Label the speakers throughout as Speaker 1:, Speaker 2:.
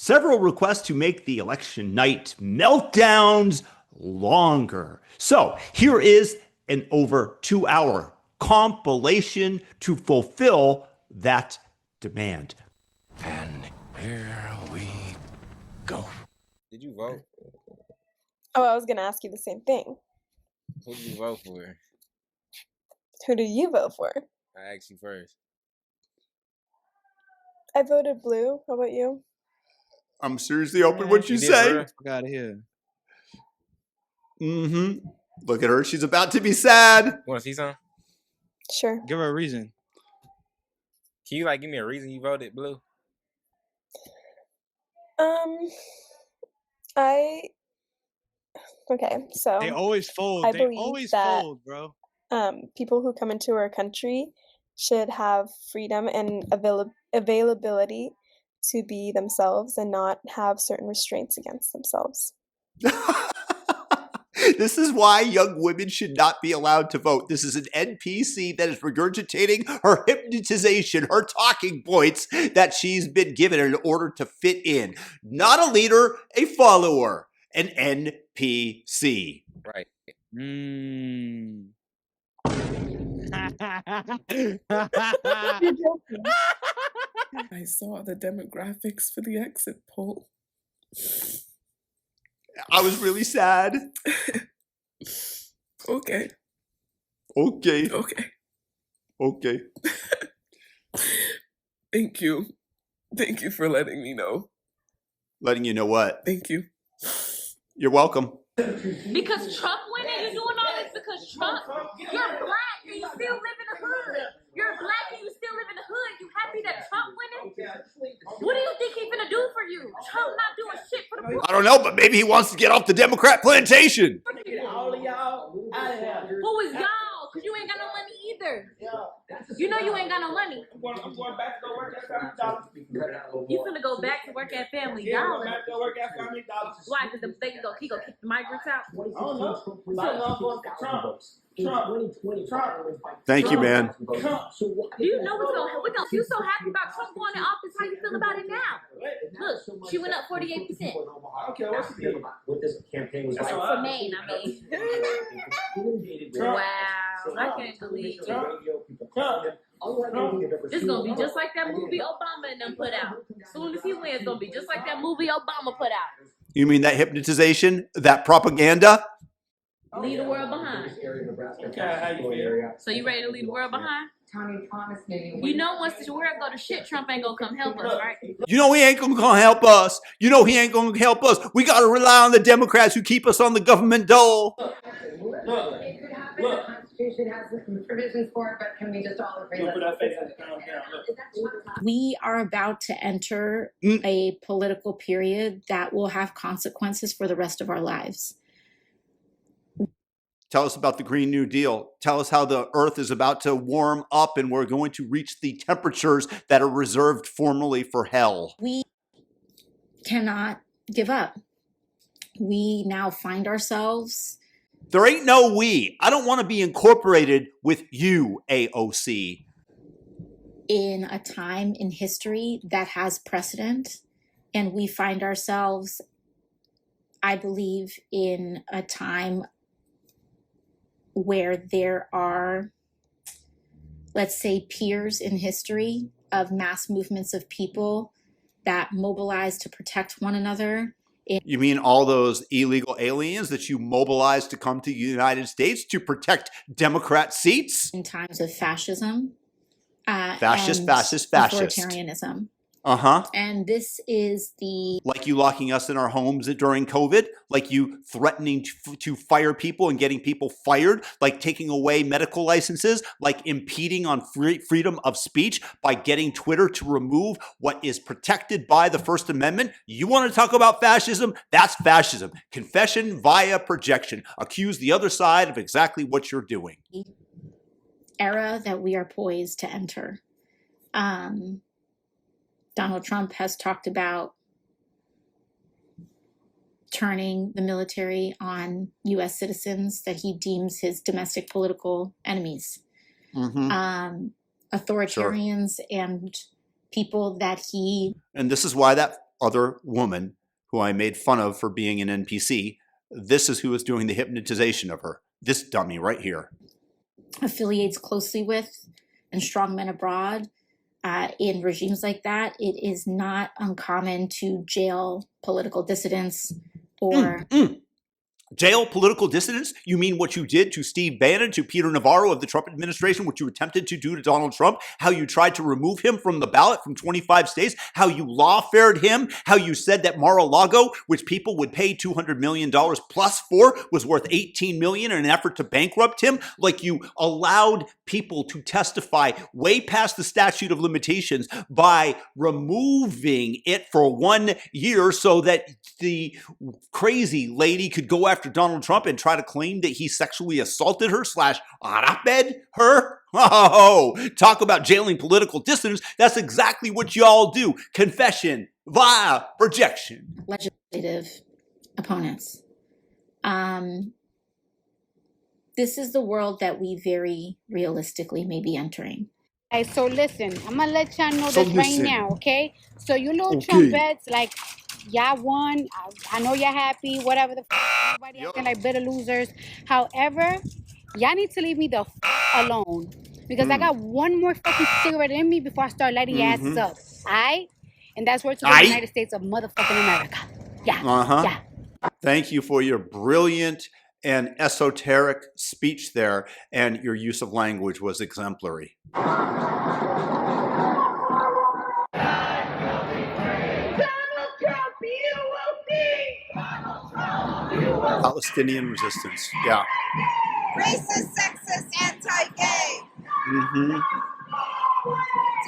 Speaker 1: several requests to make the election night meltdowns longer. So here is an over 2-hour compilation to fulfill that demand.
Speaker 2: And here we go.
Speaker 3: Did you vote?
Speaker 4: Oh, I was going to ask you the same thing.
Speaker 3: Who did you vote for?
Speaker 4: Who did you vote for?
Speaker 3: I asked you first.
Speaker 4: I voted blue. How about you?
Speaker 1: I'm seriously hoping what you say.
Speaker 5: Fuck out of here.
Speaker 1: Mm-hmm. Look at her. She's about to be sad.
Speaker 3: You want to see something?
Speaker 4: Sure.
Speaker 5: Give her a reason.
Speaker 3: Can you give me a reason you voted blue?
Speaker 4: Okay, so
Speaker 5: They always fold.
Speaker 4: I
Speaker 5: They
Speaker 4: believe
Speaker 5: always
Speaker 4: that
Speaker 5: fold, bro.
Speaker 4: people who come into our country should have freedom and availability to be themselves and not have certain restraints against themselves.
Speaker 1: This is why young women should not be allowed to vote. This is an NPC that is regurgitating her hypnotization, her talking points that she's been given in order to fit in. Not a leader, a follower, an NPC.
Speaker 3: Right.
Speaker 6: I saw the demographics for the exit poll.
Speaker 1: I was really sad.
Speaker 6: Okay.
Speaker 1: Okay.
Speaker 6: Okay.
Speaker 1: Okay.
Speaker 6: Thank you. Thank you for letting me know.
Speaker 1: Letting you know what?
Speaker 6: Thank you.
Speaker 1: You're welcome.
Speaker 7: Because Trump winning, you're doing all this because Trump, you're black and you still live in the hood. You're black and you still live in the hood. You happy that Trump winning? What do you think he's gonna do for you? Trump not doing shit for the poor.
Speaker 1: I don't know, but maybe he wants to get off the Democrat plantation.
Speaker 7: All of y'all out of here. Who is y'all? Because you ain't got no money either. You know you ain't got no money.
Speaker 8: I'm going back to go work at Family Dollar.
Speaker 7: You finna go back to work at Family Dollar.
Speaker 8: I'm back to go work at Family Dollar.
Speaker 7: Why? Because he go kick the migrants out?
Speaker 8: I don't know. Trump.
Speaker 1: Thank you, man.
Speaker 7: Do you know what's going on? You so happy about Trump going in office. How you feel about it now? Look, she went up 48%.
Speaker 8: I don't care what she did.
Speaker 7: That's for Maine, I mean. Wow, I can't believe it. It's gonna be just like that movie Obama and them put out. As soon as he wins, it's gonna be just like that movie Obama put out.
Speaker 1: You mean that hypnotization? That propaganda?
Speaker 7: Leave the world behind. So you ready to leave the world behind? You know once the world go to shit, Trump ain't gonna come help us, right?
Speaker 1: You know he ain't gonna come help us. You know he ain't gonna help us. We gotta rely on the Democrats who keep us on the government dole.
Speaker 9: The Constitution has provisions for it, but can we just all agree?
Speaker 10: We are about to enter a political period that will have consequences for the rest of our lives.
Speaker 1: Tell us about the Green New Deal. Tell us how the earth is about to warm up and we're going to reach the temperatures that are reserved formerly for hell.
Speaker 10: We cannot give up. We now find ourselves.
Speaker 1: There ain't no we. I don't want to be incorporated with you, AOC.
Speaker 10: In a time in history that has precedent, and we find ourselves, I believe, in a time where there are, let's say, peers in history of mass movements of people that mobilize to protect one another.
Speaker 1: You mean all those illegal aliens that you mobilized to come to the United States to protect Democrat seats?
Speaker 10: In times of fascism.
Speaker 1: Fascist.
Speaker 10: Authoritarianism. And this is the...
Speaker 1: Like you locking us in our homes during COVID, like you threatening to fire people and getting people fired, like taking away medical licenses, like impeding on freedom of speech by getting Twitter to remove what is protected by the First Amendment. You want to talk about fascism? That's fascism. Confession via projection. Accuse the other side of exactly what you're doing.
Speaker 10: Era that we are poised to enter. Donald Trump has talked about turning the military on U.S. citizens that he deems his domestic political enemies. Authoritarians and people that he...
Speaker 1: And this is why that other woman who I made fun of for being an NPC, this is who is doing the hypnotization of her. This dummy right here.
Speaker 10: Affiliates closely with and strongmen abroad. In regimes like that, it is not uncommon to jail political dissidents or
Speaker 1: Jail political dissidents? You mean what you did to Steve Bannon, to Peter Navarro of the Trump administration, what you attempted to do to Donald Trump, how you tried to remove him from the ballot from 25 states, how you lawfared him, how you said that Mar-a-Lago, which people would pay $200 million plus for, was worth $18 million in an effort to bankrupt him, like you allowed people to testify way past the statute of limitations by removing it for 1 year so that the crazy lady could go after Donald Trump and try to claim that he sexually assaulted her / raped her. Oh, talk about jailing political dissidents. That's exactly what y'all do. Confession via projection.
Speaker 10: legislative opponents. This is the world that we very realistically may be entering.
Speaker 5: Hey, so listen, I'm gonna let y'all know
Speaker 1: So
Speaker 5: this right
Speaker 1: listen.
Speaker 5: now, okay? So you little
Speaker 1: Okay.
Speaker 5: Trumpettes, like, y'all won. I know y'all happy, whatever the everybody
Speaker 1: Yup.
Speaker 5: acting like bitter losers. However, y'all need to leave me the alone. Because I got one more fucking cigarette in me before I start lighting your asses up. Alright? And that's where to the
Speaker 1: Aight.
Speaker 5: United States of motherfucking America. Yeah.
Speaker 1: Uh-huh.
Speaker 5: Yeah.
Speaker 1: Thank you for your brilliant and esoteric speech there, and your use of language was exemplary. Palestinian resistance, yeah.
Speaker 11: Racist, sexist, anti-gay.
Speaker 1: Mm-hmm.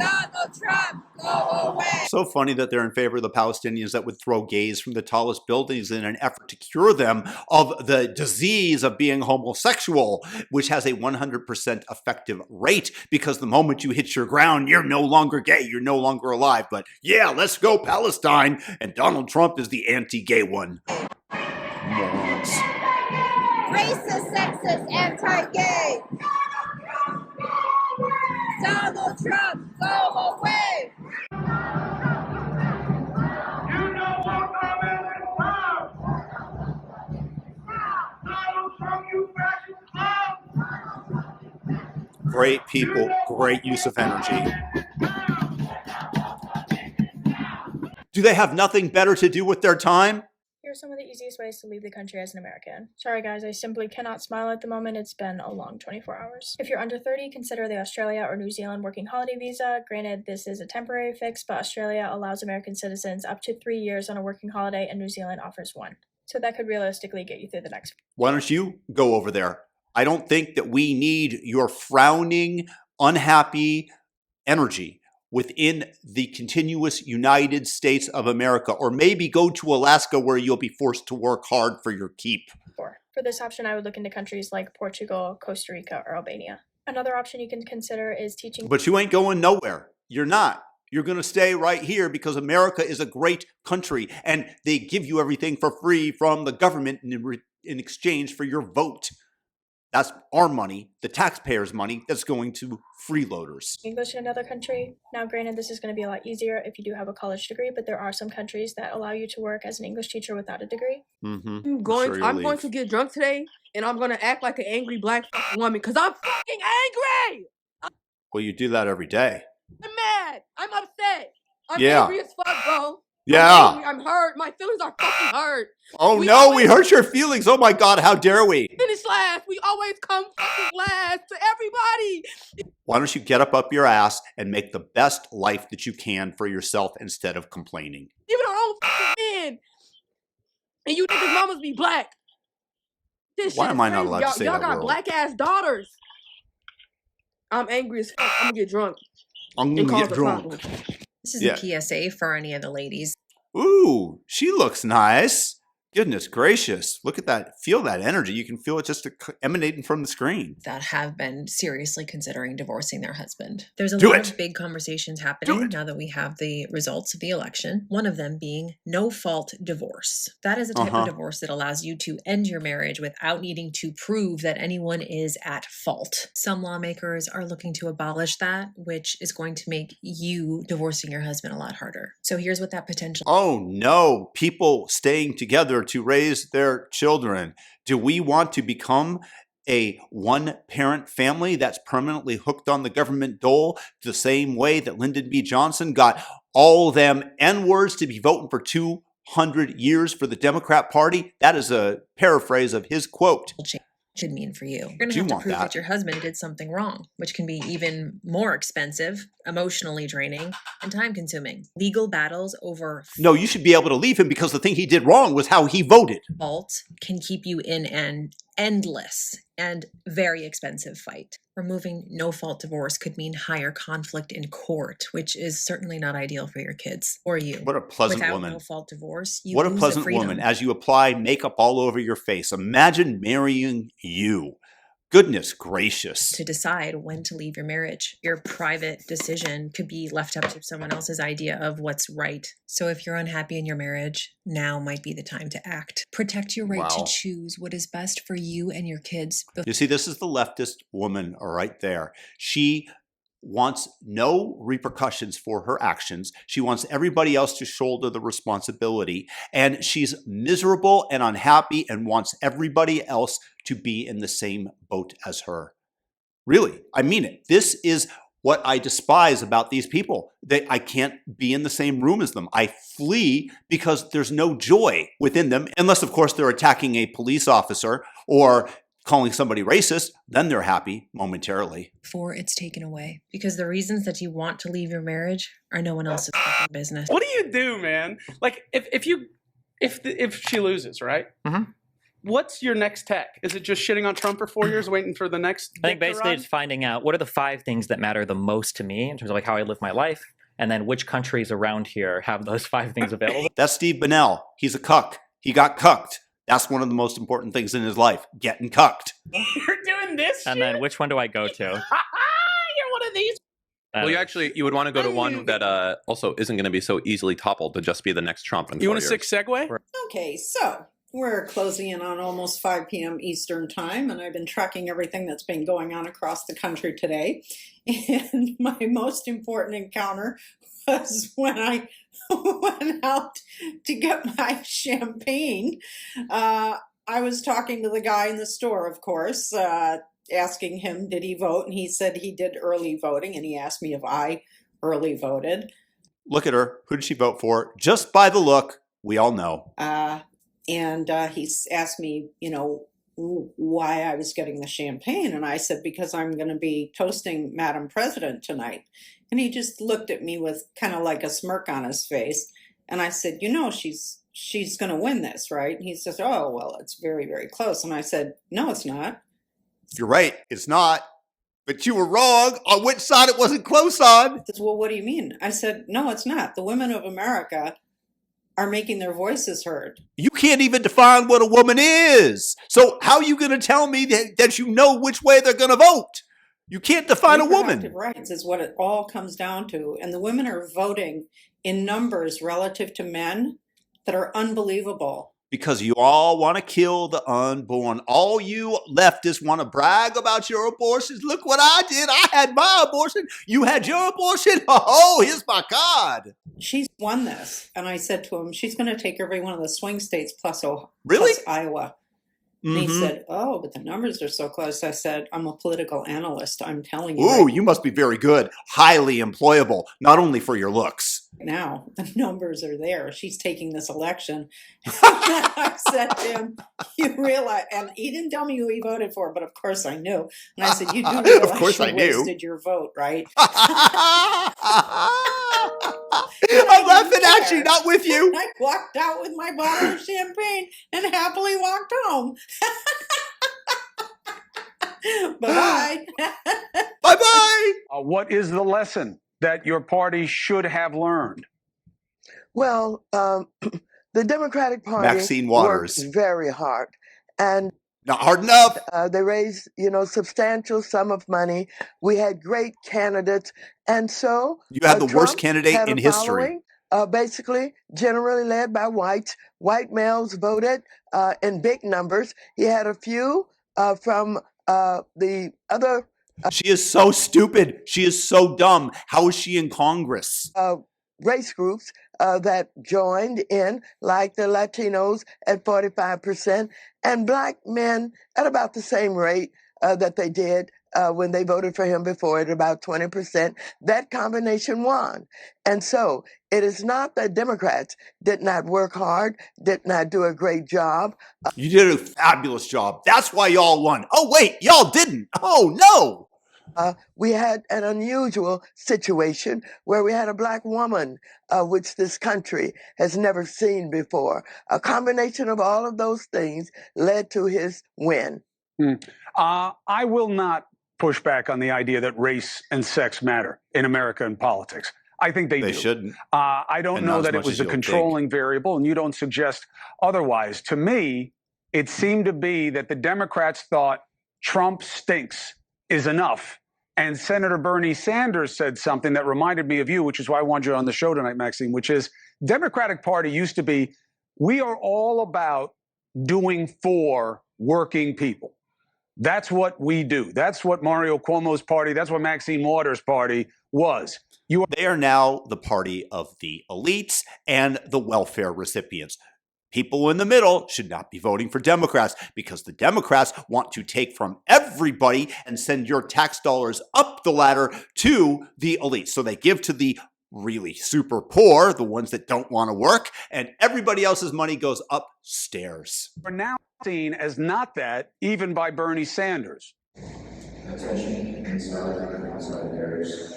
Speaker 11: Donald Trump, go away.
Speaker 1: So funny that they're in favor of the Palestinians that would throw gays from the tallest buildings in an effort to cure them of the disease of being homosexual, which has a 100% effective rate, because the moment you hit your ground, you're no longer gay, you're no longer alive. But yeah, let's go Palestine, and Donald Trump is the anti-gay one. Morons.
Speaker 11: Racist, sexist, anti-gay. Donald Trump, go away.
Speaker 8: You know what I'm in love. Donald Trump, you fascist clown.
Speaker 1: Great people, great use of energy. Do they have nothing better to do with their time?
Speaker 12: Here are some of the easiest ways to leave the country as an American. Sorry guys, I simply cannot smile at the moment. It's been a long 24 hours. If you're under 30, consider the Australia or New Zealand working holiday visa. Granted, this is a temporary fix, but Australia allows American citizens up to 3 years on a working holiday, and New Zealand offers 1. So that could realistically get you through the next.
Speaker 1: Why don't you go over there? I don't think that we need your frowning, unhappy energy within the continuous United States of America, or maybe go to Alaska where you'll be forced to work hard for your keep.
Speaker 12: For this option, I would look into countries like Portugal, Costa Rica, or Albania. Another option you can consider is teaching.
Speaker 1: But you ain't going nowhere. You're not. You're going to stay right here because America is a great country and they give you everything for free from the government in exchange for your vote. That's our money, the taxpayers' money, that's going to freeloaders.
Speaker 12: English in another country. Now, granted, this is going to be a lot easier if you do have a college degree, but there are some countries that allow you to work as an English teacher without a degree.
Speaker 1: Mm-hmm.
Speaker 6: I'm going to get drunk today, and I'm going to act like an angry black fucking woman, because I'm fucking angry!
Speaker 1: Well, you do that every day.
Speaker 6: I'm mad! I'm upset! I'm
Speaker 1: Yeah.
Speaker 6: angry as fuck, bro!
Speaker 1: Yeah.
Speaker 6: I'm hurt. My feelings are fucking hurt.
Speaker 1: Oh no, we hurt your feelings. Oh my God, how dare we?
Speaker 6: Finish last. We always come fucking last to everybody.
Speaker 1: Why don't you get up your ass and make the best life that you can for yourself instead of complaining?
Speaker 6: Even our own fucking men. And you niggas mamas be black. This
Speaker 1: Why
Speaker 6: shit
Speaker 1: am
Speaker 6: is
Speaker 1: I not
Speaker 6: crazy.
Speaker 1: allowed to say
Speaker 6: y'all
Speaker 1: that
Speaker 6: got
Speaker 1: word?
Speaker 6: black ass daughters. I'm angry as fuck. I'm gonna get drunk.
Speaker 1: I'm
Speaker 6: and
Speaker 1: gonna
Speaker 6: cause
Speaker 1: get
Speaker 6: a
Speaker 1: drunk.
Speaker 6: problem.
Speaker 13: This is
Speaker 1: Yeah.
Speaker 13: a PSA for any of the ladies.
Speaker 1: Ooh, she looks nice. Goodness gracious. Look at that. Feel that energy. You can feel it just emanating from the screen.
Speaker 13: That have been seriously considering divorcing their husband. There's a
Speaker 1: Do
Speaker 13: lot
Speaker 1: it.
Speaker 13: of big conversations happening now that we have the results of the election. One of them being no-fault divorce. That is a type of divorce that allows you to end your marriage without needing to prove that anyone is at fault. Some lawmakers are looking to abolish that, which is going to make you divorcing your husband a lot harder. So here's what that potential.
Speaker 1: Oh no, people staying together to raise their children. Do we want to become a one-parent family that's permanently hooked on the government dole the same way that Lyndon B. Johnson got all them N-words to be voting for 200 years for the Democrat Party? That is a paraphrase of his quote.
Speaker 13: Should mean for you. You're going to have to prove that your husband did something wrong, which can be even more expensive, emotionally draining, and time-consuming. Legal battles over
Speaker 1: No, you should be able to leave him because the thing he did wrong was how he voted.
Speaker 13: fault can keep you in an endless and very expensive fight. Removing no-fault divorce could mean higher conflict in court, which is certainly not ideal for your kids or you.
Speaker 1: What a pleasant
Speaker 13: Without
Speaker 1: woman.
Speaker 13: no-fault divorce, you
Speaker 1: What a
Speaker 13: lose
Speaker 1: pleasant
Speaker 13: freedom.
Speaker 1: woman as you apply makeup all over your face. Imagine marrying you. Goodness gracious.
Speaker 13: To decide when to leave your marriage. Your private decision could be left up to someone else's idea of what's right. So if you're unhappy in your marriage, now might be the time to act. Protect your right to choose what is best for you and your kids.
Speaker 1: You see, this is the leftist woman right there. She wants no repercussions for her actions. She wants everybody else to shoulder the responsibility. And she's miserable and unhappy and wants everybody else to be in the same boat as her. Really, I mean it. This is what I despise about these people. I can't be in the same room as them. I flee because there's no joy within them, unless, of course, they're attacking a police officer or calling somebody racist, then they're happy momentarily.
Speaker 13: Before it's taken away. Because the reasons that you want to leave your marriage are no one else's fucking business.
Speaker 14: What do you do, man? Like, if she loses, right? What's your next tech? Is it just shitting on Trump for 4 years, waiting for the next?
Speaker 15: I think basically it's finding out what are the 5 things that matter the most to me in terms of like how I live my life, and then which countries around here have those 5 things available.
Speaker 1: That's Steve Bannell. He's a cuck. He got cucked. That's one of the most important things in his life, getting cucked.
Speaker 14: You're doing this
Speaker 15: And then which one do I go to?
Speaker 14: You're one of these.
Speaker 16: Well, you would want to go to one that also isn't going to be so easily toppled to just be the next Trump. In
Speaker 14: You
Speaker 16: 4
Speaker 14: want a
Speaker 16: years.
Speaker 14: 6 segue?
Speaker 17: Okay, so we're closing in on almost 5 p.m. Eastern time, and I've been tracking everything that's been going on across the country today. And my most important encounter was when I went out to get my champagne. I was talking to the guy in the store, of course, asking him, did he vote? And he said he did early voting, and he asked me if I early voted.
Speaker 1: Look at her. Who did she vote for? Just by the look, we all know.
Speaker 17: And he asked me, why I was getting the champagne. And I said, because I'm going to be toasting Madam President tonight. And he just looked at me with kind of like a smirk on his face. And I said, she's going to win this, right? And he says, oh, well, it's very, very close. And I said, no, it's not.
Speaker 1: You're right. It's not. But you were wrong on which side it wasn't close on.
Speaker 17: He says, well, what do you mean? I said, no, it's not. The women of America are making their voices heard.
Speaker 1: You can't even define what a woman is. So how are you going to tell me that you know which way they're going to vote? You can't define a woman.
Speaker 17: Reproductive rights is what it all comes down to. And the women are voting in numbers relative to men that are unbelievable.
Speaker 1: Because you all want to kill the unborn. All you leftists want to brag about your abortions. Look what I did. I had my abortion. You had your abortion. Oh, here's my card.
Speaker 17: She's won this. And I said to him, she's going to take every one of the swing states plus Iowa. And he said, oh, but the numbers are so close. I said, I'm a political analyst. I'm telling you.
Speaker 1: Ooh, you must be very good. Highly employable, not only for your looks.
Speaker 17: Now, the numbers are there. She's taking this election. I said to him, you realize, and he didn't tell me who he voted for, but of course I knew. And I said, you do realize
Speaker 1: of course I knew.
Speaker 17: wasted your vote, right?
Speaker 1: I'm laughing at you, not with you.
Speaker 17: I walked out with my bottle of champagne and happily walked home. Bye-bye.
Speaker 1: Bye-bye.
Speaker 18: What is the lesson that your party should have learned?
Speaker 19: Well, the
Speaker 18: The Democratic Party
Speaker 1: Maxine
Speaker 18: worked
Speaker 1: Waters.
Speaker 18: very hard, and
Speaker 1: not hard enough.
Speaker 18: They raised, substantial sum of money. We had great candidates, and so
Speaker 1: you had the
Speaker 18: Trump
Speaker 1: worst candidate
Speaker 18: had
Speaker 1: in
Speaker 18: a
Speaker 1: history.
Speaker 18: Following, basically, generally led by whites. White males voted in big numbers. He had a few from the other.
Speaker 1: She is so stupid. She is so dumb. How is she in Congress?
Speaker 18: Race groups that joined in, like the Latinos at 45%, and black men at about the same rate that they did when they voted for him before, at about 20%. That combination won. And so it is not that Democrats did not work hard, did not do a great job.
Speaker 1: You did a fabulous job. That's why y'all won. Oh, wait, y'all didn't. Oh, no.
Speaker 18: We had an unusual situation where we had a black woman, which this country has never seen before. A combination of all of those things led to his win.
Speaker 19: I will not push back on the idea that race and sex matter in American politics. I think they do.
Speaker 1: Shouldn't.
Speaker 19: I don't know that it was a controlling variable, and you don't suggest otherwise. To me, it seemed to be that the Democrats thought Trump stinks is enough. And Senator Bernie Sanders said something that reminded me of you, which is why I wanted you on the show tonight, Maxine, which is Democratic Party used to be, we are all about doing for working people. That's what we do. That's what Mario Cuomo's party, that's what Maxine Waters' party was.
Speaker 1: They are now the party of the elites and the welfare recipients. People in the middle should not be voting for Democrats because the Democrats want to take from everybody and send your tax dollars up the ladder to the elites. So they give to the really super poor, the ones that don't want to work, and everybody else's money goes upstairs.
Speaker 19: We're now seen as not that, even by Bernie Sanders.
Speaker 20: Attention, inside and outside areas.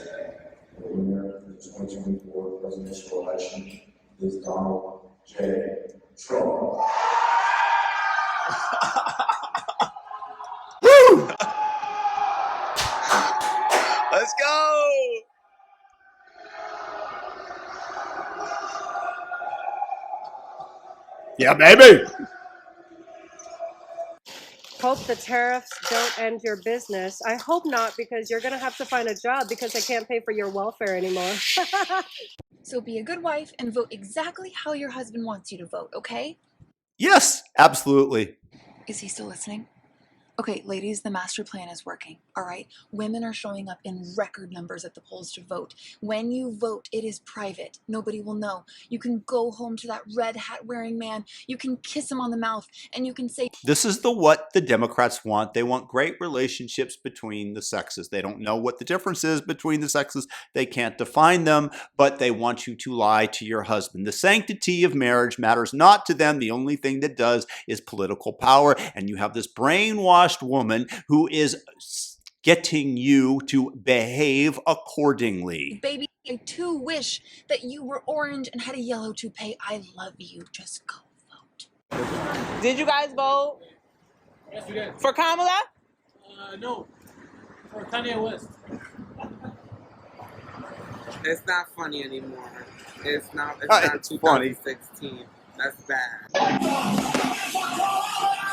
Speaker 20: The winner of the 2024 presidential election is Donald J. Trump.
Speaker 1: Woo!
Speaker 3: Let's go!
Speaker 1: Yeah, baby!
Speaker 21: Hope the tariffs don't end your business. I hope not, because you're going to have to find a job because I can't pay for your welfare anymore.
Speaker 22: So be a good wife and vote exactly how your husband wants you to vote, okay?
Speaker 1: Yes, absolutely.
Speaker 22: Is he still listening? Okay, ladies, the master plan is working, all right? Women are showing up in record numbers at the polls to vote. When you vote, it is private. Nobody will know. You can go home to that red hat wearing man. You can kiss him on the mouth and you can say,
Speaker 1: This is what the Democrats want. They want great relationships between the sexes. They don't know what the difference is between the sexes. They can't define them, but they want you to lie to your husband. The sanctity of marriage matters not to them. The only thing that does is political power. And you have this brainwashed woman who is getting you to behave accordingly.
Speaker 22: baby, I too wish that you were orange and had a yellow toupee. I love you. Just go vote.
Speaker 23: Did you guys vote?
Speaker 24: Yes, we did.
Speaker 23: For Kamala?
Speaker 24: No. For Kanye West.
Speaker 23: It's not funny anymore. It's not
Speaker 1: It's
Speaker 23: 2016. That's bad.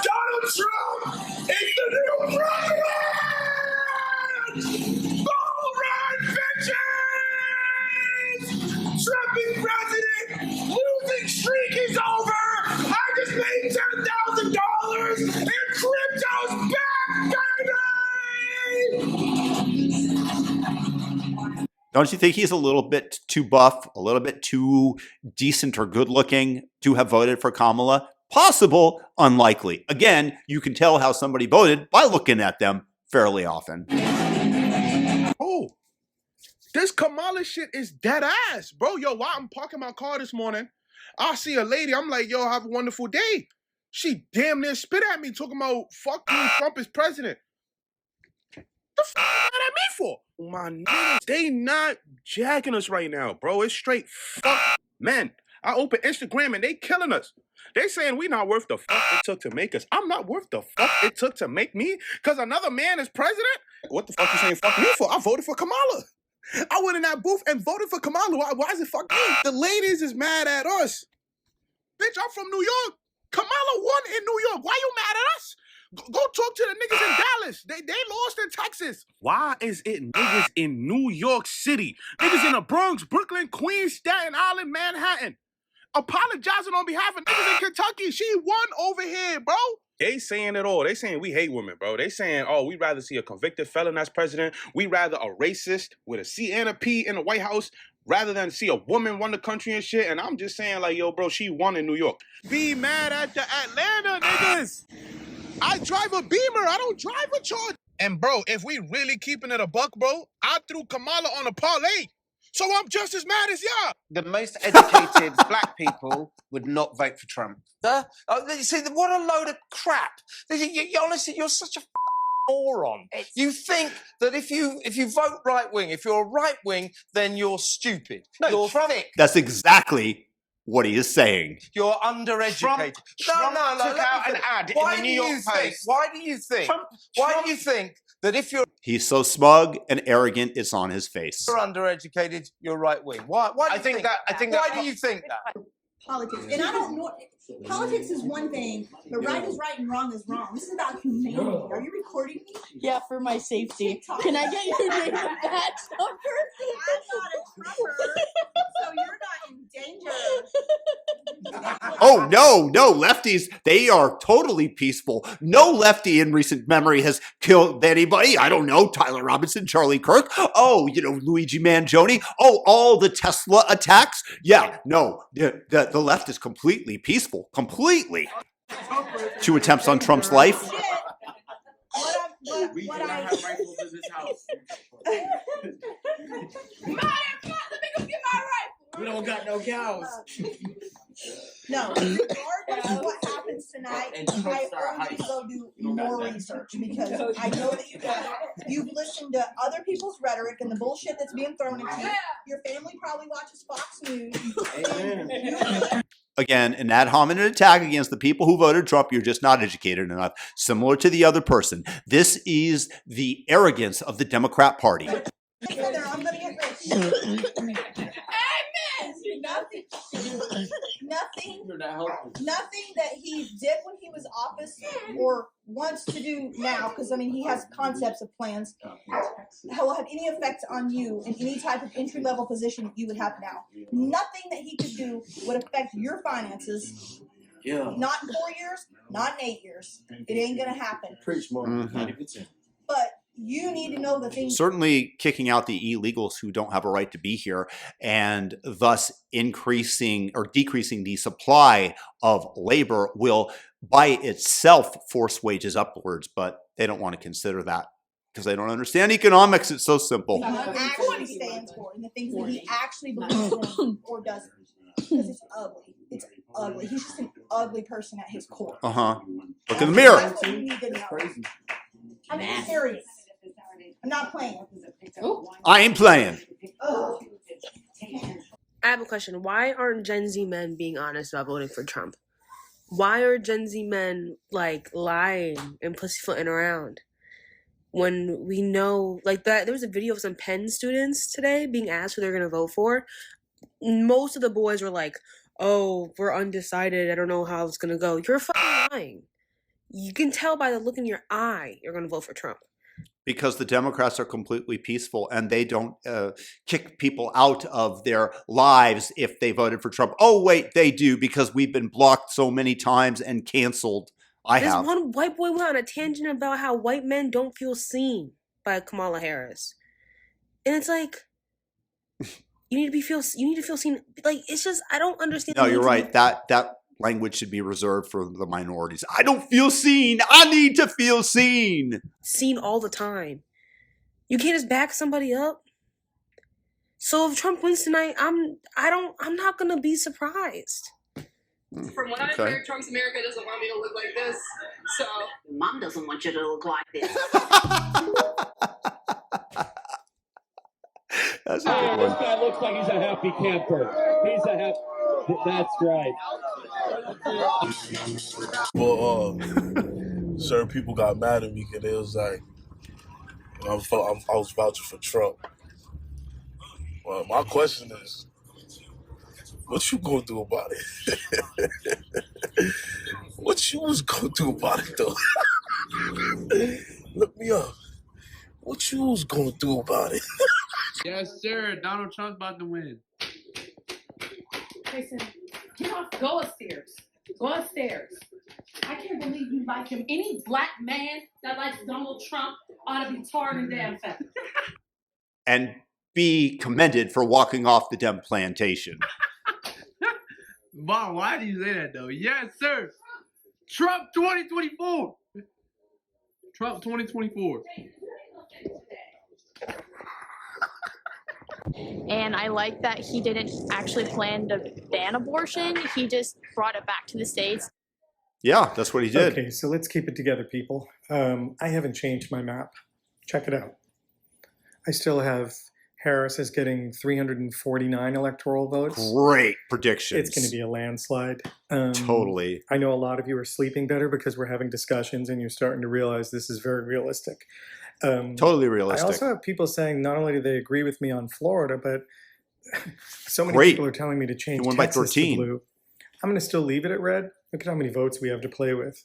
Speaker 8: Donald Trump is the new president! All right, bitches! Trump is president! Losing streak is over! I just made $10,000 and crypto's back, baby!
Speaker 1: Don't you think he's a little bit too buff, a little bit too decent or good looking to have voted for Kamala? Possible, unlikely. Again, you can tell how somebody voted by looking at them fairly often.
Speaker 25: Oh, this Kamala shit is dead ass, bro. Yo, while I'm parking my car this morning, I see a lady. I'm like, yo, have a wonderful day. She damn near spit at me talking about fuck you, Trump is president. The fuck are that at me for? My niggas, they not jacking us right now, bro. It's straight fuck men. I open Instagram and they killing us. They saying we not worth the fuck it took to make us. I'm not worth the fuck it took to make me because another man is president? What the fuck you saying fuck me for? I voted for Kamala. I went in that booth and voted for Kamala. Why is it fuck me? The ladies is mad at us. Bitch, I'm from New York. Kamala won in New York. Why you mad at us? Go talk to the niggas in Dallas. They lost in Texas. Why is it niggas in New York City? Niggas in the Bronx, Brooklyn, Queens, Staten Island, Manhattan. Apologizing on behalf of niggas in Kentucky. She won over here, bro.
Speaker 2: They saying it all. They saying we hate women, bro. They saying, oh, we'd rather see a convicted felon as president. We'd rather a racist with a C and a P in the White House rather than see a woman run the country and shit. And I'm just saying, like, yo, bro, she won in New York.
Speaker 25: Be mad at the Atlanta niggas. I drive a Beamer. I don't drive a Charger. And, bro, if we really keeping it a buck, bro, I threw Kamala on a parlay. So I'm just as mad as y'all.
Speaker 4: The most educated black people would not vote for Trump.
Speaker 7: You see, what a load of crap. Honestly, you're such a moron. You think that if you vote right wing, if you're a right wing, then you're stupid. No, you're thick.
Speaker 1: That's exactly what he is saying.
Speaker 7: You're undereducated.
Speaker 4: Trump took out an ad in the New York Post.
Speaker 7: Why do you think that if you're
Speaker 1: He's so smug and arrogant, it's on his face.
Speaker 7: undereducated, you're right wing? Why do you think that? Why do you think that?
Speaker 9: Politics, and I don't know. Politics is one thing, but right is right and wrong is wrong. This is about humanity. Are you recording me?
Speaker 10: Yeah, for my safety. Can I get your name and badge number?
Speaker 9: I'm not a Trumper, so you're not in danger.
Speaker 1: Oh, no, lefties, they are totally peaceful. No lefty in recent memory has killed anybody. I don't know, Tyler Robinson, Charlie Kirk. Oh, Luigi Mangione. Oh, all the Tesla attacks. Yeah, no, the left is completely peaceful. Completely. 2 attempts on Trump's life.
Speaker 9: What I have rifles in this house. Let me go get my rifle.
Speaker 24: We don't got no cows.
Speaker 9: No, regardless of what happens tonight, I urge you to go do more research because I know that you've listened to other people's rhetoric and the bullshit that's being thrown at you. Your family probably watches Fox News.
Speaker 1: Again, an ad hominem attack against the people who voted Trump. You're just not educated enough. Similar to the other person. This is the arrogance of the Democrat Party.
Speaker 9: I'm gonna get rich. Nothing that he did when he was office or wants to do now, because he has concepts of plans, will have any effect on you in any type of entry-level position you would have now. Nothing that he could do would affect your finances.
Speaker 24: Yeah.
Speaker 9: Not in 4 years, not in 8 years. It ain't gonna happen.
Speaker 24: Preach more. 90%.
Speaker 9: But you need to know the things.
Speaker 1: Certainly kicking out the illegals who don't have a right to be here and thus increasing or decreasing the supply of labor will by itself force wages upwards, but they don't want to consider that because they don't understand economics. It's so simple.
Speaker 9: What he actually stands for and the things that he actually believes in or doesn't. Because it's ugly. It's ugly. He's just an ugly person at his core.
Speaker 1: Look in the mirror.
Speaker 9: That's what you need to know. I'm serious. I'm not playing.
Speaker 1: I ain't playing.
Speaker 9: Oh.
Speaker 26: I have a question. Why aren't Gen Z men being honest about voting for Trump? Why are Gen Z men lying and pussyfooting around when we know that there was a video of some Penn students today being asked who they're going to vote for? Most of the boys were like, "Oh, we're undecided. I don't know how it's going to go." You're fucking lying. You can tell by the look in your eye you're going to vote for Trump.
Speaker 1: Because the Democrats are completely peaceful and they don't kick people out of their lives if they voted for Trump. Oh, wait, they do because we've been blocked so many times and canceled.
Speaker 26: This one white boy went on a tangent about how white men don't feel seen by Kamala Harris. And it's like, you need to feel seen. It's just, I don't understand.
Speaker 1: No, you're right. That language should be reserved for the minorities. I don't feel seen. I need to feel seen.
Speaker 26: Seen all the time. You can't just back somebody up. So if Trump wins tonight, I'm not gonna be surprised.
Speaker 6: From what I've heard, Trump's America doesn't want me to look like this. So
Speaker 27: Mom doesn't want you to look like this.
Speaker 1: That's a good one.
Speaker 28: This guy looks like he's a happy camper. He's a happy. That's right.
Speaker 29: Well, certain people got mad at me because it was like I was vouching for Trump. Well, my question is, What you gonna do about it? What you was gonna do about it, though? Look me up. What you was gonna do about it?
Speaker 28: Yes, sir. Donald Trump's about to win.
Speaker 10: Jason, get off. Go upstairs. Go upstairs. I can't believe you like him. Any black man that likes Donald Trump ought to be tarred and damn feathered.
Speaker 1: And be commended for walking off the Dem plantation.
Speaker 28: Mom, why do you say that, though? Yes, sir. Trump 2024. Trump 2024.
Speaker 5: And I like that he didn't actually plan to ban abortion. He just brought it back to the States.
Speaker 1: Yeah, that's what he did.
Speaker 11: Okay, so let's keep it together, people. I haven't changed my map. Check it out. I still have Harris is getting 349 electoral votes.
Speaker 1: Great predictions.
Speaker 11: It's going to be a landslide.
Speaker 1: Totally.
Speaker 11: I know a lot of you are sleeping better because we're having discussions and you're starting to realize this is very realistic.
Speaker 1: Totally realistic.
Speaker 11: I also have people saying not only do they agree with me on Florida, but so many
Speaker 1: Great.
Speaker 11: people are telling me to change
Speaker 1: He won by
Speaker 11: Texas
Speaker 1: 13.
Speaker 11: to blue. I'm going to still leave it at red. Look at how many votes we have to play with.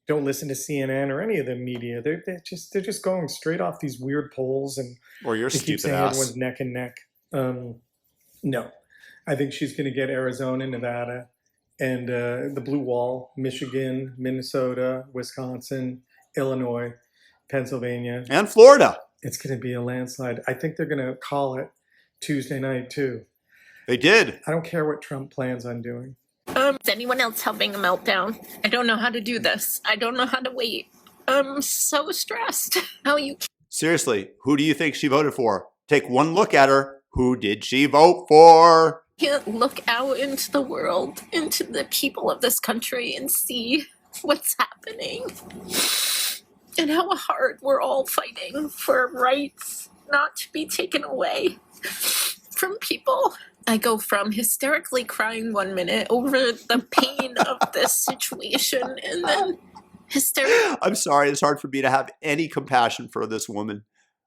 Speaker 11: Don't listen to CNN or any of the media. They're just going straight off these weird polls, and
Speaker 1: or your
Speaker 11: they keep
Speaker 1: stupid
Speaker 11: saying
Speaker 1: ass.
Speaker 11: everyone's neck and neck. No, I think she's going to get Arizona, Nevada, and the blue wall: Michigan, Minnesota, Wisconsin, Illinois, Pennsylvania,
Speaker 1: and Florida.
Speaker 11: It's going to be a landslide. I think they're going to call it Tuesday night too.
Speaker 1: They did.
Speaker 11: I don't care what Trump plans on doing.
Speaker 5: Is anyone else having a meltdown? I don't know how to do this. I don't know how to wait. I'm so stressed. How you
Speaker 1: Seriously, who do you think she voted for? Take one look at her. Who did she vote for?
Speaker 5: can't look out into the world, into the people of this country and see what's happening and how hard we're all fighting for rights not to be taken away from people. I go from hysterically crying 1 minute over the pain of this situation and then hysterically.
Speaker 1: I'm sorry, it's hard for me to have any compassion for this woman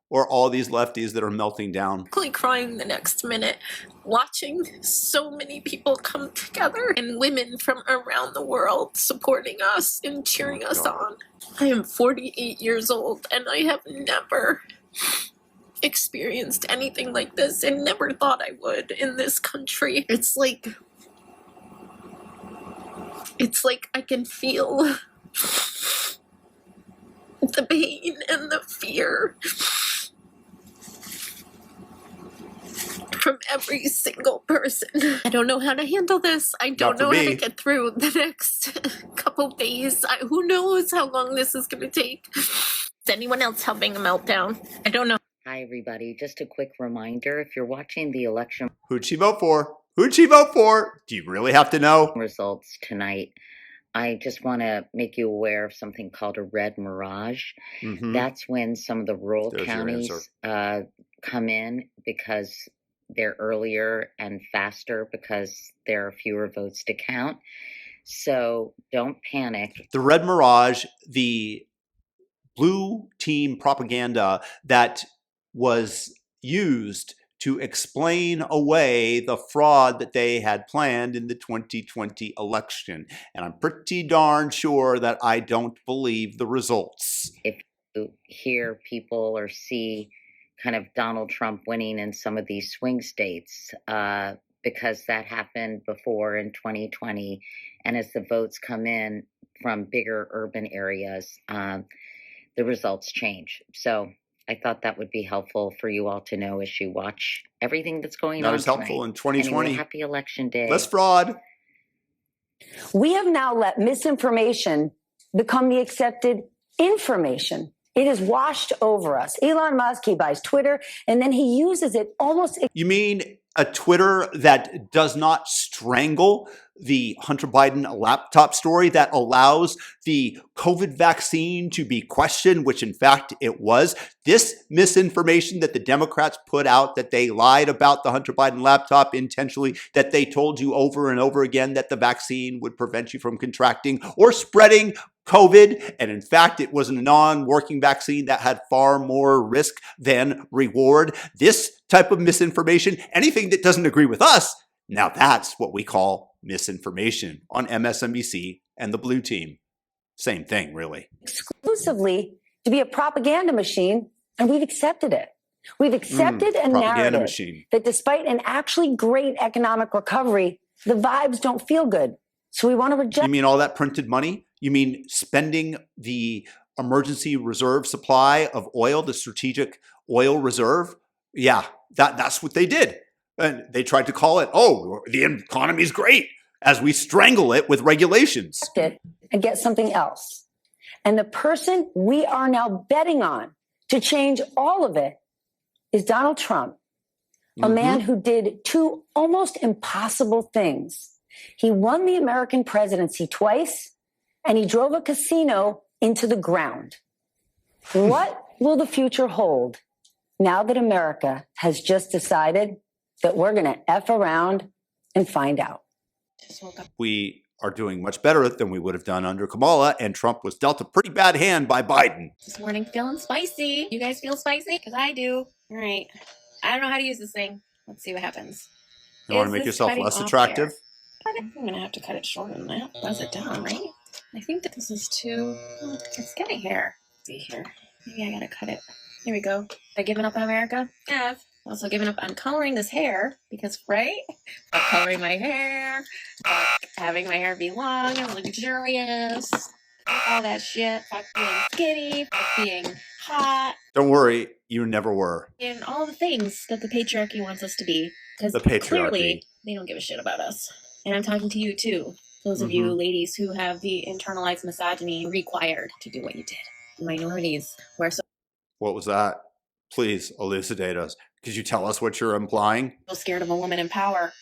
Speaker 1: or all these lefties that are melting down.
Speaker 5: Crying the next minute, watching so many people come together and women from around the world supporting us and cheering us on. I am 48 years old and I have never experienced anything like this and never thought I would in this country. It's like I can feel the pain and the fear from every single person. I don't know how to handle this. I don't know how to get through the next couple days. Who knows how long this is going to take. Is anyone else having a meltdown? I don't know.
Speaker 12: Hi, everybody. Just a quick reminder, if you're watching the election...
Speaker 1: Who'd she vote for? Who'd she vote for? Do you really have to know?
Speaker 12: ...results tonight, I just want to make you aware of something called a red mirage. Mm-hmm. That's when some of the rural counties come in because they're earlier and faster because there are fewer votes to count. So don't panic.
Speaker 1: The red mirage, the blue team propaganda that was used to explain away the fraud that they had planned in the 2020 election. And I'm pretty darn sure that I don't believe the results.
Speaker 12: If you hear people or see kind of Donald Trump winning in some of these swing states, because that happened before in 2020, and as the votes come in from bigger urban areas, the results change. So I thought that would be helpful for you all to know as you watch everything that's going on.
Speaker 1: That was helpful in 2020.
Speaker 12: Anyway, happy election day.
Speaker 1: Less fraud.
Speaker 13: We have now let misinformation become the accepted information. It is washed over us. Elon Musk, he buys Twitter, and then he uses it almost...
Speaker 1: You mean a Twitter that does not strangle the Hunter Biden laptop story, that allows the COVID vaccine to be questioned, which in fact it was? This misinformation that the Democrats put out, that they lied about the Hunter Biden laptop intentionally, that they told you over and over again that the vaccine would prevent you from contracting or spreading COVID, and in fact, it was a non-working vaccine that had far more risk than reward. This type of misinformation, anything that doesn't agree with us, Now that's what we call misinformation on MSNBC and the Blue Team. Same thing, really.
Speaker 13: Exclusively to be a propaganda machine, and we've accepted it. We've accepted a
Speaker 1: propaganda
Speaker 13: narrative
Speaker 1: machine.
Speaker 13: that despite an actually great economic recovery, the vibes don't feel good. So we want to reject.
Speaker 1: You mean all that printed money? You mean spending the emergency reserve supply of oil, the strategic oil reserve? Yeah, that's what they did. And they tried to call it, oh, the economy's great, as we strangle it with regulations.
Speaker 13: It and get something else. And the person we are now betting on to change all of it is Donald Trump, a man who did two almost impossible things. He won the American presidency twice, and he drove a casino into the ground. What will the future hold now that America has just decided that we're going to F around and find out?
Speaker 1: We are doing much better than we would have done under Kamala, and Trump was dealt a pretty bad hand by Biden.
Speaker 3: This morning feeling spicy. You guys feel spicy? Because I do. All right. I don't know how to use this thing. Let's see what happens.
Speaker 1: You want to make yourself less attractive?
Speaker 3: I'm going to have to cut it shorter than that. Buzz it down, right? I think that this is too... it's getting hair. Let's see here. Maybe I got to cut it. Here we go. Have I given up on America? Yeah. I've also given up on coloring this hair because, right? Fuck coloring my hair. Fuck having my hair be long and luxurious. Fuck all that shit. Fuck being skinny. Fuck being hot.
Speaker 1: Don't worry, you never were.
Speaker 3: And all the things that the patriarchy wants us to be. Because
Speaker 1: The patriarchy.
Speaker 3: clearly, they don't give a shit about us. And I'm talking to you, too. Those of you ladies who have the internalized misogyny required to do what you did. Minorities who are so
Speaker 1: What was that? Please elucidate us. Could you tell us what you're implying?
Speaker 3: scared of a woman in power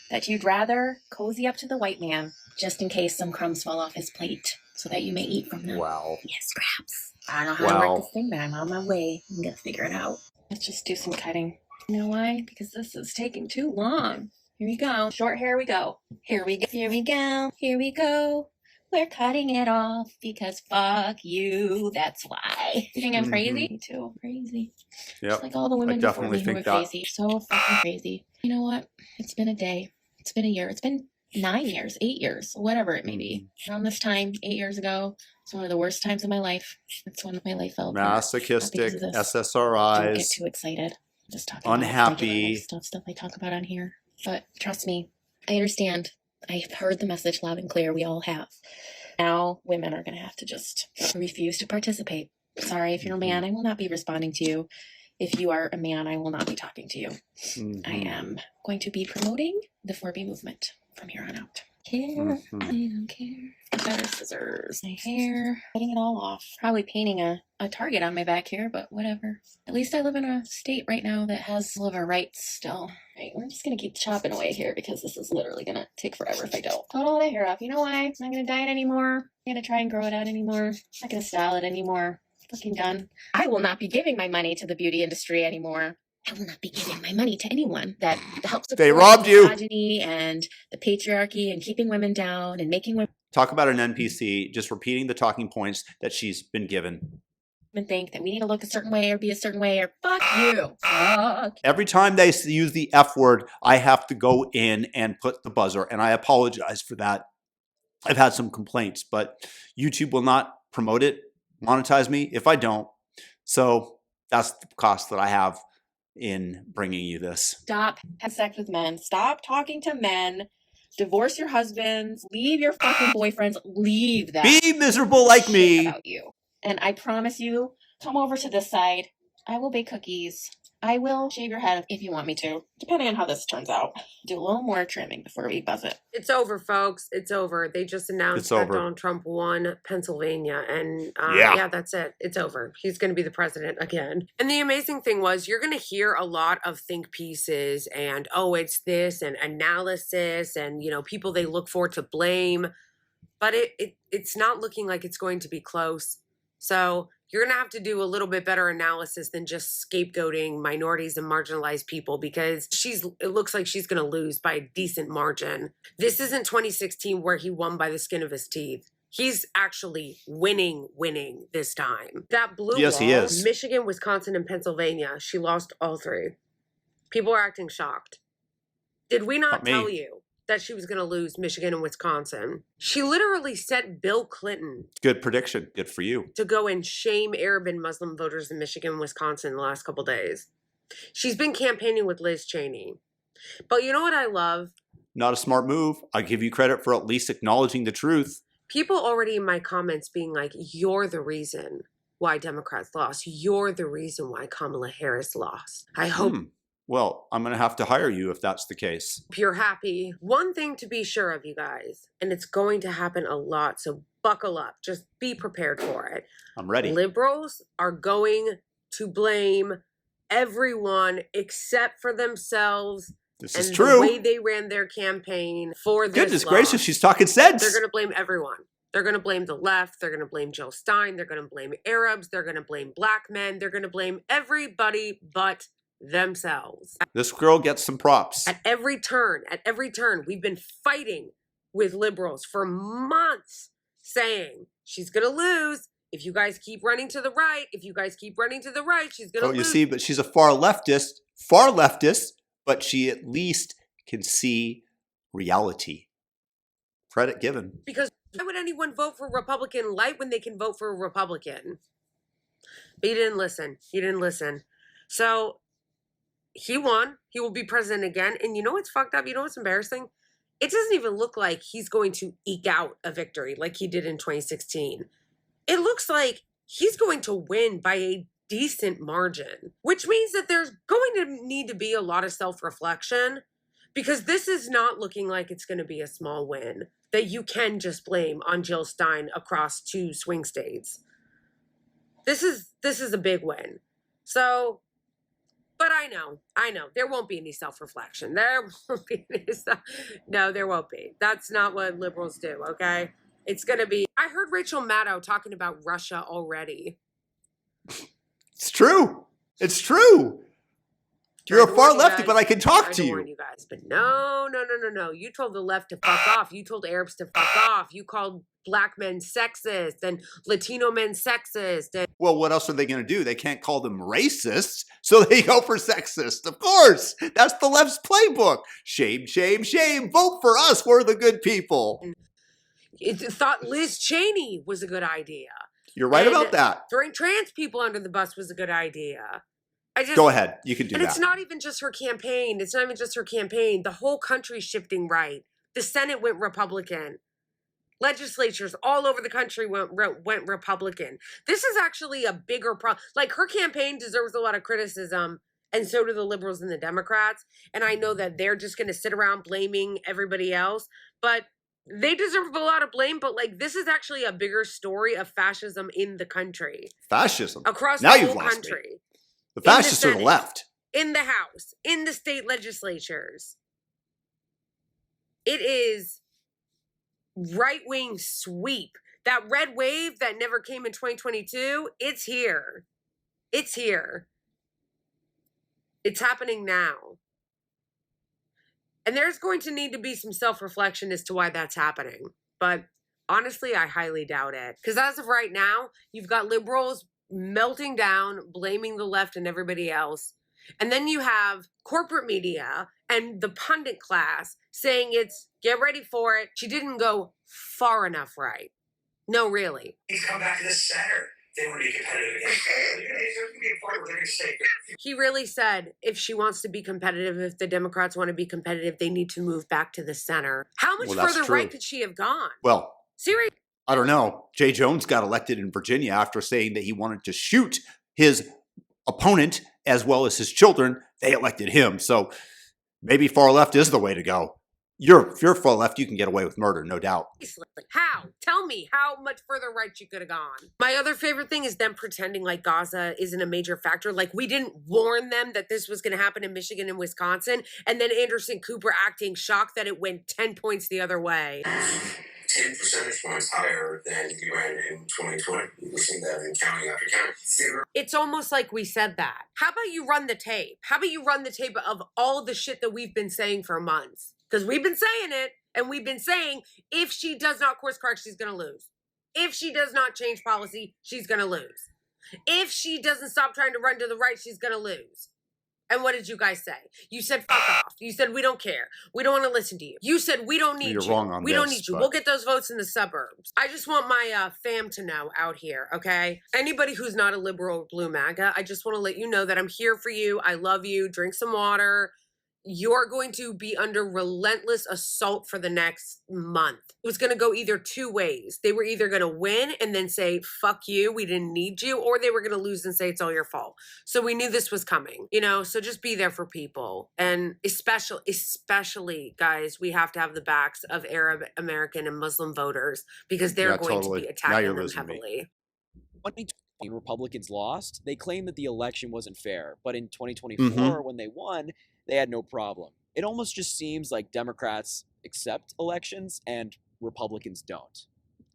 Speaker 3: that you'd rather cozy up to the white man just in case some crumbs fall off his plate so that you may eat from them.
Speaker 1: Wow.
Speaker 3: Yes, scraps. I don't know how to work this thing, but I'm on my way. I'm going to figure it out. Let's just do some cutting. You know why? Because this is taking too long. Here we go. Short hair we go. Here we go. Here we go. Here we go. We're cutting it off because fuck you. That's why. You think I'm crazy? Me too. I'm crazy.
Speaker 1: Yep.
Speaker 3: Just like all the women
Speaker 1: I definitely
Speaker 3: before me
Speaker 1: think
Speaker 3: who were
Speaker 1: that.
Speaker 3: crazy. So fucking crazy. You know what? It's been a day. It's been a year. It's been 9 years, 8 years, whatever it may be. Around this time, 8 years ago, it's one of the worst times of my life. It's when my life fell apart.
Speaker 1: Masochistic,
Speaker 3: Don't get
Speaker 1: SSRIs,
Speaker 3: too excited. I'm just talking
Speaker 1: unhappy.
Speaker 3: about stuff I talk about on here. But trust me, I understand. I've heard the message loud and clear. We all have. Now women are going to have to just refuse to participate. Sorry, if you're a man, I will not be responding to you. If you are a man, I will not be talking to you. I am going to be promoting the 4B movement from here on out. Care. I don't care. Better scissors. My hair. Cutting it all off. Probably painting a target on my back here, but whatever. At least I live in a state right now that has all of our rights still. Right, we're just going to keep chopping away here because this is literally going to take forever if I don't. Cut all that hair off. You know why? I'm not going to dye it anymore. I'm not going to try and grow it out anymore. I'm not going to style it anymore. Fucking done. I will not be giving my money to the beauty industry anymore. I will not be giving my money to anyone that helps support
Speaker 1: They robbed you.
Speaker 3: misogyny and the patriarchy and keeping women down and making women
Speaker 1: Talk about an NPC just repeating the talking points that she's been given.
Speaker 3: think that we need to look a certain way or be a certain way or fuck you. Fuck.
Speaker 1: Every time they use the F word, I have to go in and put the buzzer, and I apologize for that. I've had some complaints, but YouTube will not promote it, monetize me if I don't. So that's the cost that I have in bringing you this.
Speaker 3: Stop having sex with men. Stop talking to men. Divorce your husbands. Leave your fucking boyfriends. Leave them.
Speaker 1: Be miserable like
Speaker 3: Shit
Speaker 1: me.
Speaker 3: about you. And I promise you, come over to this side. I will bake cookies. I will shave your head if you want me to, depending on how this turns out. Do a little more trimming before we buzz it.
Speaker 6: It's over, folks. It's over. They just announced
Speaker 1: It's
Speaker 6: that
Speaker 1: over.
Speaker 6: Donald Trump won Pennsylvania. And
Speaker 1: Yeah.
Speaker 6: yeah, that's it. It's over. He's going to be the president again. And the amazing thing was, you're going to hear a lot of think pieces and, oh, it's this and analysis and, you know, people they look for to blame. But it's not looking like it's going to be close. So you're going to have to do a little bit better analysis than just scapegoating minorities and marginalized people, because it looks like she's going to lose by a decent margin. This isn't 2016 where he won by the skin of his teeth. He's actually winning this time. That blue
Speaker 1: Yes, he
Speaker 6: wall,
Speaker 1: is.
Speaker 6: Michigan, Wisconsin, and Pennsylvania, she lost all three. People are acting shocked. Did we not
Speaker 1: Not me.
Speaker 6: tell you that she was going to lose Michigan and Wisconsin? She literally sent Bill Clinton
Speaker 1: Good prediction. Good for you.
Speaker 6: to go and shame Arab and Muslim voters in Michigan and Wisconsin the last couple days. She's been campaigning with Liz Cheney. But you know what I love?
Speaker 1: Not a smart move. I give you credit for at least acknowledging the truth.
Speaker 6: People already in my comments being like, you're the reason why Democrats lost. You're the reason why Kamala Harris lost. I hope
Speaker 1: Well, I'm going to have to hire you if that's the case.
Speaker 6: you're happy. One thing to be sure of, you guys, and it's going to happen a lot, so buckle up. Just be prepared for it.
Speaker 1: I'm ready.
Speaker 6: Liberals are going to blame everyone except for themselves.
Speaker 1: This is
Speaker 6: and
Speaker 1: true.
Speaker 6: The way they ran their campaign for this
Speaker 1: Goodness
Speaker 6: loss.
Speaker 1: gracious, she's talking sense.
Speaker 6: They're going to blame everyone. They're going to blame the left. They're going to blame Jill Stein. They're going to blame Arabs. They're going to blame black men. They're going to blame everybody but themselves.
Speaker 1: This girl gets some props.
Speaker 6: At every turn, we've been fighting with liberals for months saying she's going to lose. If you guys keep running to the right, she's going to lose.
Speaker 1: You see, but she's a far leftist, but she at least can see reality. Credit given.
Speaker 6: Because why would anyone vote for Republican light when they can vote for a Republican? But he didn't listen. So he won. He will be president again. And you know what's fucked up? You know what's embarrassing? It doesn't even look like he's going to eke out a victory like he did in 2016. It looks like he's going to win by a decent margin, which means that there's going to need to be a lot of self-reflection, because this is not looking like it's going to be a small win that you can just blame on Jill Stein across 2 swing states. This is a big win. So, but I know there won't be any self-reflection. There won't be no, there won't be. That's not what liberals do, okay? It's going to be, I heard Rachel Maddow talking about Russia already.
Speaker 1: It's true. You're a far lefty, but I can talk to you.
Speaker 6: You guys, but no. You told the left to fuck off. You told Arabs to fuck off. You called black men sexist and Latino men sexist. And
Speaker 1: well, what else are they going to do? They can't call them racists, so they go for sexist. Of course. That's the left's playbook. Shame, shame, shame. Vote for us. We're the good people.
Speaker 6: It thought Liz Cheney was a good idea.
Speaker 1: You're right about that.
Speaker 6: Throwing trans people under the bus was a good idea.
Speaker 1: Go ahead. You can do that.
Speaker 6: And it's not even just her campaign. The whole country's shifting right. The Senate went Republican. Legislatures all over the country went Republican. This is actually a bigger problem. Like, her campaign deserves a lot of criticism, and so do the liberals and the Democrats. And I know that they're just going to sit around blaming everybody else, but they deserve a lot of blame. But like, this is actually a bigger story of fascism in the country.
Speaker 1: Fascism
Speaker 6: across
Speaker 1: now
Speaker 6: the
Speaker 1: you've
Speaker 6: whole
Speaker 1: lost
Speaker 6: country.
Speaker 1: Me. The fascists are the left.
Speaker 6: In the House, in the state legislatures. It is right-wing sweep. That red wave that never came in 2022, it's here. It's here. It's happening now. And there's going to need to be some self-reflection as to why that's happening. But honestly, I highly doubt it. Because as of right now, you've got liberals melting down, blaming the left and everybody else. And then you have corporate media and the pundit class saying it's, get ready for it. She didn't go far enough right. No, really.
Speaker 14: He's come back to the center. They want to be competitive again.
Speaker 6: He really said if she wants to be competitive, if the Democrats want to be competitive, they need to move back to the center. How much further right could she have gone?
Speaker 1: Well,
Speaker 6: seriously.
Speaker 1: I don't know. Jay Jones got elected in Virginia after saying that he wanted to shoot his opponent as well as his children. They elected him. So maybe far left is the way to go. If you're far left, you can get away with murder, no doubt.
Speaker 6: How? Tell me how much further right you could have gone. My other favorite thing is them pretending like Gaza isn't a major factor. Like, we didn't warn them that this was going to happen in Michigan and Wisconsin. And then Anderson Cooper acting shocked that it went 10 points the other way.
Speaker 14: 10 percentage points higher than you ran in 2020. We've seen that in county after county.
Speaker 6: It's almost like we said that. How about you run the tape? How about you run the tape of all the shit that we've been saying for months? Because we've been saying it, and we've been saying if she does not course correct, she's going to lose. If she does not change policy, she's going to lose. If she doesn't stop trying to run to the right, she's going to lose. And what did you guys say? You said, fuck off. You said, we don't care. We don't want to listen to you. You said, we don't need
Speaker 1: You're
Speaker 6: you.
Speaker 1: wrong on
Speaker 6: we don't
Speaker 1: this,
Speaker 6: need you.
Speaker 1: but-
Speaker 6: We'll get those votes in the suburbs. I just want my fam to know out here, okay? Anybody who's not a liberal or blue MAGA, I just want to let you know that I'm here for you. I love you. Drink some water. You're going to be under relentless assault for the next month. It was going to go either two ways. They were either going to win and then say, fuck you, we didn't need you, or they were going to lose and say it's all your fault. So we knew this was coming, you know, so just be there for people. And especially, guys, we have to have the backs of Arab American and Muslim voters because they're going to be attacking them heavily.
Speaker 15: 2020, Republicans lost. They claimed that the election wasn't fair, but in 2024, when they won, they had no problem. It almost just seems like Democrats accept elections and Republicans don't.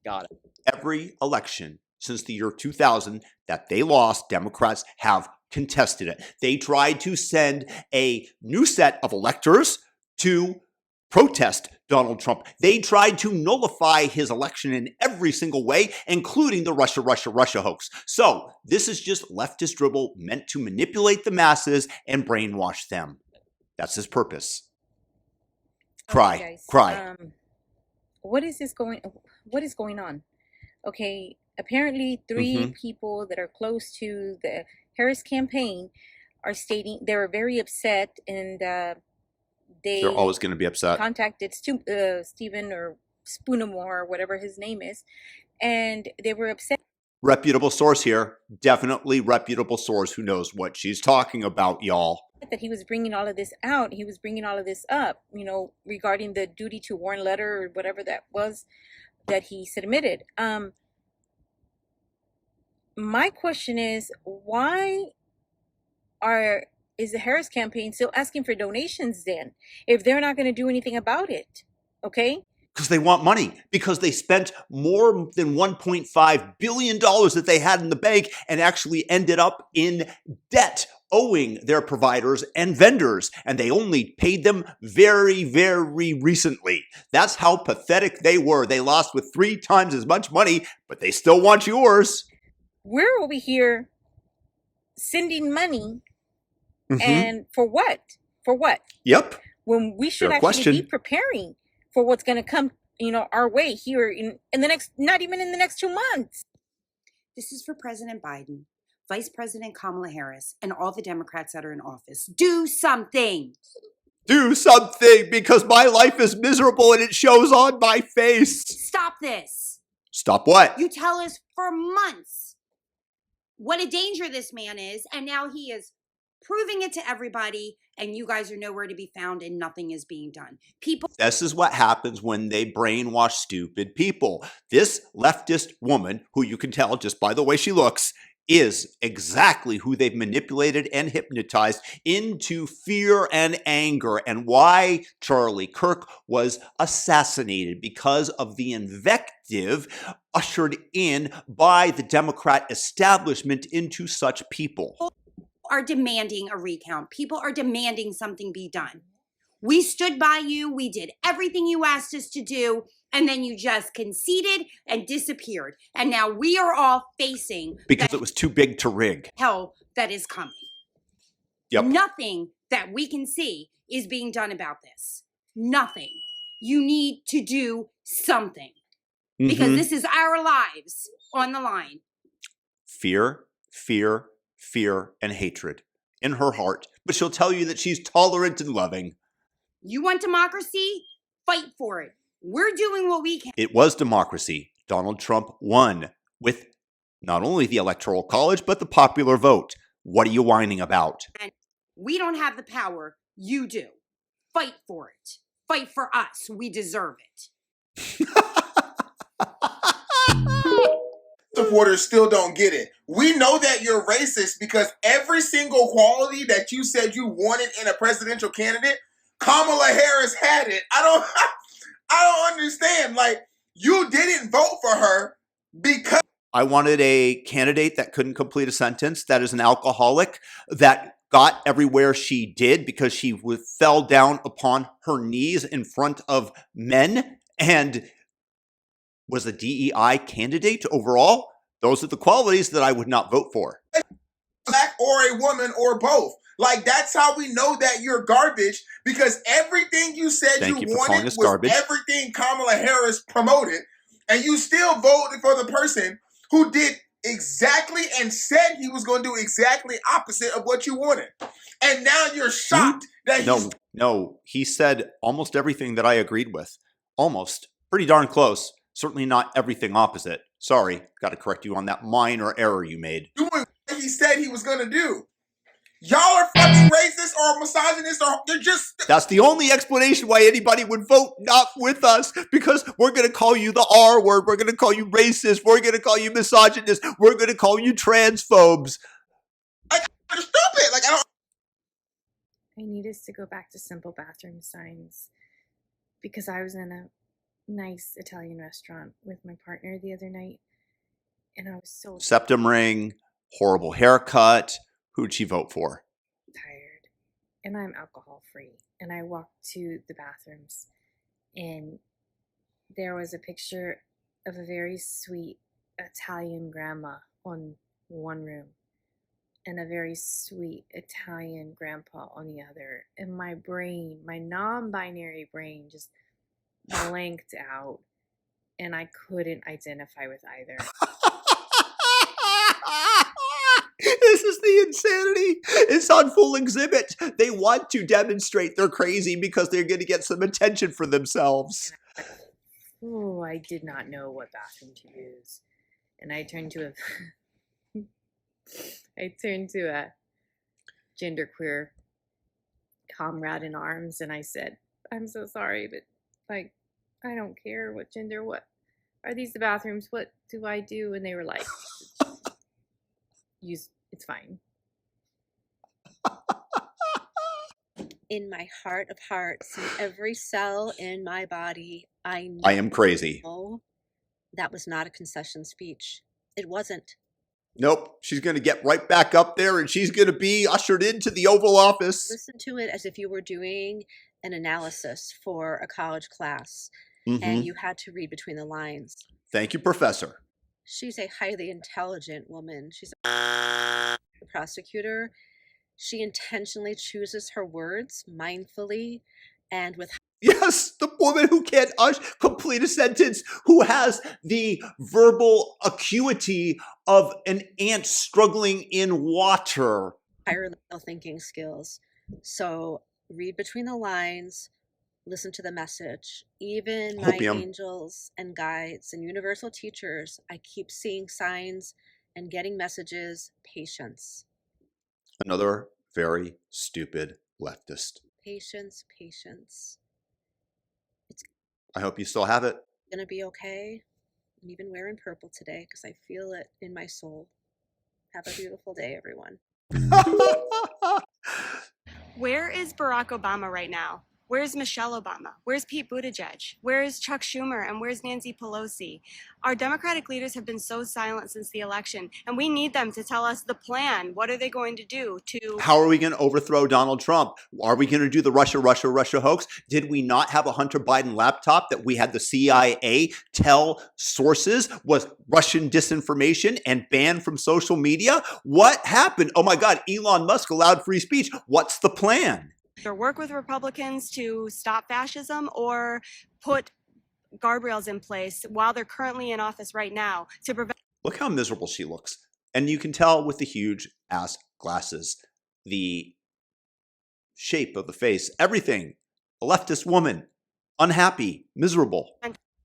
Speaker 15: Got it.
Speaker 1: Every election since the year 2000 that they lost, Democrats have contested it. They tried to send a new set of electors to protest Donald Trump. They tried to nullify his election in every single way, including the Russia hoax. So this is just leftist dribble meant to manipulate the masses and brainwash them. That's his purpose. Cry,
Speaker 16: Okay, guys.
Speaker 1: cry.
Speaker 16: What is going on? Okay, apparently three people that are close to the Harris campaign are stating they were very upset, and
Speaker 1: They're always going to be upset.
Speaker 16: contacted Stephen or Spoonamore or whatever his name is, and they were upset
Speaker 1: Reputable source here. Definitely reputable source who knows what she's talking about, y'all.
Speaker 16: that he was bringing all of this out. He was bringing all of this up, you know, regarding the duty to warn letter or whatever that was that he submitted. My question is, why is the Harris campaign still asking for donations then, if they're not going to do anything about it? Okay.
Speaker 1: Because they want money. Because they spent more than $1.5 billion that they had in the bank and actually ended up in debt, owing their providers and vendors. And they only paid them very, very recently. That's how pathetic they were. They lost with 3 times as much money, but they still want yours.
Speaker 16: We're over here sending money, and for what? For what?
Speaker 1: Yep.
Speaker 16: When we should
Speaker 1: Fair
Speaker 16: actually
Speaker 1: question.
Speaker 16: be preparing for what's going to come, you know, our way here in the next, not even in the next 2 months.
Speaker 17: This is for President Biden, Vice President Kamala Harris, and all the Democrats that are in office. Do something.
Speaker 1: Do something, because my life is miserable and it shows on my face.
Speaker 17: Stop this.
Speaker 1: Stop what?
Speaker 17: You tell us for months what a danger this man is, and now he is proving it to everybody, and you guys are nowhere to be found and nothing is being done. People.
Speaker 1: This is what happens when they brainwash stupid people. This leftist woman, who you can tell just by the way she looks, is exactly who they've manipulated and hypnotized into fear and anger, and why Charlie Kirk was assassinated, because of the invective ushered in by the Democrat establishment into such people.
Speaker 17: Are demanding a recount. People are demanding something be done. We stood by you. We did everything you asked us to do. And then you just conceded and disappeared. And now we are all facing
Speaker 1: Because it was too big to rig.
Speaker 17: hell that is coming.
Speaker 1: Yep.
Speaker 17: Nothing that we can see is being done about this. Nothing. You need to do something. Because this is our lives on the line.
Speaker 1: Fear, fear, fear, and hatred in her heart. But she'll tell you that she's tolerant and loving.
Speaker 17: You want democracy? Fight for it. We're doing what we can.
Speaker 1: It was democracy. Donald Trump won with not only the Electoral College, but the popular vote. What are you whining about?
Speaker 17: And we don't have the power. You do. Fight for it. Fight for us. We deserve it.
Speaker 2: Supporters still don't get it. We know that you're racist because every single quality that you said you wanted in a presidential candidate, Kamala Harris had it. I don't understand. Like, you didn't vote for her because
Speaker 1: I wanted a candidate that couldn't complete a sentence, that is an alcoholic, that got everywhere she did because she fell down upon her knees in front of men and was a DEI candidate overall. Those are the qualities that I would not vote for.
Speaker 2: black or a woman or both.
Speaker 4: Like, that's how we know that you're garbage, because everything you said
Speaker 1: Thank you
Speaker 4: you
Speaker 1: for calling
Speaker 4: wanted
Speaker 1: us
Speaker 4: was
Speaker 1: garbage.
Speaker 4: everything Kamala Harris promoted, and you still voted for the person who did exactly and said he was going to do exactly opposite of what you wanted. And now you're shocked that he's...
Speaker 1: No, he said almost everything that I agreed with. Almost. Pretty darn close. Certainly not everything opposite. Sorry, got to correct you on that minor error you made.
Speaker 4: doing what he said he was going to do. Y'all are fucking racist or misogynist, or they're just...
Speaker 1: That's the only explanation why anybody would vote not with us, because we're going to call you the R word. We're going to call you racist. We're going to call you misogynist. We're going to call you transphobes.
Speaker 4: Like, you're stupid. Like, I
Speaker 8: need us to go back to simple bathroom signs, because I was in a nice Italian restaurant with my partner the other night, and I was so
Speaker 1: Septum ring, horrible haircut. Who'd she vote for?
Speaker 8: tired, and I'm alcohol free, and I walked to the bathrooms, and there was a picture of a very sweet Italian grandma on one room and a very sweet Italian grandpa on the other, and my brain, my non-binary brain, just blanked out, and I couldn't identify with either.
Speaker 1: This is the insanity. It's on full exhibit. They want to demonstrate they're crazy because they're going to get some attention for themselves.
Speaker 8: Oh, I did not know what bathroom to use. And I turned to a genderqueer comrade in arms, and I said, I'm so sorry, but like, I don't care what gender, what are these the bathrooms? What do I do? And they were like, it's fine.
Speaker 18: In my heart of hearts, in every cell in my body, I
Speaker 1: am crazy.
Speaker 18: know that was not a concession speech. It wasn't.
Speaker 1: Nope. She's going to get right back up there, and she's going to be ushered into the Oval Office.
Speaker 18: Listen to it as if you were doing an analysis for a college class,
Speaker 1: Mm-hmm.
Speaker 18: and you had to read between the lines.
Speaker 1: Thank you, Professor.
Speaker 18: She's a highly intelligent woman. She's a prosecutor. She intentionally chooses her words mindfully and with...
Speaker 1: Yes, the woman who can't complete a sentence, who has the verbal acuity of an ant struggling in water.
Speaker 18: higher level thinking skills. So read between the lines, listen to the message. Even my
Speaker 1: Opium.
Speaker 18: angels and guides and universal teachers, I keep seeing signs and getting messages. Patience.
Speaker 1: Another very stupid leftist.
Speaker 18: Patience, patience.
Speaker 1: I hope you still have it.
Speaker 18: Gonna be okay. I'm even wearing purple today because I feel it in my soul. Have a beautiful day, everyone.
Speaker 19: Where is Barack Obama right now? Where's Michelle Obama? Where's Pete Buttigieg? Where's Chuck Schumer? And where's Nancy Pelosi? Our Democratic leaders have been so silent since the election, and we need them to tell us the plan. What are they going to do to...
Speaker 1: How are we going to overthrow Donald Trump? Are we going to do the Russia hoax? Did we not have a Hunter Biden laptop that we had the CIA tell sources was Russian disinformation and banned from social media? What happened? Oh my God, Elon Musk allowed free speech. What's the plan?
Speaker 19: or work with Republicans to stop fascism, or put guardrails in place while they're currently in office right now to prevent...
Speaker 1: Look how miserable she looks. And you can tell with the huge ass glasses, the shape of the face, everything. A leftist woman, unhappy, miserable.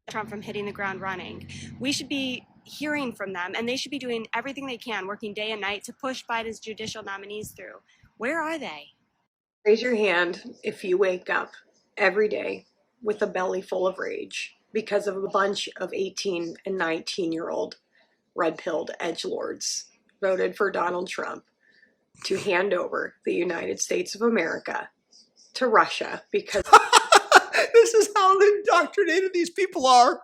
Speaker 19: Trump from hitting the ground running. We should be hearing from them, and they should be doing everything they can, working day and night to push Biden's judicial nominees through. Where are they?
Speaker 20: Raise your hand if you wake up every day with a belly full of rage because of a bunch of 18 and 19-year-old red-pilled edgelords voted for Donald Trump to hand over the United States of America to Russia because...
Speaker 1: This is how indoctrinated these people are.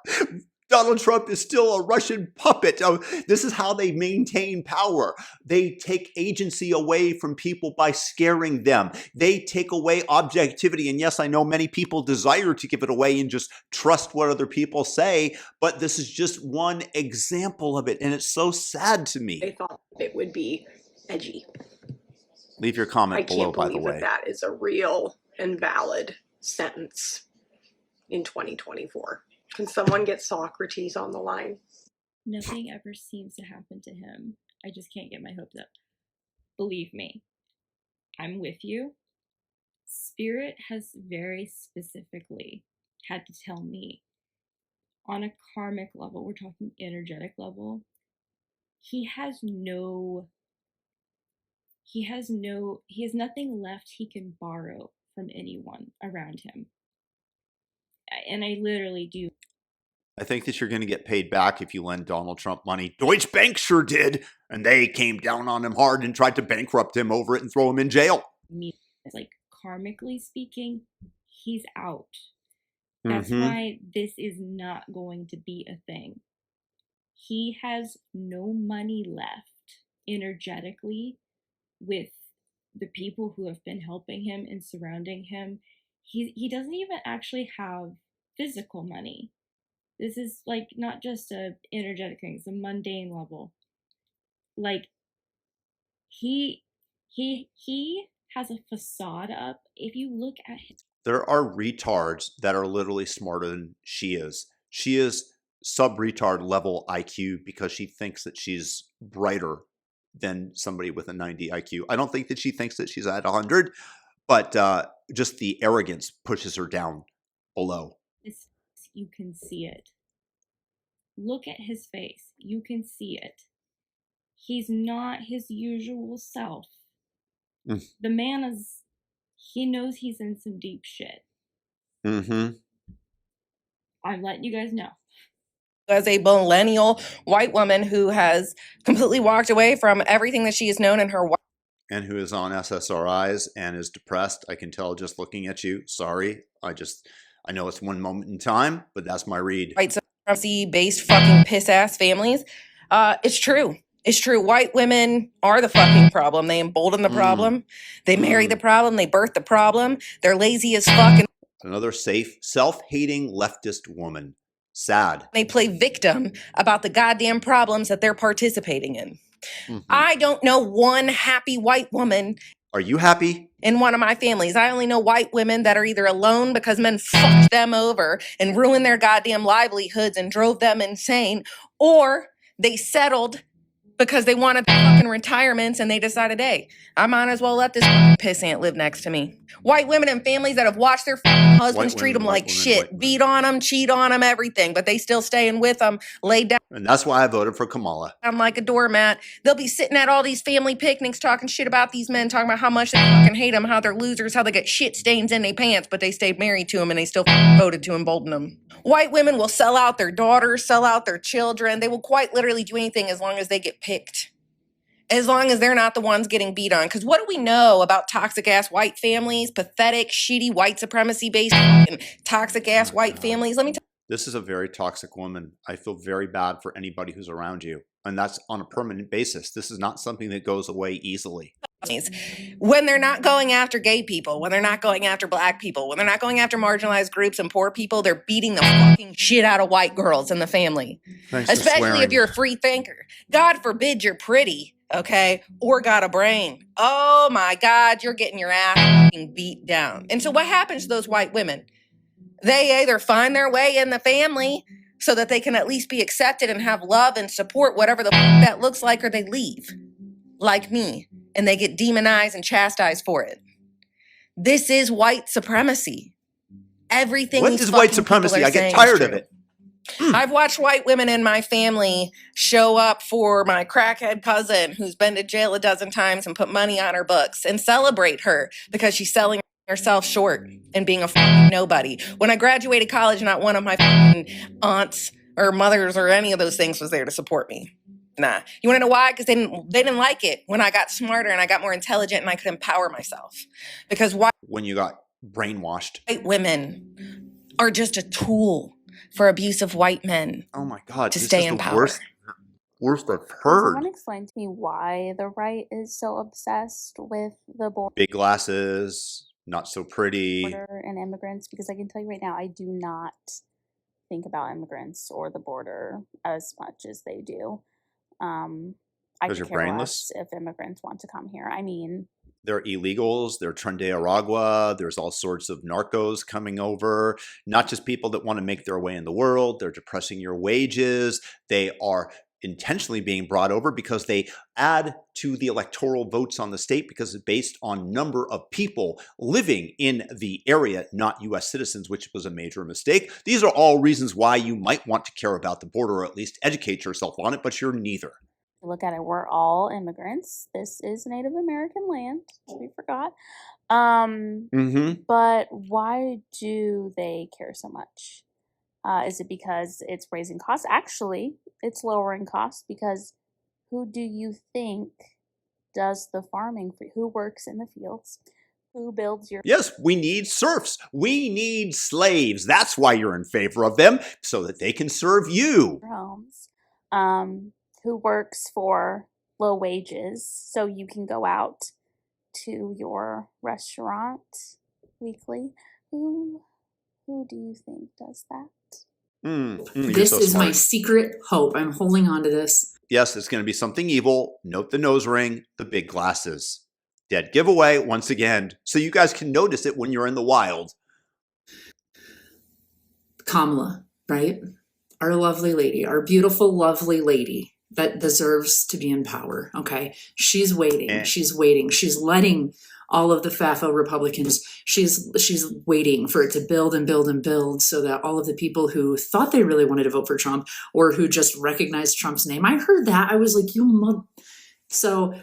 Speaker 1: Donald Trump is still a Russian puppet. This is how they maintain power. They take agency away from people by scaring them. They take away objectivity. And yes, I know many people desire to give it away and just trust what other people say, but this is just one example of it. And it's so sad to me.
Speaker 20: They thought it would be edgy.
Speaker 1: Leave your
Speaker 20: I
Speaker 1: comment below,
Speaker 20: can't
Speaker 1: by the
Speaker 20: believe
Speaker 1: way.
Speaker 20: that is a real and valid sentence in 2024. Can someone get Socrates on the line?
Speaker 7: Nothing ever seems to happen to him. I just can't get my hopes up. Believe me, I'm with you. Spirit has very specifically had to tell me on a karmic level, we're talking energetic level, he has nothing left he can borrow from anyone around him. And I literally do.
Speaker 1: I think that you're going to get paid back if you lend Donald Trump money. Deutsche Bank sure did. And they came down on him hard and tried to bankrupt him over it and throw him in jail.
Speaker 7: Like, karmically speaking, he's out. That's why this is not going to be a thing. He has no money left energetically with the people who have been helping him and surrounding him. He doesn't even actually have physical money. This is like not just a energetic thing, it's a mundane level. Like, he has a facade up. If you look at his,
Speaker 1: there are retards that are literally smarter than she is. She is sub-retard level IQ because she thinks that she's brighter than somebody with a 90 IQ. I don't think that she thinks that she's at 100, but just the arrogance pushes her down below.
Speaker 7: you can see it. Look at his face. You can see it. He's not his usual self. The man he knows he's in some deep shit. I'm letting you guys know.
Speaker 9: As a millennial white woman who has completely walked away from everything that she has known in her
Speaker 1: and who is on SSRIs and is depressed, I can tell just looking at you. Sorry, I know it's one moment in time, but that's my read.
Speaker 9: White supremacy-based fucking piss-ass families. It's true. It's true. White women are the fucking problem. They embolden the problem. They marry the problem. They birth the problem. They're lazy as fuck.
Speaker 1: Another safe, self-hating leftist woman. Sad.
Speaker 9: They play victim about the goddamn problems that they're participating in. I don't know one happy white woman.
Speaker 1: Are you happy?
Speaker 9: In one of my families. I only know white women that are either alone because men fucked them over and ruined their goddamn livelihoods and drove them insane, or they settled because they wanted the fucking retirements and they decided, hey, I might as well let this fucking pissant live next to me. White women and families that have watched their fucking husbands treat them like shit, beat on them, cheat on them, everything, but they still staying with them, laid down.
Speaker 1: And that's why I voted for Kamala.
Speaker 9: I'm like a doormat. They'll be sitting at all these family picnics talking shit about these men, talking about how much they fucking hate them, how they're losers, how they get shit stains in their pants, but they stayed married to them and they still voted to embolden them. White women will sell out their daughters, sell out their children. They will quite literally do anything as long as they get picked. As long as they're not the ones getting beat on. Because what do we know about toxic-ass white families, pathetic, shitty, white supremacy-based toxic-ass white families? Let me tell you.
Speaker 1: This is a very toxic woman. I feel very bad for anybody who's around you. And that's on a permanent basis. This is not something that goes away easily.
Speaker 9: When they're not going after gay people, when they're not going after black people, when they're not going after marginalized groups and poor people, they're beating the fucking shit out of white girls in the family. Especially if you're a free thinker. God forbid you're pretty, okay, or got a brain. Oh my God, you're getting your ass fucking beat down. And so what happens to those white women? They either find their way in the family so that they can at least be accepted and have love and support, whatever the fuck that looks like, or they leave, like me, and they get demonized and chastised for it. This is white supremacy. Everything.
Speaker 1: What is white supremacy? I get tired of it.
Speaker 9: I've watched white women in my family show up for my crackhead cousin who's been to jail a dozen times and put money on her books and celebrate her because she's selling herself short and being a fucking nobody. When I graduated college, not one of my fucking aunts or mothers or any of those things was there to support me. Nah. You want to know why? Because they didn't like it when I got smarter and I got more intelligent and I could empower myself. Because
Speaker 1: when you got brainwashed.
Speaker 9: White women are just a tool for abusive white men.
Speaker 1: Oh my God,
Speaker 9: to stay in power.
Speaker 1: Worst I've heard.
Speaker 21: Can someone explain to me why the right is so obsessed with the border
Speaker 1: Big glasses, not so pretty.
Speaker 21: and immigrants? Because I can tell you right now, I do not think about immigrants or the border as much as they do. I could care less if immigrants want to come here. I mean,
Speaker 1: They're illegals. They're Tren de Aragua. There's all sorts of narcos coming over, not just people that want to make their way in the world. They're depressing your wages. They are intentionally being brought over because they add to the electoral votes on the state because it's based on number of people living in the area, not U.S. citizens, which was a major mistake. These are all reasons why you might want to care about the border or at least educate yourself on it, but you're neither.
Speaker 21: Look at it, we're all immigrants. This is Native American land, we forgot. But why do they care so much? Is it because it's raising costs? Actually, it's lowering costs because who do you think does the farming for who works in the fields? Who builds your...
Speaker 1: Yes, we need serfs. We need slaves. That's why you're in favor of them, so that they can serve you.
Speaker 21: homes? Who works for low wages so you can go out to your restaurant weekly? Who do you think does that?
Speaker 10: This is my secret hope. I'm holding on to this.
Speaker 1: Yes, it's going to be something evil. Note the nose ring, the big glasses. Dead giveaway once again, so you guys can notice it when you're in the wild.
Speaker 10: Kamala, right? Our lovely lady, our beautiful, lovely lady that deserves to be in power, okay? She's waiting. She's waiting. She's letting all of the FAFO Republicans, she's waiting for it to build and build and build so that all of the people who thought they really wanted to vote for Trump or who just recognized Trump's name, I heard that. I was like, so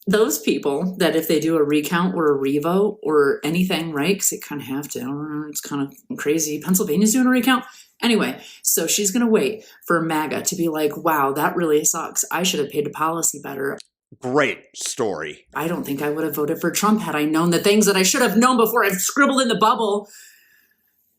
Speaker 10: those people that if they do a recount or a revote or anything, right? Because they kind of have to, it's kind of crazy. Pennsylvania's doing a recount. Anyway, so she's going to wait for MAGA to be like, wow, that really sucks. I should have paid the policy better.
Speaker 1: Great story.
Speaker 10: I don't think I would have voted for Trump had I known the things that I should have known before I've scribbled in the bubble.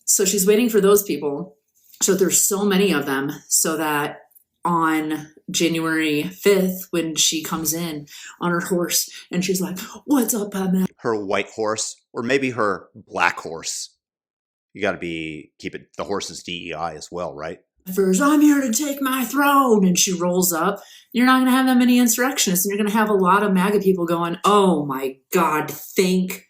Speaker 10: So she's waiting for those people. So there's so many of them so that on January 5th, when she comes in on her horse and she's like, what's up, man?
Speaker 1: Her white horse, or maybe her black horse. You got to keep it, the horse's DEI as well, right?
Speaker 10: First, I'm here to take my throne. And she rolls up. You're not going to have that many insurrectionists. And you're going to have a lot of MAGA people going, oh my God, think,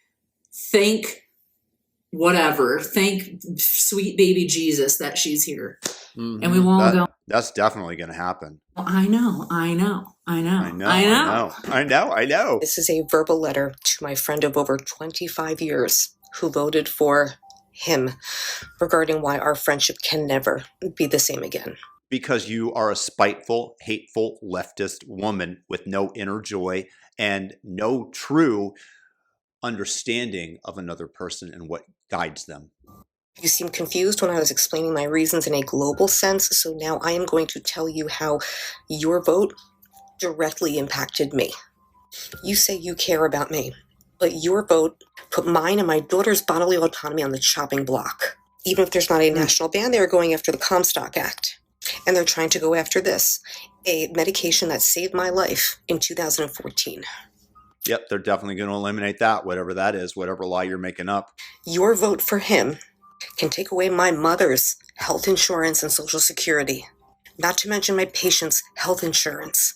Speaker 10: whatever. Thank sweet baby Jesus that she's here. And we won't go.
Speaker 1: That's definitely going to happen.
Speaker 10: I know.
Speaker 22: This is a verbal letter to my friend of over 25 years who voted for him regarding why our friendship can never be the same again.
Speaker 1: Because you are a spiteful, hateful leftist woman with no inner joy and no true understanding of another person and what guides them.
Speaker 22: You seemed confused when I was explaining my reasons in a global sense, so now I am going to tell you how your vote directly impacted me. You say you care about me, but your vote put mine and my daughter's bodily autonomy on the chopping block. Even if there's not a national ban, they are going after the Comstock Act. And they're trying to go after this, a medication that saved my life in 2014.
Speaker 1: Yep, they're definitely going to eliminate that, whatever that is, whatever lie you're making up.
Speaker 22: Your vote for him can take away my mother's health insurance and Social Security, not to mention my patient's health insurance.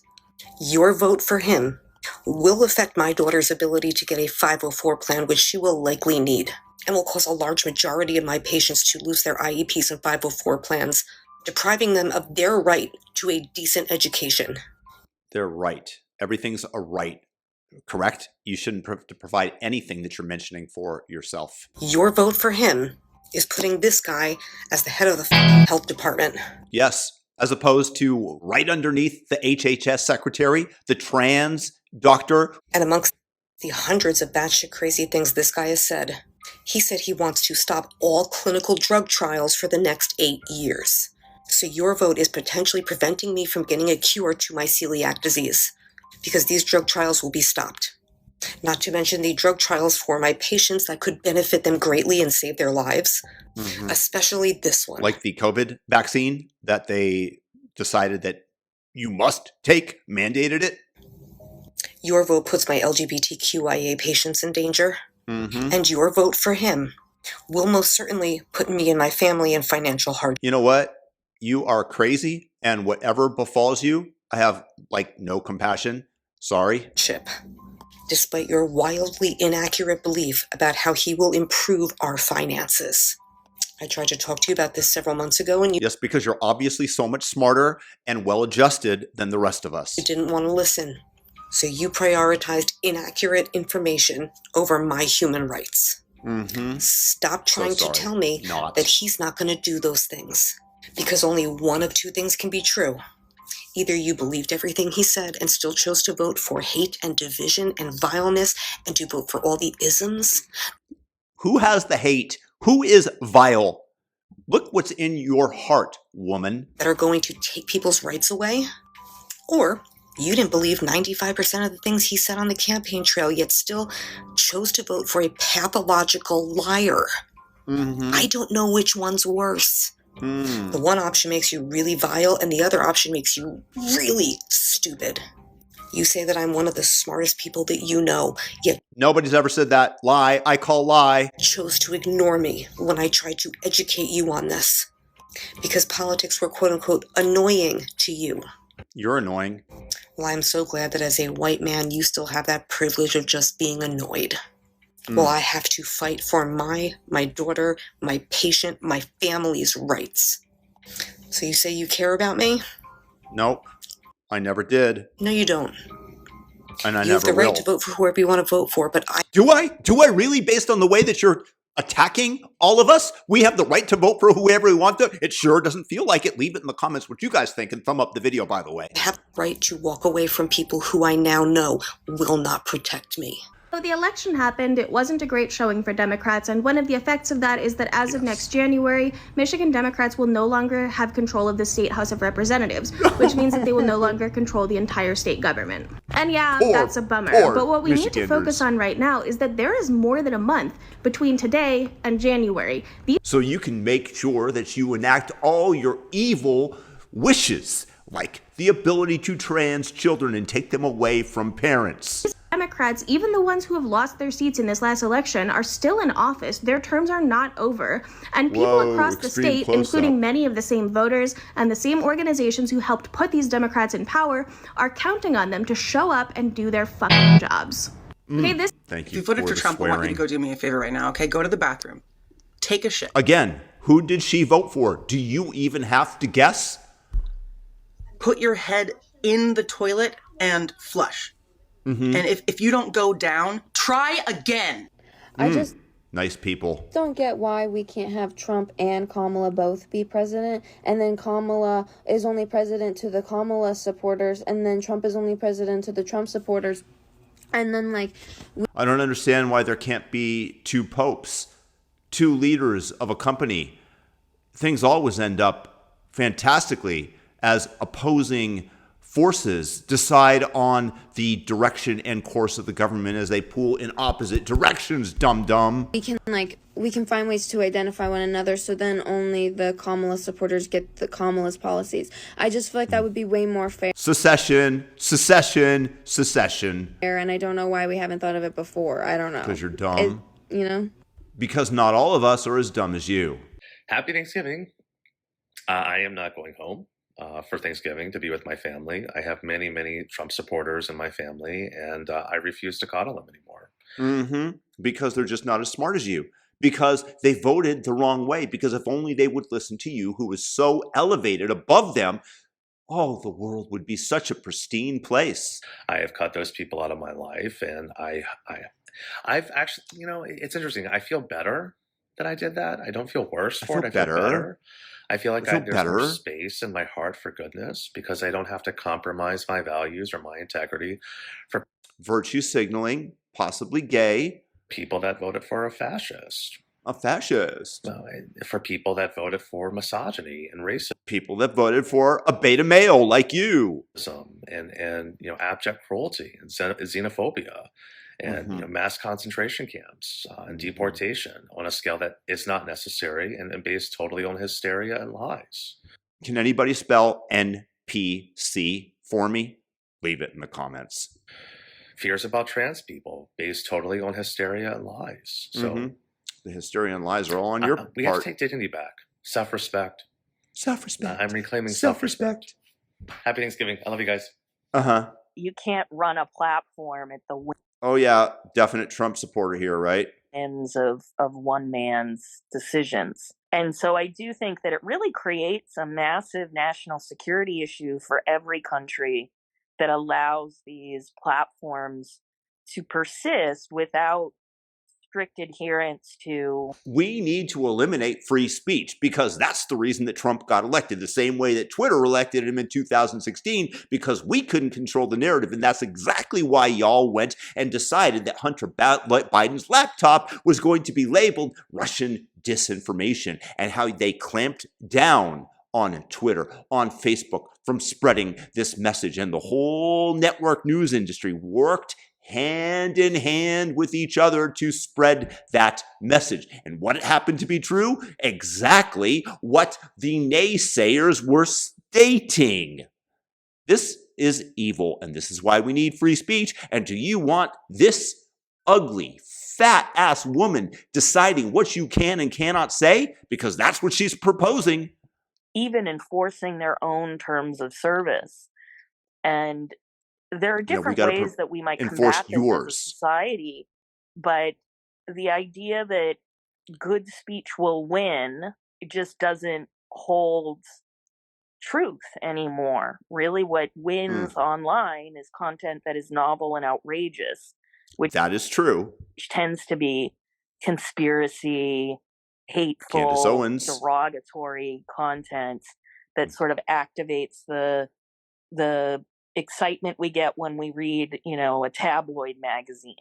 Speaker 22: Your vote for him will affect my daughter's ability to get a 504 plan, which she will likely need, and will cause a large majority of my patients to lose their IEPs and 504 plans, depriving them of their right to a decent education.
Speaker 1: Their right. Everything's a right. Correct? You shouldn't provide anything that you're mentioning for yourself.
Speaker 22: Your vote for him is putting this guy as the head of the health department.
Speaker 1: Yes, as opposed to right underneath the HHS secretary, the trans doctor.
Speaker 22: And amongst the hundreds of batshit crazy things this guy has said, he said he wants to stop all clinical drug trials for the next 8 years. So your vote is potentially preventing me from getting a cure to my celiac disease, because these drug trials will be stopped. Not to mention the drug trials for my patients that could benefit them greatly and save their lives, especially this one.
Speaker 1: Like the COVID vaccine that they decided that you must take, mandated it.
Speaker 22: Your vote puts my LGBTQIA patients in danger, and your vote for him will most certainly put me and my family in financial hardship.
Speaker 1: You know what? You are crazy, and whatever befalls you, I have, no compassion. Sorry.
Speaker 22: despite your wildly inaccurate belief about how he will improve our finances. I tried to talk to you about this several months ago, and you
Speaker 1: Yes, because you're obviously so much smarter and well-adjusted than the rest of us.
Speaker 22: didn't want to listen. So you prioritized inaccurate information over my human rights. Stop trying to tell me that he's not going to do those things. Because only one of two things can be true. Either you believed everything he said and still chose to vote for hate and division and vileness and to vote for all the isms.
Speaker 1: Who has the hate? Who is vile? Look what's in your heart, woman.
Speaker 22: That are going to take people's rights away? Or you didn't believe 95% of the things he said on the campaign trail, yet still chose to vote for a pathological liar. I don't know which one's worse. The one option makes you really vile, and the other option makes you really stupid. You say that I'm one of the smartest people that you know, yet
Speaker 1: nobody's ever said that. Lie. I call lie.
Speaker 22: Chose to ignore me when I tried to educate you on this. Because politics were quote-unquote annoying to you.
Speaker 1: You're annoying.
Speaker 22: Well, I'm so glad that as a white man, you still have that privilege of just being annoyed. Well, I have to fight for my daughter, my patient, my family's rights. So you say you care about me?
Speaker 1: Nope. I never did.
Speaker 22: No, you don't.
Speaker 1: And I
Speaker 22: You have
Speaker 1: never
Speaker 22: the right
Speaker 1: will.
Speaker 22: to vote for whoever you want to vote for, but I...
Speaker 1: Do I? Do I really, based on the way that you're attacking all of us? We have the right to vote for whoever we want to? It sure doesn't feel like it. Leave it in the comments what you guys think and thumb up the video, by the way.
Speaker 22: I have the right to walk away from people who I now know will not protect me.
Speaker 5: So the election happened. It wasn't a great showing for Democrats, and one of the effects of that is that as of next January, Michigan Democrats will no longer have control of the state House of Representatives, which means that they will no longer control the entire state government. And yeah, that's a bummer. But what we need to focus on right now is that there is more than a month between today and January.
Speaker 1: So you can make sure that you enact all your evil wishes, like the ability to trans children and take them away from parents.
Speaker 5: Democrats, even the ones who have lost their seats in this last election, are still in office. Their terms are not over. And people across the state, including many of the same voters and the same organizations who helped put these Democrats in power, are counting on them to show up and do their fucking jobs. Okay, this.
Speaker 1: Thank
Speaker 11: If you voted for Trump, I want you to go do me a favor right now, okay? Go to the bathroom. Take a shit.
Speaker 1: Again, who did she vote for? Do you even have to guess?
Speaker 11: Put your head in the toilet and flush. And if you don't go down, try again.
Speaker 23: I just
Speaker 1: nice people.
Speaker 23: don't get why we can't have Trump and Kamala both be president, and then Kamala is only president to the Kamala supporters, and then Trump is only president to the Trump supporters. And then
Speaker 1: I don't understand why there can't be two popes, two leaders of a company. Things always end up fantastically as opposing forces decide on the direction and course of the government as they pull in opposite directions, dum-dum.
Speaker 23: we can find ways to identify one another, so then only the Kamala supporters get the Kamala's policies. I just feel like that would be way more fair.
Speaker 1: Secession, secession, secession.
Speaker 23: And I don't know why we haven't thought of it before. I don't know.
Speaker 1: Because you're dumb. Because not all of us are as dumb as you.
Speaker 24: Happy Thanksgiving. I am not going home for Thanksgiving to be with my family. I have many, many Trump supporters in my family, and I refuse to coddle them anymore.
Speaker 1: Because they're just not as smart as you. Because they voted the wrong way. Because if only they would listen to you, who is so elevated above them, oh, the world would be such a pristine place.
Speaker 24: I have cut those people out of my life, and I've actually, it's interesting. I feel better that I did that. I don't feel worse for it. I feel better. I feel like there's more space in my heart for goodness because I don't have to compromise my values or my integrity for
Speaker 1: virtue signaling, possibly gay.
Speaker 24: People that voted for a fascist.
Speaker 1: A fascist.
Speaker 24: For people that voted for misogyny and racism.
Speaker 1: People that voted for a beta male like you.
Speaker 24: And abject cruelty and xenophobia. And mass concentration camps and deportation on a scale that is not necessary and based totally on hysteria and lies.
Speaker 1: Can anybody spell NPC for me? Leave it in the comments.
Speaker 24: Fears about trans people based totally on hysteria and lies. So
Speaker 1: the hysteria and lies are all on your part.
Speaker 24: We have to take dignity back. Self-respect.
Speaker 1: Self-respect.
Speaker 24: I'm reclaiming self-respect. Happy Thanksgiving. I love you guys.
Speaker 25: You can't run a platform at the
Speaker 1: Oh yeah, definite Trump supporter here, right?
Speaker 3: Ends of one man's decisions. And so I do think that it really creates a massive national security issue for every country that allows these platforms to persist without strict adherence to.
Speaker 1: We need to eliminate free speech because that's the reason that Trump got elected, the same way that Twitter elected him in 2016, because we couldn't control the narrative. And that's exactly why y'all went and decided that Hunter Biden's laptop was going to be labeled Russian disinformation, and how they clamped down on Twitter, on Facebook, from spreading this message. And the whole network news industry worked hand in hand with each other to spread that message. And what happened to be true? Exactly what the naysayers were stating. This is evil, and this is why we need free speech. And do you want this ugly, fat-ass woman deciding what you can and cannot say? Because that's what she's proposing.
Speaker 3: Even enforcing their own terms of service. And there are different ways that we might combat this as a society, but the idea that good speech will win just doesn't hold truth anymore. Really, what wins online is content that is novel and outrageous, which
Speaker 1: that is true,
Speaker 3: which tends to be conspiracy, hateful, derogatory content that sort of activates the excitement we get when we read, a tabloid magazine.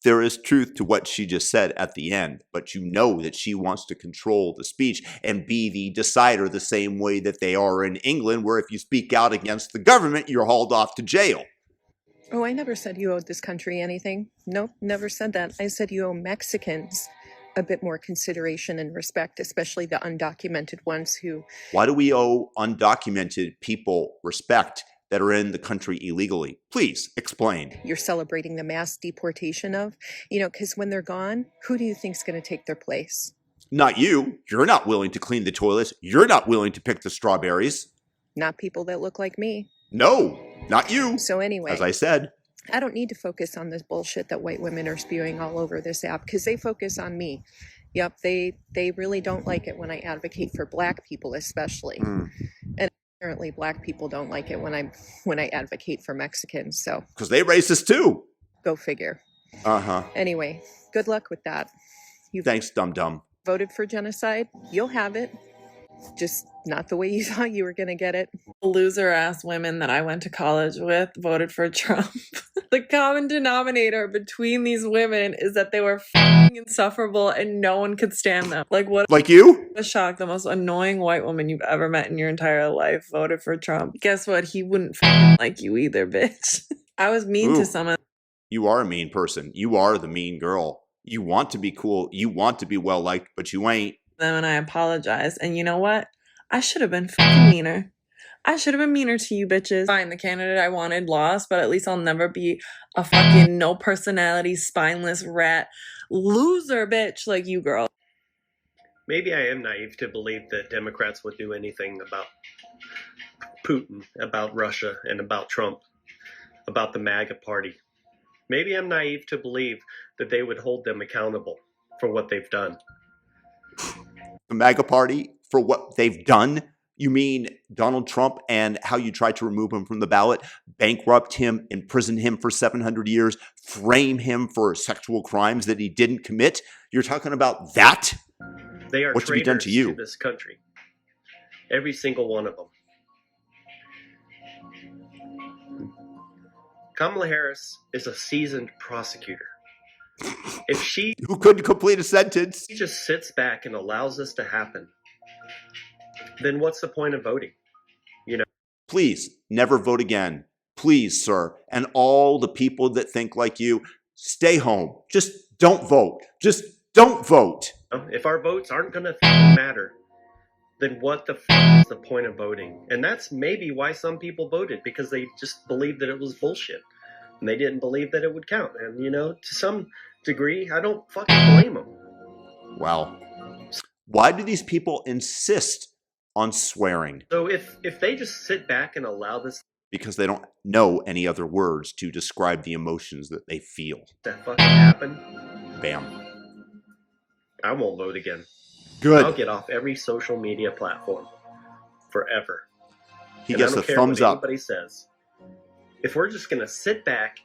Speaker 1: There is truth to what she just said at the end, but you know that she wants to control the speech and be the decider the same way that they are in England, where if you speak out against the government, you're hauled off to jail.
Speaker 12: Oh, I never said you owed this country anything. Nope, never said that. I said you owe Mexicans a bit more consideration and respect, especially the undocumented ones who...
Speaker 1: Why do we owe undocumented people respect that are in the country illegally? Please explain.
Speaker 12: You're celebrating the mass deportation of, because when they're gone, who do you think's going to take their place?
Speaker 1: Not you. You're not willing to clean the toilets. You're not willing to pick the strawberries.
Speaker 12: Not people that look like me.
Speaker 1: No, not you.
Speaker 12: So anyway,
Speaker 1: as I said,
Speaker 12: I don't need to focus on this bullshit that white women are spewing all over this app because they focus on me. Yep, they really don't like it when I advocate for black people, especially. And apparently black people don't like it when I advocate for Mexicans. So
Speaker 1: because they racist too.
Speaker 12: Go figure. Anyway, good luck with that.
Speaker 1: Thanks, dum-dum.
Speaker 12: Voted for genocide. You'll have it. Just not the way you thought you were going to get it.
Speaker 13: Loser ass women that I went to college with voted for Trump. The common denominator between these women is that they were fucking insufferable and no one could stand them.
Speaker 1: Like you?
Speaker 13: A shock. The most annoying white woman you've ever met in your entire life voted for Trump. Guess what? He wouldn't fucking like you either, bitch. I was mean to some of them.
Speaker 1: You are a mean person. You are the mean girl. You want to be cool. You want to be well liked, but you ain't.
Speaker 13: Them, and I apologize. And you know what? I should have been fucking meaner. I should have been meaner to you bitches. Fine, the candidate I wanted lost, but at least I'll never be a fucking no personality, spineless rat loser bitch like you, girl.
Speaker 14: Maybe I am naive to believe that Democrats would do anything about Putin, about Russia, and about Trump, about the MAGA party. Maybe I'm naive to believe that they would hold them accountable for what they've done.
Speaker 1: The MAGA party for what they've done? You mean Donald Trump and how you tried to remove him from the ballot, bankrupt him, imprison him for 700 years, frame him for sexual crimes that he didn't commit? You're talking about that?
Speaker 14: They are
Speaker 1: what should be done to you?
Speaker 14: To this country. Every single one of them. Kamala Harris is a seasoned prosecutor. If she
Speaker 1: who couldn't complete a sentence,
Speaker 14: she just sits back and allows this to happen, then what's the point of voting?
Speaker 1: Please never vote again. Please, sir. And all the people that think like you, stay home. Just don't vote. Just don't vote.
Speaker 14: If our votes aren't going to matter, then what the f is the point of voting? And that's maybe why some people voted, because they just believed that it was bullshit. And they didn't believe that it would count. And, to some degree, I don't fucking blame them.
Speaker 1: Wow. Why do these people insist on swearing?
Speaker 14: So if they just sit back and allow this...
Speaker 1: because they don't know any other words to describe the emotions that they feel.
Speaker 14: That fucking happened.
Speaker 1: Bam.
Speaker 14: I won't vote again.
Speaker 1: Good.
Speaker 14: I'll get off every social media platform forever.
Speaker 1: He gets a thumbs up.
Speaker 14: Anybody says. If we're just gonna sit back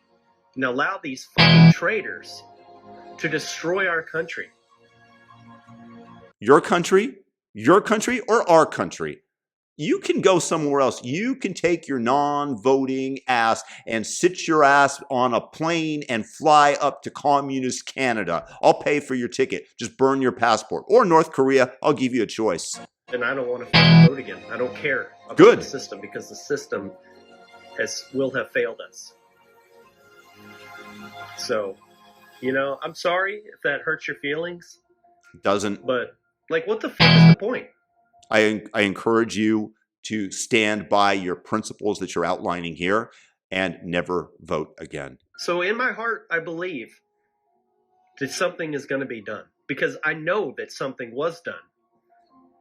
Speaker 14: and allow these fucking traitors to destroy our country.
Speaker 1: Your country, or our country? You can go somewhere else. You can take your non-voting ass and sit your ass on a plane and fly up to communist Canada. I'll pay for your ticket. Just burn your passport. Or North Korea. I'll give you a choice.
Speaker 14: And I don't want to fucking vote again. I don't care about the system because the system will have failed us. So, I'm sorry if that hurts your feelings.
Speaker 1: It doesn't.
Speaker 14: But, what the fuck is the point?
Speaker 1: I encourage you to stand by your principles that you're outlining here and never vote again.
Speaker 14: So in my heart, I believe that something is going to be done because I know that something was done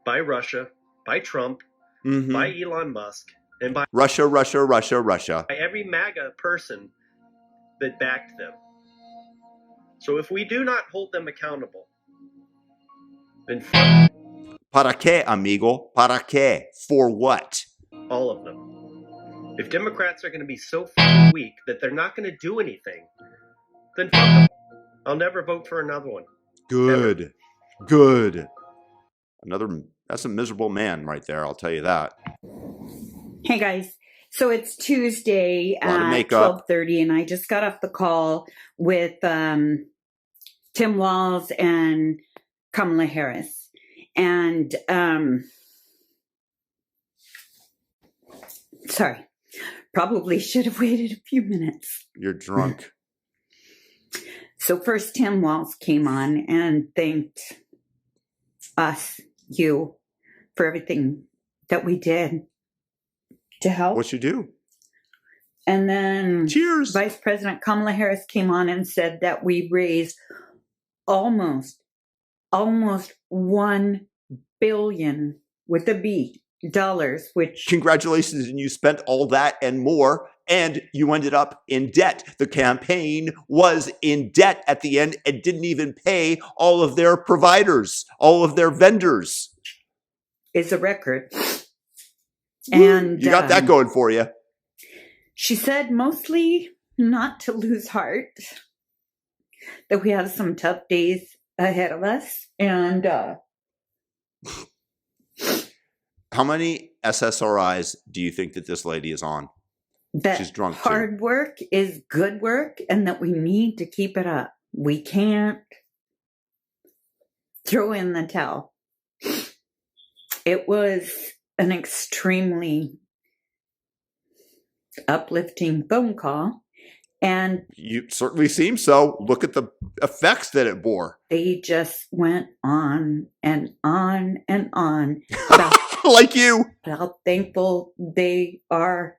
Speaker 14: by Russia, by Trump, by Elon Musk, and by
Speaker 1: Russia.
Speaker 14: By every MAGA person that backed them. So if we do not hold them accountable, then fuck
Speaker 1: ¿Para qué, amigo? ¿Para qué? For what?
Speaker 14: all of them. If Democrats are going to be so fucking weak that they're not going to do anything, then fuck them. I'll never vote for another one.
Speaker 1: Good. Good. That's a miserable man right there, I'll tell you that.
Speaker 6: Hey guys. So it's Tuesday at 12:30 and I just got off the call with Tim Walz and Kamala Harris. And, sorry, probably should have waited a few minutes.
Speaker 1: You're drunk.
Speaker 6: So first Tim Walz came on and thanked you, for everything that we did to help.
Speaker 1: What you do?
Speaker 6: And then
Speaker 1: cheers.
Speaker 6: Vice President Kamala Harris came on and said that we raised almost $1 billion with a B dollars, which
Speaker 1: congratulations, and you spent all that and more, and you ended up in debt. The campaign was in debt at the end and didn't even pay all of their providers, all of their vendors.
Speaker 6: Is a record. And
Speaker 1: you got that going for you.
Speaker 6: She said mostly not to lose heart, that we have some tough days ahead of us. And
Speaker 1: how many SSRIs do you think that this lady is on?
Speaker 6: That
Speaker 1: she's drunk
Speaker 6: hard
Speaker 1: too.
Speaker 6: Work is good work and that we need to keep it up. We can't throw in the towel. It was an extremely uplifting phone call. And
Speaker 1: you certainly seem so. Look at the effects that it bore.
Speaker 6: They just went on and on and on about
Speaker 1: like you.
Speaker 6: How thankful they are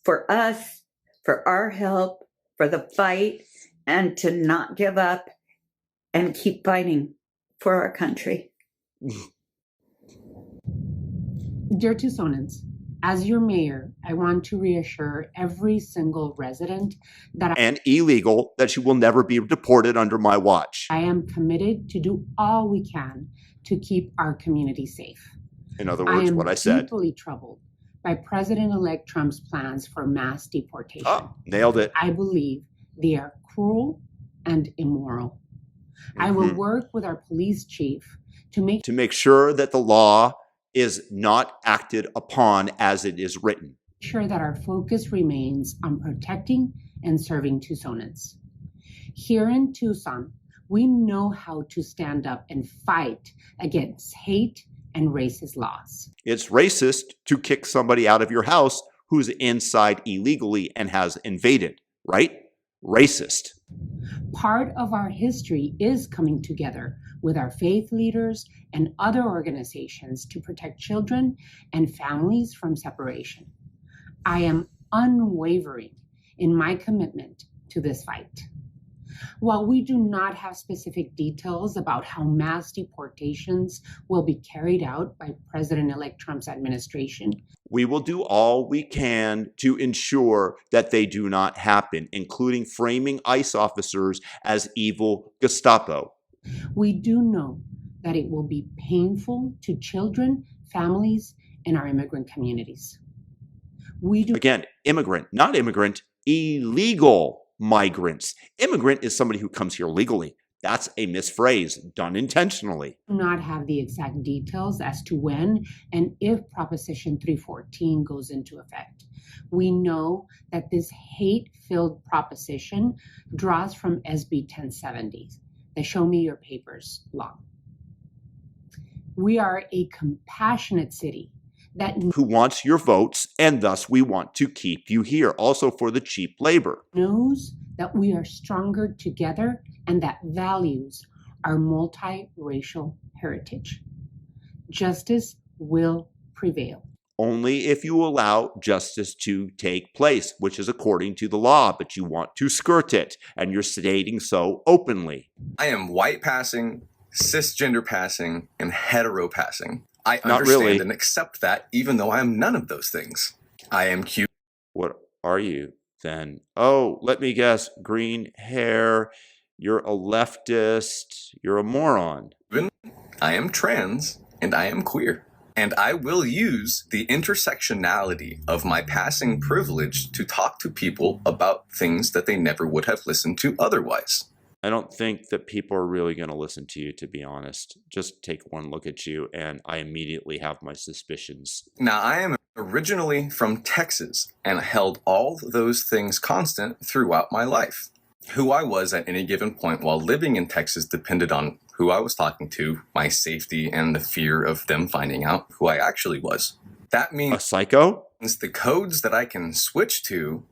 Speaker 6: for us, for our help, for the fight, and to not give up and keep fighting for our country.
Speaker 15: Dear Tucsonans, as your mayor, I want to reassure every single resident that
Speaker 1: and illegal that she will never be deported under my watch.
Speaker 15: I am committed to do all we can to keep our community safe.
Speaker 1: In other words, what I said.
Speaker 15: I am deeply troubled by President-elect Trump's plans for mass deportation.
Speaker 1: Oh, nailed it.
Speaker 15: I believe they are cruel and immoral. I will work with our police chief to make
Speaker 1: sure that the law is not acted upon as it is written.
Speaker 15: Sure that our focus remains on protecting and serving Tucsonans. Here in Tucson, we know how to stand up and fight against hate and racist laws.
Speaker 1: It's racist to kick somebody out of your house who's inside illegally and has invaded, right? Racist.
Speaker 15: Part of our history is coming together with our faith leaders and other organizations to protect children and families from separation. I am unwavering in my commitment to this fight. While we do not have specific details about how mass deportations will be carried out by President-elect Trump's administration,
Speaker 1: we will do all we can to ensure that they do not happen, including framing ICE officers as evil Gestapo.
Speaker 15: We do know that it will be painful to children, families, and our immigrant communities.
Speaker 1: Again, immigrant, not immigrant, illegal migrants. Immigrant is somebody who comes here legally. That's a misphrase done intentionally.
Speaker 15: Do not have the exact details as to when and if Proposition 314 goes into effect. We know that this hate-filled proposition draws from SB 1070, the Show Me Your Papers law. We are a compassionate city
Speaker 1: who wants your votes, and thus we want to keep you here, also for the cheap labor.
Speaker 15: Knows that we are stronger together and that values our multiracial heritage. Justice will prevail.
Speaker 1: Only if you allow justice to take place, which is according to the law, but you want to skirt it, and you're stating so openly.
Speaker 2: I am white passing, cisgender passing, and hetero passing. I understand and accept that, even though I am none of those things. I am cute.
Speaker 1: What are you then? Oh, let me guess. Green hair. You're a leftist. You're a moron.
Speaker 2: I am trans, and I am queer. And I will use the intersectionality of my passing privilege to talk to people about things that they never would have listened to otherwise.
Speaker 1: I don't think that people are really going to listen to you, to be honest. Just take one look at you, and I immediately have my suspicions.
Speaker 2: Now, I am originally from Texas and held all those things constant throughout my life. Who I was at any given point while living in Texas depended on who I was talking to, my safety, and the fear of them finding out who I actually was. That means
Speaker 1: a psycho?
Speaker 2: The codes that I can switch to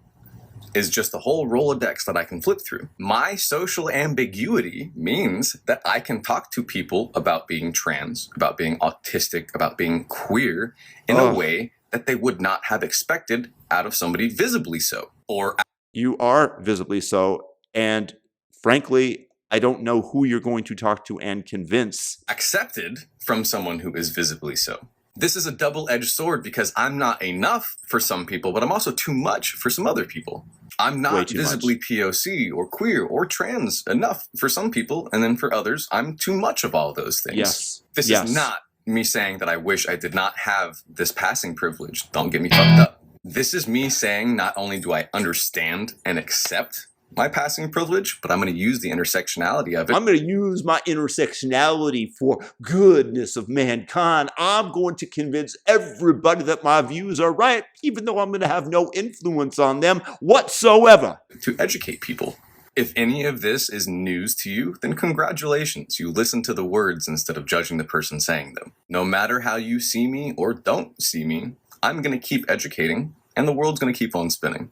Speaker 2: is just a whole Rolodex that I can flip through. My social ambiguity means that I can talk to people about being trans, about being autistic, about being queer in a way that they would not have expected out of somebody visibly so. Or
Speaker 1: you are visibly so, and frankly, I don't know who you're going to talk to and convince.
Speaker 2: Accepted from someone who is visibly so. This is a double-edged sword because I'm not enough for some people, but I'm also too much for some other people. I'm not visibly POC or queer or trans enough for some people, and then for others, I'm too much of all those things.
Speaker 1: Yes.
Speaker 2: This is not me saying that I wish I did not have this passing privilege. Don't get me fucked up. This is me saying not only do I understand and accept my passing privilege, but I'm going to use the intersectionality of it.
Speaker 1: I'm going to use my intersectionality for goodness of mankind. I'm going to convince everybody that my views are right, even though I'm going to have no influence on them whatsoever.
Speaker 2: To educate people. If any of this is news to you, then congratulations. You listen to the words instead of judging the person saying them. No matter how you see me or don't see me, I'm going to keep educating, and the world's going to keep on spinning.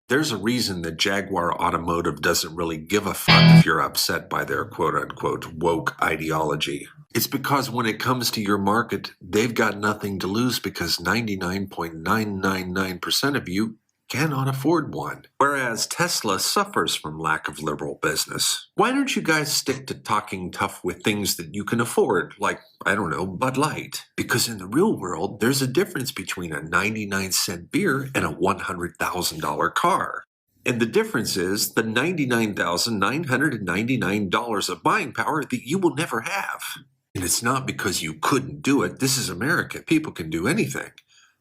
Speaker 4: There's a reason that Jaguar Automotive doesn't really give a fuck if you're upset by their quote-unquote woke ideology. It's because when it comes to your market, they've got nothing to lose because 99.999% of you cannot afford one. Whereas Tesla suffers from lack of liberal business. Why don't you guys stick to talking tough with things that you can afford, like, I don't know, Bud Light? Because in the real world, there's a difference between a 99-cent beer and a $100,000 car. And the difference is the $99,999 of buying power that you will never have. And it's not because you couldn't do it. This is America. People can do anything.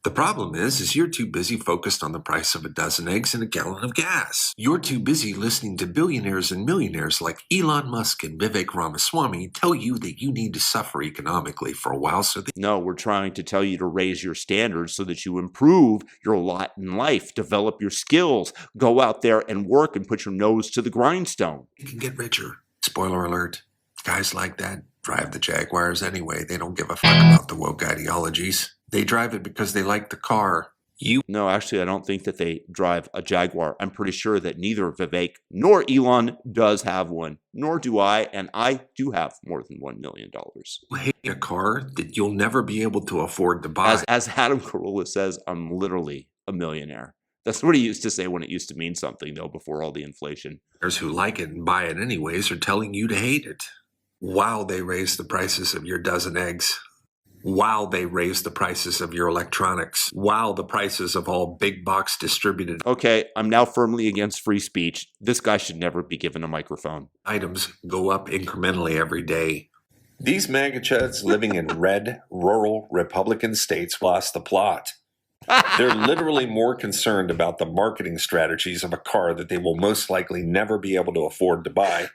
Speaker 4: The problem is you're too busy focused on the price of a dozen eggs and a gallon of gas. You're too busy listening to billionaires and millionaires like Elon Musk and Vivek Ramaswamy tell you that you need to suffer economically for a while so that...
Speaker 1: No, we're trying to tell you to raise your standards so that you improve your lot in life, develop your skills, go out there and work and put your nose to the grindstone.
Speaker 4: You can get richer. Spoiler alert. Guys like that drive the Jaguars anyway. They don't give a fuck about the woke ideologies. They drive it because they like the car.
Speaker 1: No, actually, I don't think that they drive a Jaguar. I'm pretty sure that neither Vivek nor Elon does have one, nor do I, and I do have more than $1 million.
Speaker 4: You hate a car that you'll never be able to afford to buy.
Speaker 1: As Adam Carolla says, I'm literally a millionaire. That's what he used to say when it used to mean something, though, before all the inflation.
Speaker 4: Those who like it and buy it anyways are telling you to hate it. While they raise the prices of your dozen eggs. While they raise the prices of your electronics. While the prices of all big box distributed.
Speaker 1: Okay, I'm now firmly against free speech. This guy should never be given a microphone.
Speaker 4: Items go up incrementally every day. These MAGA-chuds living in red, rural Republican states lost the plot. They're literally more concerned about the marketing strategies of a car that they will most likely never be able to afford to buy.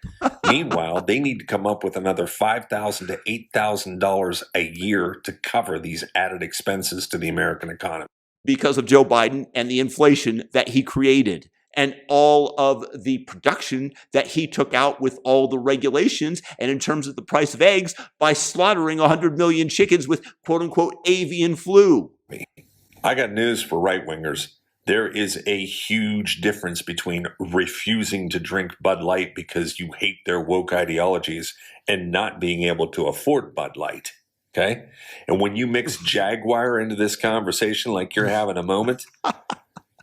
Speaker 4: Meanwhile, they need to come up with another $5,000 to $8,000 a year to cover these added expenses to the American economy.
Speaker 1: Because of Joe Biden and the inflation that he created and all of the production that he took out with all the regulations and in terms of the price of eggs by slaughtering 100 million chickens with quote-unquote avian flu.
Speaker 4: I got news for right-wingers. There is a huge difference between refusing to drink Bud Light because you hate their woke ideologies and not being able to afford Bud Light. Okay? And when you mix Jaguar into this conversation like you're having a moment,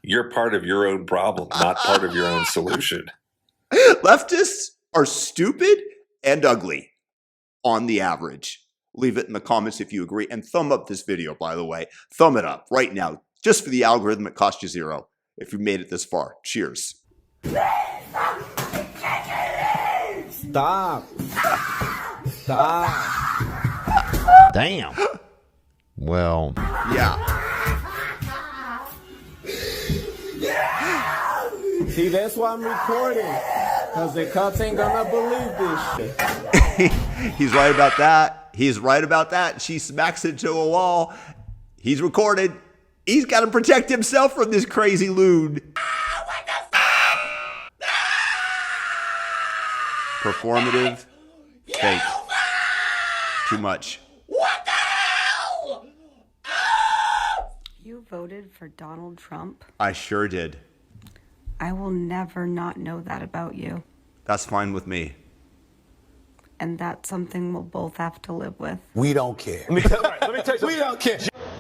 Speaker 4: you're part of your own problem, not part of your own solution.
Speaker 1: Leftists are stupid and ugly on the average. Leave it in the comments if you agree. And thumb up this video, by the way. Thumb it up right now. Just for the algorithm, it costs you $0 if you made it this far. Cheers.
Speaker 8: Stop. Damn. Well.
Speaker 1: Yeah.
Speaker 8: See, that's why I'm recording. Because the cops ain't gonna believe this shit.
Speaker 1: He's right about that. He's right about that. She smacks into a wall. He's recorded. He's got to protect himself from this crazy loon. Performative. Fake. Too much.
Speaker 16: What the hell?
Speaker 17: You voted for Donald Trump?
Speaker 1: I sure did.
Speaker 17: I will never not know that about you.
Speaker 1: That's fine with me.
Speaker 17: And that's something we'll both have to live with.
Speaker 8: We don't care. Let me tell you we don't care.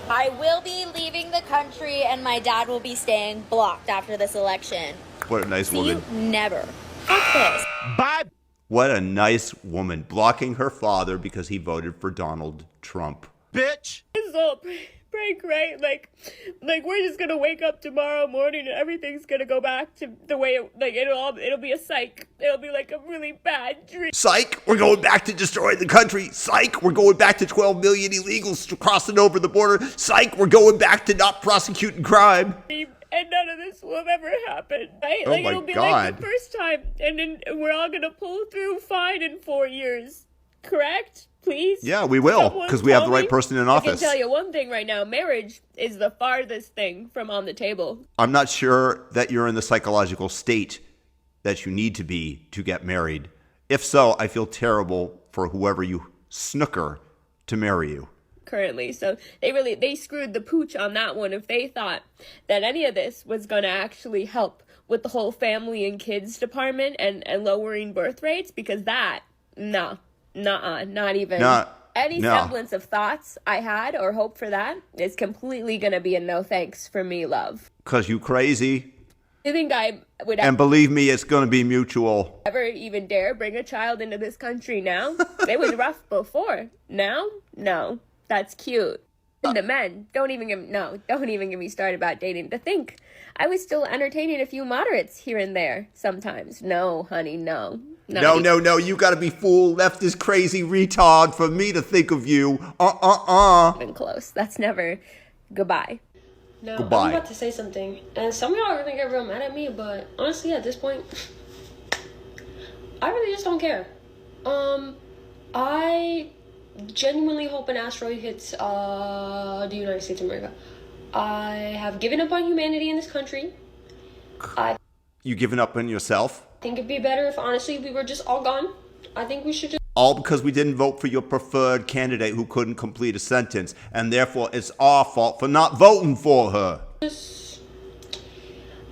Speaker 18: I will be leaving the country and my dad will be staying blocked after this election.
Speaker 1: What a nice
Speaker 18: See
Speaker 1: woman.
Speaker 18: you never. Fuck this.
Speaker 8: Bye.
Speaker 1: What a nice woman. Blocking her father because he voted for Donald Trump.
Speaker 8: Bitch.
Speaker 25: It's all pretty great. Like we're just gonna wake up tomorrow morning and everything's gonna go back to the way it'll be a psych. It'll be like a really bad dream.
Speaker 1: Psych, we're going back to destroying the country. Psych, we're going back to 12 million illegals crossing over the border. Psych, we're going back to not prosecuting crime.
Speaker 25: And none of this will have ever happen, right?
Speaker 1: Oh my
Speaker 25: it'll be
Speaker 1: God.
Speaker 25: like the first time, and then we're all gonna pull through fine in 4 years. Correct? Please?
Speaker 1: Yeah, we will, because we have the right person in office.
Speaker 25: I can tell you one thing right now. Marriage is the farthest thing from on the table.
Speaker 1: I'm not sure that you're in the psychological state that you need to be to get married. If so, I feel terrible for whoever you snooker to marry you.
Speaker 25: Currently, so they screwed the pooch on that one if they thought that any of this was going to actually help with the whole family and kids department and lowering birth rates, because that, not even any semblance of thoughts I had or hope for that is completely going to be a no thanks for me, love.
Speaker 1: Because you crazy.
Speaker 25: You think I would
Speaker 1: And believe me, it's going to be mutual.
Speaker 25: ever even dare bring a child into this country now? It was rough before. Now? No. That's cute. And the men, don't even get me started about dating. To think I was still entertaining a few moderates here and there sometimes. No, honey, no.
Speaker 1: No, you gotta be full leftist crazy retard for me to think of you.
Speaker 25: Been close. That's never goodbye.
Speaker 26: No,
Speaker 1: Goodbye.
Speaker 26: I'm about to say something, and some of y'all are gonna get real mad at me, but honestly, at this point, I really just don't care. I genuinely hope an asteroid hits the United States of America. I have given up on humanity in this country. I
Speaker 1: You giving up on yourself?
Speaker 26: think it'd be better if honestly we were just all gone. I think we should just
Speaker 1: All because we didn't vote for your preferred candidate who couldn't complete a sentence, and therefore it's our fault for not voting for her.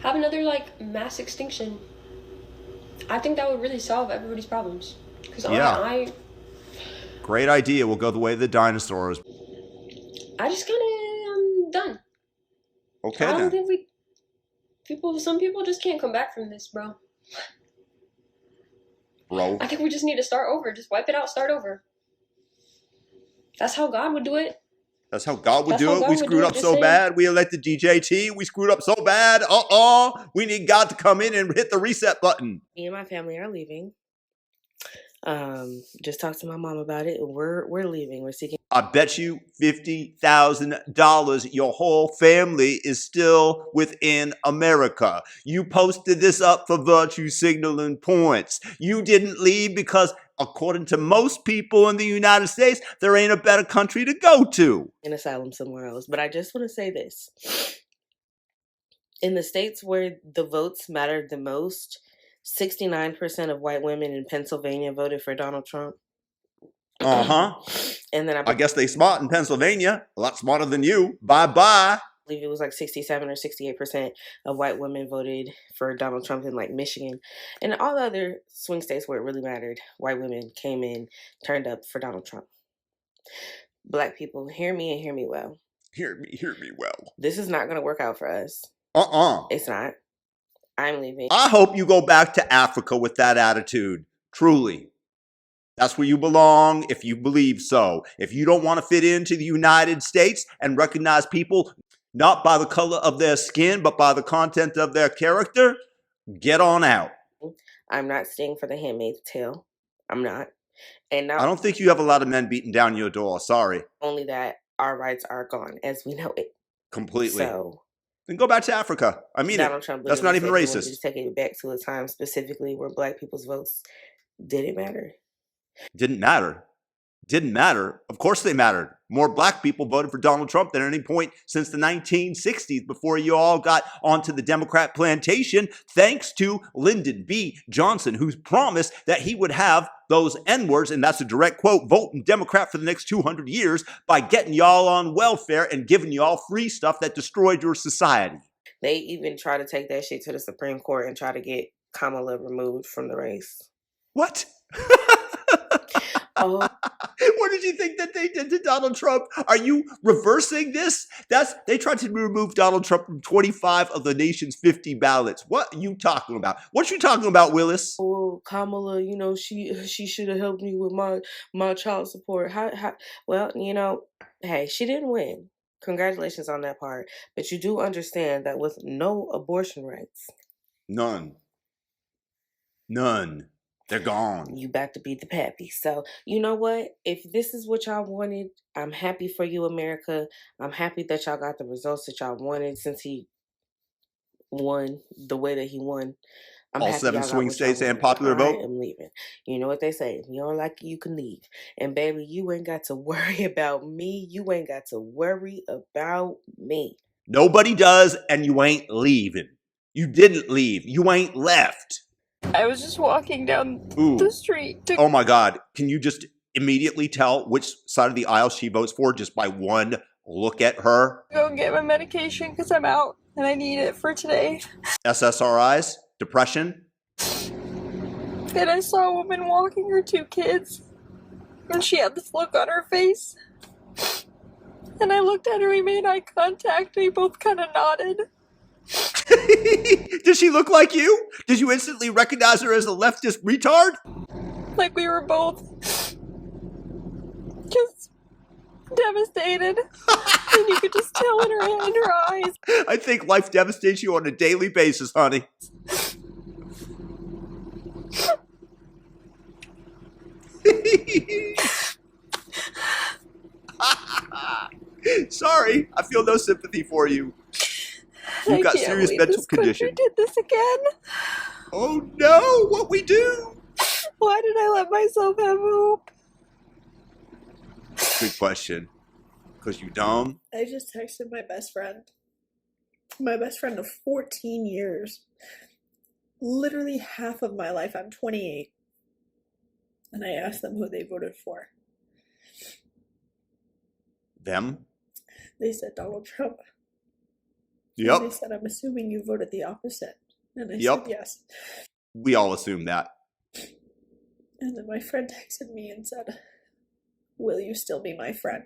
Speaker 26: have another mass extinction. I think that would really solve everybody's problems. Because I
Speaker 1: Great idea. We'll go the way of the dinosaurs.
Speaker 26: just kind of am done.
Speaker 1: Okay,
Speaker 26: I don't
Speaker 1: then.
Speaker 26: think we. Some people just can't come back from this, bro.
Speaker 1: Bro.
Speaker 26: I think we just need to start over. Just wipe it out, start over. That's how God would do it.
Speaker 1: That's how God would do it. We screwed up so bad. We elected DJT. We screwed up so bad. We need God to come in and hit the reset button.
Speaker 7: Me and my family are leaving. Just talked to my mom about it. We're leaving. We're seeking.
Speaker 1: I bet you $50,000 your whole family is still within America. You posted this up for virtue signaling points. You didn't leave because, according to most people in the United States, there ain't a better country to go to.
Speaker 7: An asylum somewhere else. But I just want to say this. In the states where the votes mattered the most, 69% of white women in Pennsylvania voted for Donald Trump. And then
Speaker 1: I guess they smart in Pennsylvania. A lot smarter than you. Bye-bye.
Speaker 7: I believe it was like 67 or 68% of white women voted for Donald Trump in like Michigan. And all the other swing states where it really mattered, white women came in, turned up for Donald Trump. Black people, hear me and hear me well.
Speaker 1: Hear me well.
Speaker 7: This is not going to work out for us. It's not. I'm leaving.
Speaker 1: I hope you go back to Africa with that attitude. Truly. That's where you belong if you believe so. If you don't want to fit into the United States and recognize people not by the color of their skin, but by the content of their character, get on out.
Speaker 7: I'm not staying for the Handmaid's Tale. I'm not. And now
Speaker 1: I don't think you have a lot of men beating down your door. Sorry.
Speaker 7: Only that our rights are gone as we know it.
Speaker 1: Completely.
Speaker 7: So
Speaker 1: then go back to Africa. I mean,
Speaker 7: Donald Trump
Speaker 1: that's not even racist.
Speaker 7: Just taking it back to a time specifically where black people's votes didn't matter.
Speaker 1: Didn't matter. Didn't matter. Of course they mattered. More black people voted for Donald Trump than at any point since the 1960s before you all got onto the Democrat plantation, thanks to Lyndon B. Johnson, who's promised that he would have those N-words, and that's a direct quote, voting Democrat for the next 200 years by getting y'all on welfare and giving y'all free stuff that destroyed your society.
Speaker 7: They even try to take that shit to the Supreme Court and try to get Kamala removed from the race.
Speaker 1: What? What did you think that they did to Donald Trump? Are you reversing this? They tried to remove Donald Trump from 25 of the nation's 50 ballots. What are you talking about? What you talking about, Willis?
Speaker 7: Well, Kamala, she should have helped me with my child support. Well, hey, she didn't win. Congratulations on that part. But you do understand that with no abortion rights.
Speaker 1: None. They're gone.
Speaker 7: You back to be the pappy. So, you know what? If this is what y'all wanted, I'm happy for you, America. I'm happy that y'all got the results that y'all wanted since he won the way that he won. I'm
Speaker 1: all 7 swing states and popular vote?
Speaker 7: I'm leaving. You know what they say. If you don't like it, you can leave. And baby, you ain't got to worry about me. You ain't got to worry about me.
Speaker 1: Nobody does, and you ain't leaving. You didn't leave. You ain't left.
Speaker 25: I was just walking down the street.
Speaker 1: Oh my God. Can you just immediately tell which side of the aisle she votes for just by one look at her?
Speaker 25: Go get my medication because I'm out and I need it for today.
Speaker 1: SSRIs? Depression?
Speaker 25: And I saw a woman walking her 2 kids and she had this look on her face. And I looked at her, we made eye contact, we both kind of nodded.
Speaker 1: Did she look like you? Did you instantly recognize her as a leftist retard?
Speaker 25: Like we were both just devastated. And you could just tell in her eyes.
Speaker 1: I think life devastates you on a daily basis, honey. Sorry, I feel no sympathy for you. You've got serious mental condition.
Speaker 25: Did this again?
Speaker 1: Oh no, what we do?
Speaker 25: Why did I let myself have hope?
Speaker 1: Good question. Because you dumb?
Speaker 9: I just texted my best friend. My best friend of 14 years. Literally half of my life. I'm 28. And I asked them who they voted for.
Speaker 1: Them?
Speaker 9: They said Donald Trump.
Speaker 1: Yep.
Speaker 9: And they said, I'm assuming you voted the opposite. And I
Speaker 1: Yep.
Speaker 9: said yes.
Speaker 1: We all assume that.
Speaker 9: And then my friend texted me and said, will you still be my friend?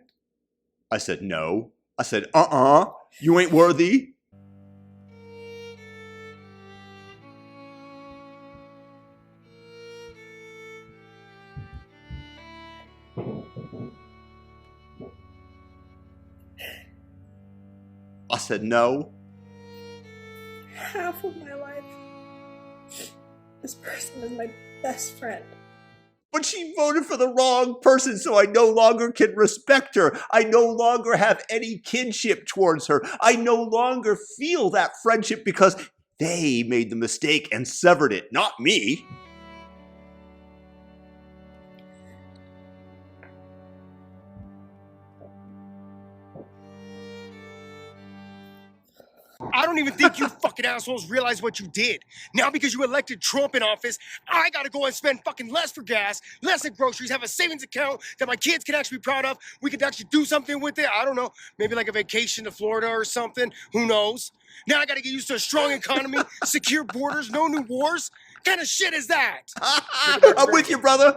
Speaker 1: I said no. I said, you ain't worthy. I said no.
Speaker 9: Half of my life, this person is my best friend.
Speaker 1: But she voted for the wrong person, so I no longer can respect her. I no longer have any kinship towards her. I no longer feel that friendship because they made the mistake and severed it, not me.
Speaker 5: I don't even think you fucking assholes realize what you did. Now because you elected Trump in office, I gotta go and spend fucking less for gas, less at groceries, have a savings account that my kids can actually be proud of. We could actually do something with it. I don't know, maybe like a vacation to Florida or something. Who knows? Now I gotta get used to a strong economy, secure borders, no new wars. What kind of shit is that?
Speaker 1: I'm with you, brother.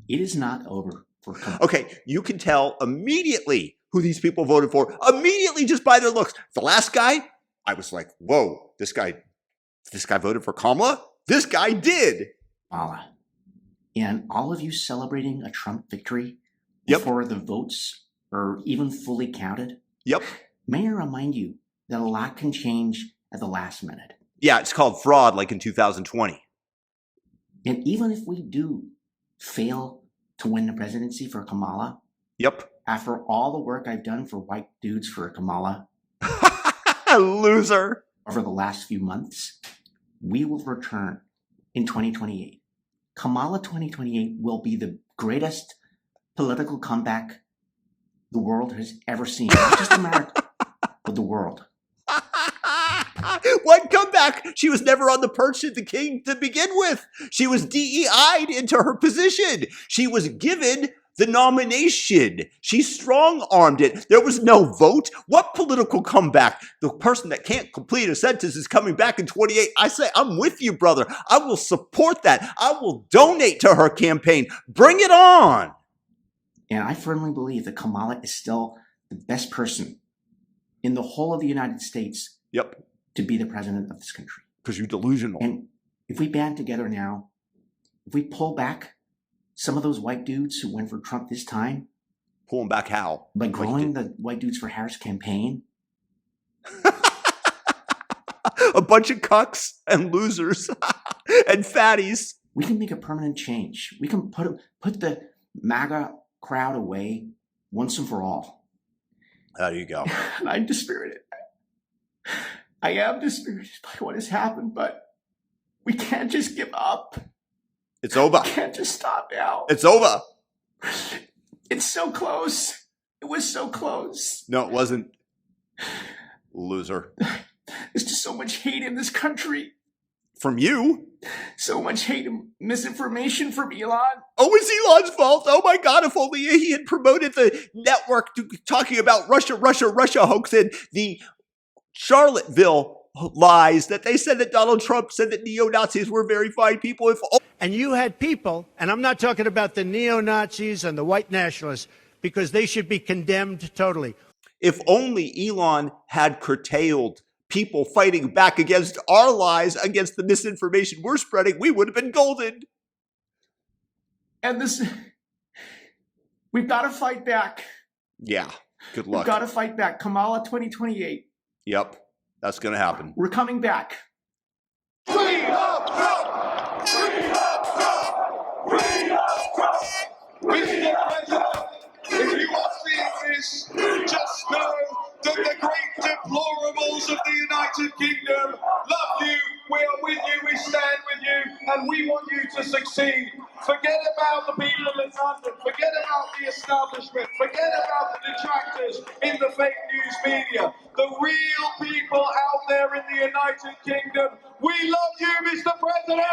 Speaker 10: It is not over for Kamala.
Speaker 1: Okay, you can tell immediately who these people voted for. Immediately just by their looks. The last guy, I was like, whoa, this guy voted for Kamala? This guy did.
Speaker 10: Kamala. And all of you celebrating a Trump victory before the votes are even fully counted.
Speaker 1: Yep.
Speaker 10: May I remind you that a lot can change at the last minute.
Speaker 1: Yeah, it's called fraud like in 2020.
Speaker 10: And even if we do fail to win the presidency for Kamala.
Speaker 1: Yep.
Speaker 10: After all the work I've done for white dudes for Kamala.
Speaker 1: Loser.
Speaker 10: Over the last few months, we will return in 2028. Kamala 2028 will be the greatest political comeback the world has ever seen. Not just America, but the world.
Speaker 1: What comeback? She was never on the perch of the king to begin with. She was DEI'd into her position. She was given the nomination. She strong-armed it. There was no vote. What political comeback? The person that can't complete a sentence is coming back in 28. I say, I'm with you, brother. I will support that. I will donate to her campaign. Bring it on.
Speaker 10: And I firmly believe that Kamala is still the best person in the whole of the United States to be the president of this country.
Speaker 1: Because you're delusional.
Speaker 10: And if we band together now, if we pull back some of those white dudes who went for Trump this time.
Speaker 1: Pull them back how?
Speaker 10: By growing the White Dudes for Harris campaign.
Speaker 1: A bunch of cucks and losers and fatties.
Speaker 10: We can make a permanent change. We can put the MAGA crowd away once and for all.
Speaker 1: There you go.
Speaker 10: I'm dispirited. I am dispirited by what has happened, but we can't just give up.
Speaker 1: It's over.
Speaker 10: We can't just stop now.
Speaker 1: It's over.
Speaker 10: It's so close. It was so close.
Speaker 1: No, it wasn't. Loser.
Speaker 10: There's just so much hate in this country.
Speaker 1: From you?
Speaker 10: So much hate and misinformation from Elon.
Speaker 1: Oh, it's Elon's fault. Oh my God, if only he had promoted the network talking about Russia hoax and the Charlottesville lies that they said that Donald Trump said that neo-Nazis were very fine people.
Speaker 19: And you had people, and I'm not talking about the neo-Nazis and the white nationalists, because they should be condemned totally.
Speaker 1: If only Elon had curtailed people fighting back against our lies, against the misinformation we're spreading, we would have been golden.
Speaker 10: And we've got to fight back.
Speaker 1: Yeah, good luck.
Speaker 10: We've got to fight back. Kamala 2028.
Speaker 1: Yep, that's going to happen.
Speaker 10: We're coming back.
Speaker 16: Free up Trump! Free up Trump! Free up Trump! Mr. President, if you are seeing this, just know that the great deplorables of the United Kingdom love you, we are with you, we stand with you, and we want you to succeed. Forget about the people in London, forget about the establishment, forget about the detractors in the fake news media. The real people out there in the United Kingdom, we love you, Mr. President!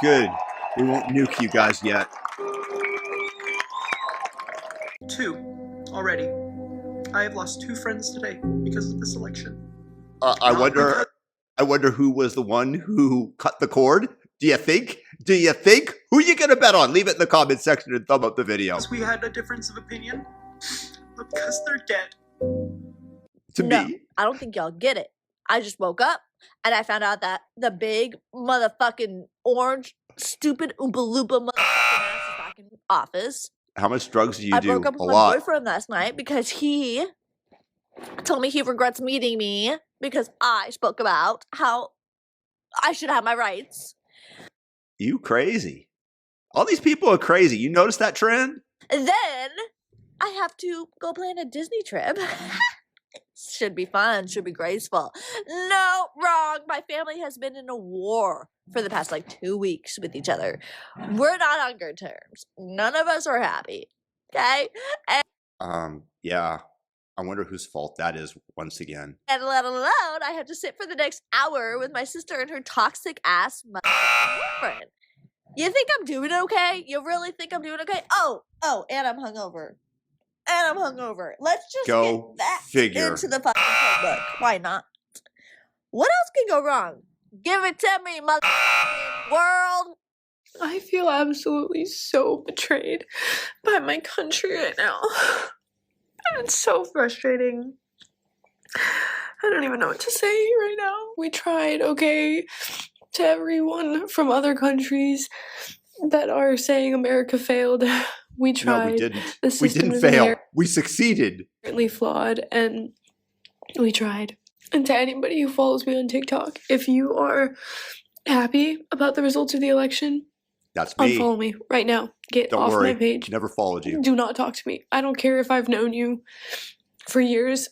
Speaker 1: Good. We won't nuke you guys yet.
Speaker 20: 2 already. I have lost 2 friends today because of this election.
Speaker 1: I wonder who was the one who cut the cord. Do you think? Who are you going to bet on? Leave it in the comment section and thumb up the video.
Speaker 20: Because we had a difference of opinion. Because they're dead.
Speaker 21: No, I don't think y'all get it. I just woke up and I found out that the big motherfucking orange, stupid Oompa Loompa motherfucking ass is back in office.
Speaker 1: How much drugs do you do?
Speaker 21: I broke up with my boyfriend last night because he told me he regrets meeting me because I spoke about how I should have my rights.
Speaker 1: You crazy. All these people are crazy. You notice that trend?
Speaker 21: And then I have to go plan a Disney trip. Should be fun, should be graceful. No, wrong. My family has been in a war for the past 2 weeks with each other. We're not on good terms. None of us are happy. Okay?
Speaker 1: Yeah. I wonder whose fault that is once again.
Speaker 21: And let alone, I have to sit for the next hour with my sister and her toxic ass boyfriend. You think I'm doing okay? You really think I'm doing okay? Oh, and I'm hungover. Let's just
Speaker 1: Go
Speaker 21: get that
Speaker 1: figure.
Speaker 21: into the fucking playbook. Why not? What else can go wrong? Give it to me, motherfucking world.
Speaker 25: I feel absolutely so betrayed by my country right now. And it's so frustrating. I don't even know what to say right now. We tried, okay, to everyone from other countries that are saying America failed. We tried.
Speaker 1: No, we didn't.
Speaker 25: The
Speaker 1: We
Speaker 25: system
Speaker 1: didn't
Speaker 25: is
Speaker 1: fail. We succeeded.
Speaker 25: inherently flawed, and we tried. And to anybody who follows me on TikTok, if you are happy about the results of the election,
Speaker 1: That's me.
Speaker 25: unfollow me right now. Get
Speaker 1: Don't
Speaker 25: off
Speaker 1: worry.
Speaker 25: my page.
Speaker 1: Never followed you.
Speaker 25: Do not talk to me. I don't care if I've known you for years.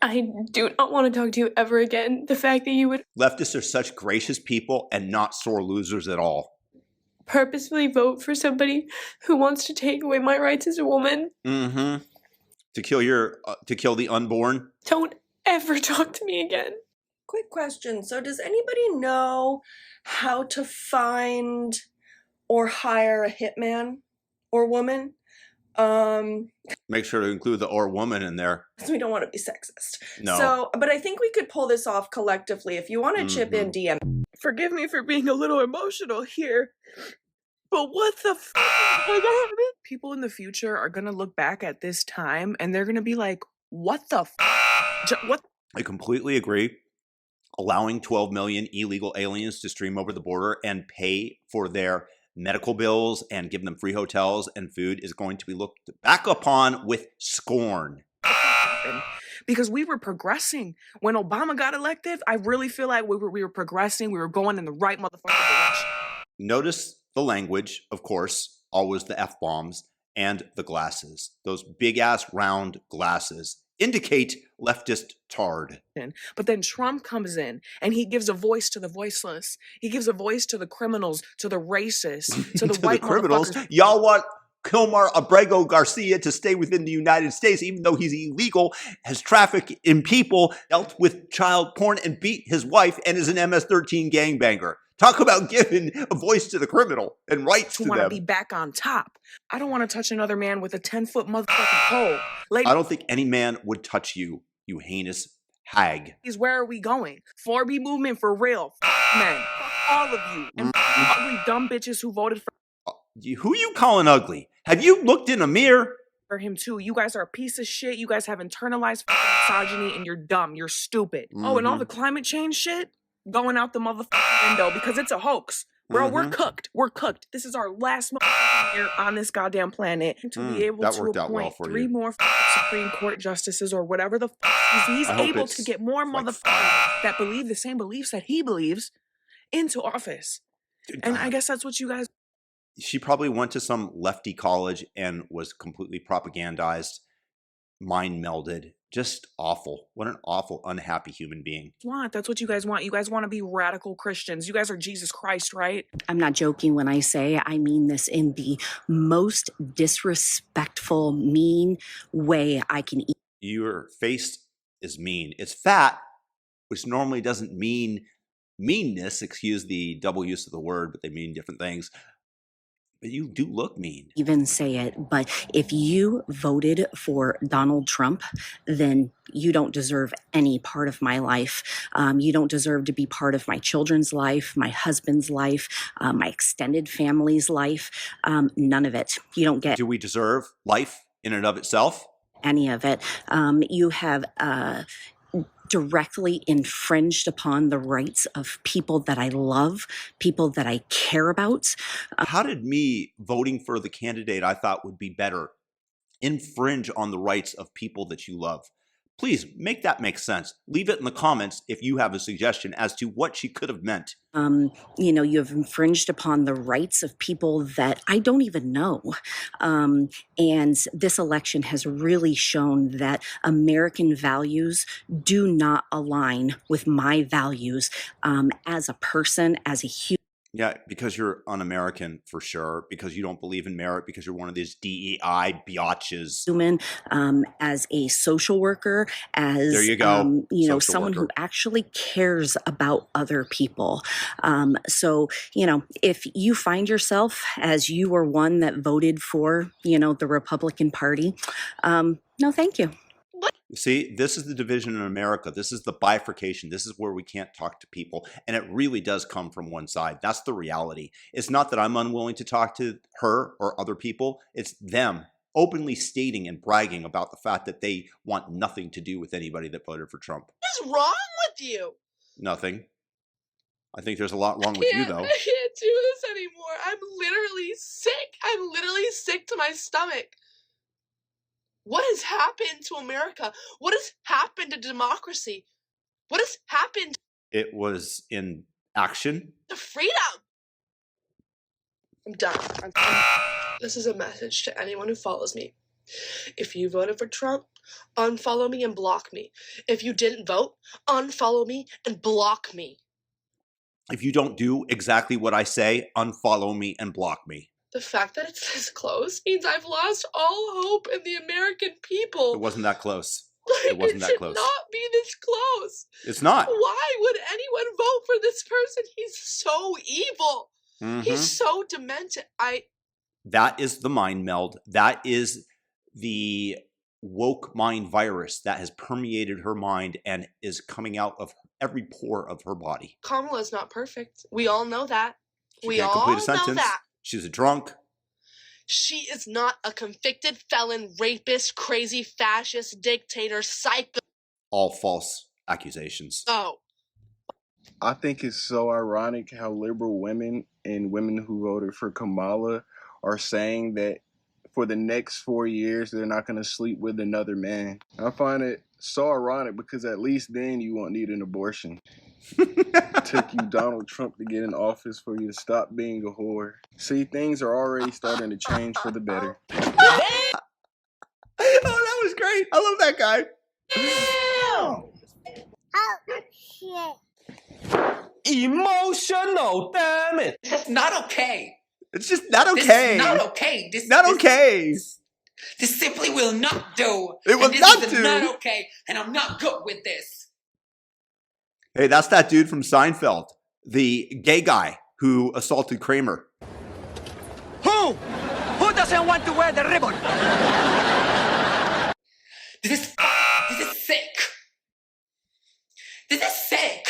Speaker 25: I do not want to talk to you ever again. The fact that you would
Speaker 1: Leftists are such gracious people and not sore losers at all.
Speaker 25: purposefully vote for somebody who wants to take away my rights as a woman,
Speaker 1: Mm-hmm. To kill the unborn.
Speaker 25: don't ever talk to me again.
Speaker 3: Quick question. So does anybody know how to find or hire a hitman or woman?
Speaker 1: Make sure to include the or woman in there.
Speaker 3: Because we don't want to be sexist.
Speaker 1: No.
Speaker 3: So, but I think we could pull this off collectively. If you want to chip in, DM.
Speaker 11: Forgive me for being a little emotional here, but what the f*** is going to happen? People in the future are going to look back at this time and they're going to be like, what the f***? What?
Speaker 1: I completely agree. Allowing 12 million illegal aliens to stream over the border and pay for their medical bills and give them free hotels and food is going to be looked back upon with scorn.
Speaker 11: Because we were progressing. When Obama got elected, I really feel like we were progressing. We were going in the right motherfucking direction.
Speaker 1: Notice the language, of course, always the F-bombs, and the glasses. Those big-ass round glasses indicate leftist tard.
Speaker 11: But then Trump comes in and he gives a voice to the voiceless. He gives a voice to the criminals, to the racists, to the white
Speaker 1: criminals.
Speaker 11: motherfuckers.
Speaker 1: Y'all want Kilmar Abrego Garcia to stay within the United States, even though he's illegal, has trafficked in people, dealt with child porn, and beat his wife, and is an MS-13 gangbanger. Talk about giving a voice to the criminal and rights to
Speaker 11: want to
Speaker 1: them.
Speaker 11: be back on top. I don't want to touch another man with a 10-foot motherfucking pole.
Speaker 1: I don't think any man would touch you, you heinous hag.
Speaker 11: Where are we going? 4B movement for real. Men. All of you. And ugly dumb bitches who voted
Speaker 1: Who you calling ugly? Have you looked in a mirror?
Speaker 11: for him too. You guys are a piece of shit. You guys have internalized misogyny and you're dumb. You're stupid. Oh, and all the climate change shit going out the motherfucking window because it's a hoax. Bro, we're cooked. We're cooked. This is our last motherfucking year on this goddamn planet to be able
Speaker 1: that
Speaker 11: to
Speaker 1: worked out well
Speaker 11: appoint
Speaker 1: for
Speaker 11: 3
Speaker 1: you.
Speaker 11: more Supreme Court justices or whatever the he's
Speaker 1: I hope
Speaker 11: able
Speaker 1: it's
Speaker 11: to get more motherfuckers that believe the same beliefs that he believes into office. And I guess that's what you guys.
Speaker 1: She probably went to some lefty college and was completely propagandized, mind melded. Just awful. What an awful, unhappy human being.
Speaker 11: Want. That's what you guys want. You guys want to be radical Christians. You guys are Jesus Christ, right?
Speaker 12: I'm not joking when I say I mean this in the most disrespectful, mean way I can eat.
Speaker 1: Your face is mean. It's fat, which normally doesn't mean meanness. Excuse the double use of the word, but they mean different things. But you do look mean.
Speaker 12: Even say it, but if you voted for Donald Trump, then you don't deserve any part of my life. You don't deserve to be part of my children's life, my husband's life, my extended family's life. None of it. You don't get.
Speaker 1: Do we deserve life in and of itself?
Speaker 12: Any of it. You have directly infringed upon the rights of people that I love, people that I care about.
Speaker 1: How did me voting for the candidate I thought would be better infringe on the rights of people that you love? Please make that make sense. Leave it in the comments if you have a suggestion as to what she could have meant.
Speaker 12: You have infringed upon the rights of people that I don't even know. And this election has really shown that American values do not align with my values as a person, as a human.
Speaker 1: Yeah, because you're un-American for sure, because you don't believe in merit, because you're one of these DEI biatches.
Speaker 12: Human, as a social worker, as
Speaker 1: There you go.
Speaker 12: Someone who actually cares about other people. So, if you find yourself as you were one that voted for, the Republican Party, no, thank you.
Speaker 1: See, this is the division in America. This is the bifurcation. This is where we can't talk to people. And it really does come from one side. That's the reality. It's not that I'm unwilling to talk to her or other people. It's them openly stating and bragging about the fact that they want nothing to do with anybody that voted for Trump.
Speaker 6: What's wrong with you?
Speaker 1: Nothing. I think there's a lot wrong with you, though.
Speaker 6: I can't do this anymore. I'm literally sick. I'm literally sick to my stomach. What has happened to America? What has happened to democracy? What has happened
Speaker 1: It was in action.
Speaker 6: to freedom? I'm done. This is a message to anyone who follows me. If you voted for Trump, unfollow me and block me. If you didn't vote, unfollow me and block me.
Speaker 1: If you don't do exactly what I say, unfollow me and block me.
Speaker 6: The fact that it's this close means I've lost all hope in the American people.
Speaker 1: It wasn't that close.
Speaker 6: Like,
Speaker 1: It wasn't
Speaker 6: it
Speaker 1: that
Speaker 6: should
Speaker 1: close.
Speaker 6: not be this close.
Speaker 1: It's not.
Speaker 6: Why would anyone vote for this person? He's so evil.
Speaker 1: Mhm.
Speaker 6: He's so demented.
Speaker 1: That is the mind meld. That is the woke mind virus that has permeated her mind and is coming out of every pore of her body.
Speaker 6: Kamala's not perfect. We all know that. We
Speaker 1: Can't
Speaker 6: all
Speaker 1: complete a
Speaker 6: know
Speaker 1: sentence.
Speaker 6: that.
Speaker 1: She's a drunk.
Speaker 6: She is not a convicted felon, rapist, crazy fascist, dictator, psycho.
Speaker 1: All false accusations.
Speaker 6: Oh.
Speaker 13: I think it's so ironic how liberal women and women who voted for Kamala are saying that for the next 4 years they're not going to sleep with another man. I find it so ironic because at least then you won't need an abortion. It took you Donald Trump to get in office for you to stop being a whore. See, things are already starting to change for the better.
Speaker 1: Oh, that was great. I love that guy.
Speaker 14: Emotional, damn it.
Speaker 22: That's not okay.
Speaker 1: It's just not okay.
Speaker 22: This is not okay.
Speaker 1: Not okay.
Speaker 22: This simply will not do.
Speaker 1: It will
Speaker 22: and
Speaker 1: not
Speaker 22: this
Speaker 1: do.
Speaker 22: is not okay, and I'm not good with this.
Speaker 1: Hey, that's that dude from Seinfeld, the gay guy who assaulted Kramer.
Speaker 14: Who? Who doesn't want to wear the ribbon?
Speaker 22: This is sick. This is sick.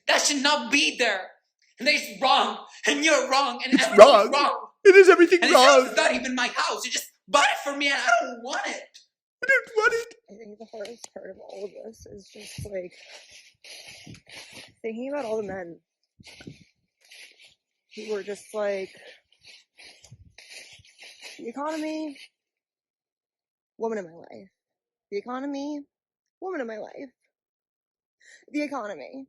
Speaker 22: That should not be there. And it's wrong. And you're wrong. And
Speaker 1: It's
Speaker 22: everything's
Speaker 1: wrong.
Speaker 22: wrong.
Speaker 1: It is everything
Speaker 22: and
Speaker 1: wrong.
Speaker 22: It's not even my house. You just bought it for me and I don't want it.
Speaker 1: I don't want it.
Speaker 23: I think the hardest part of all of this is just like thinking about all the men who were just like, the economy, woman in my life. The economy, woman in my life. The economy.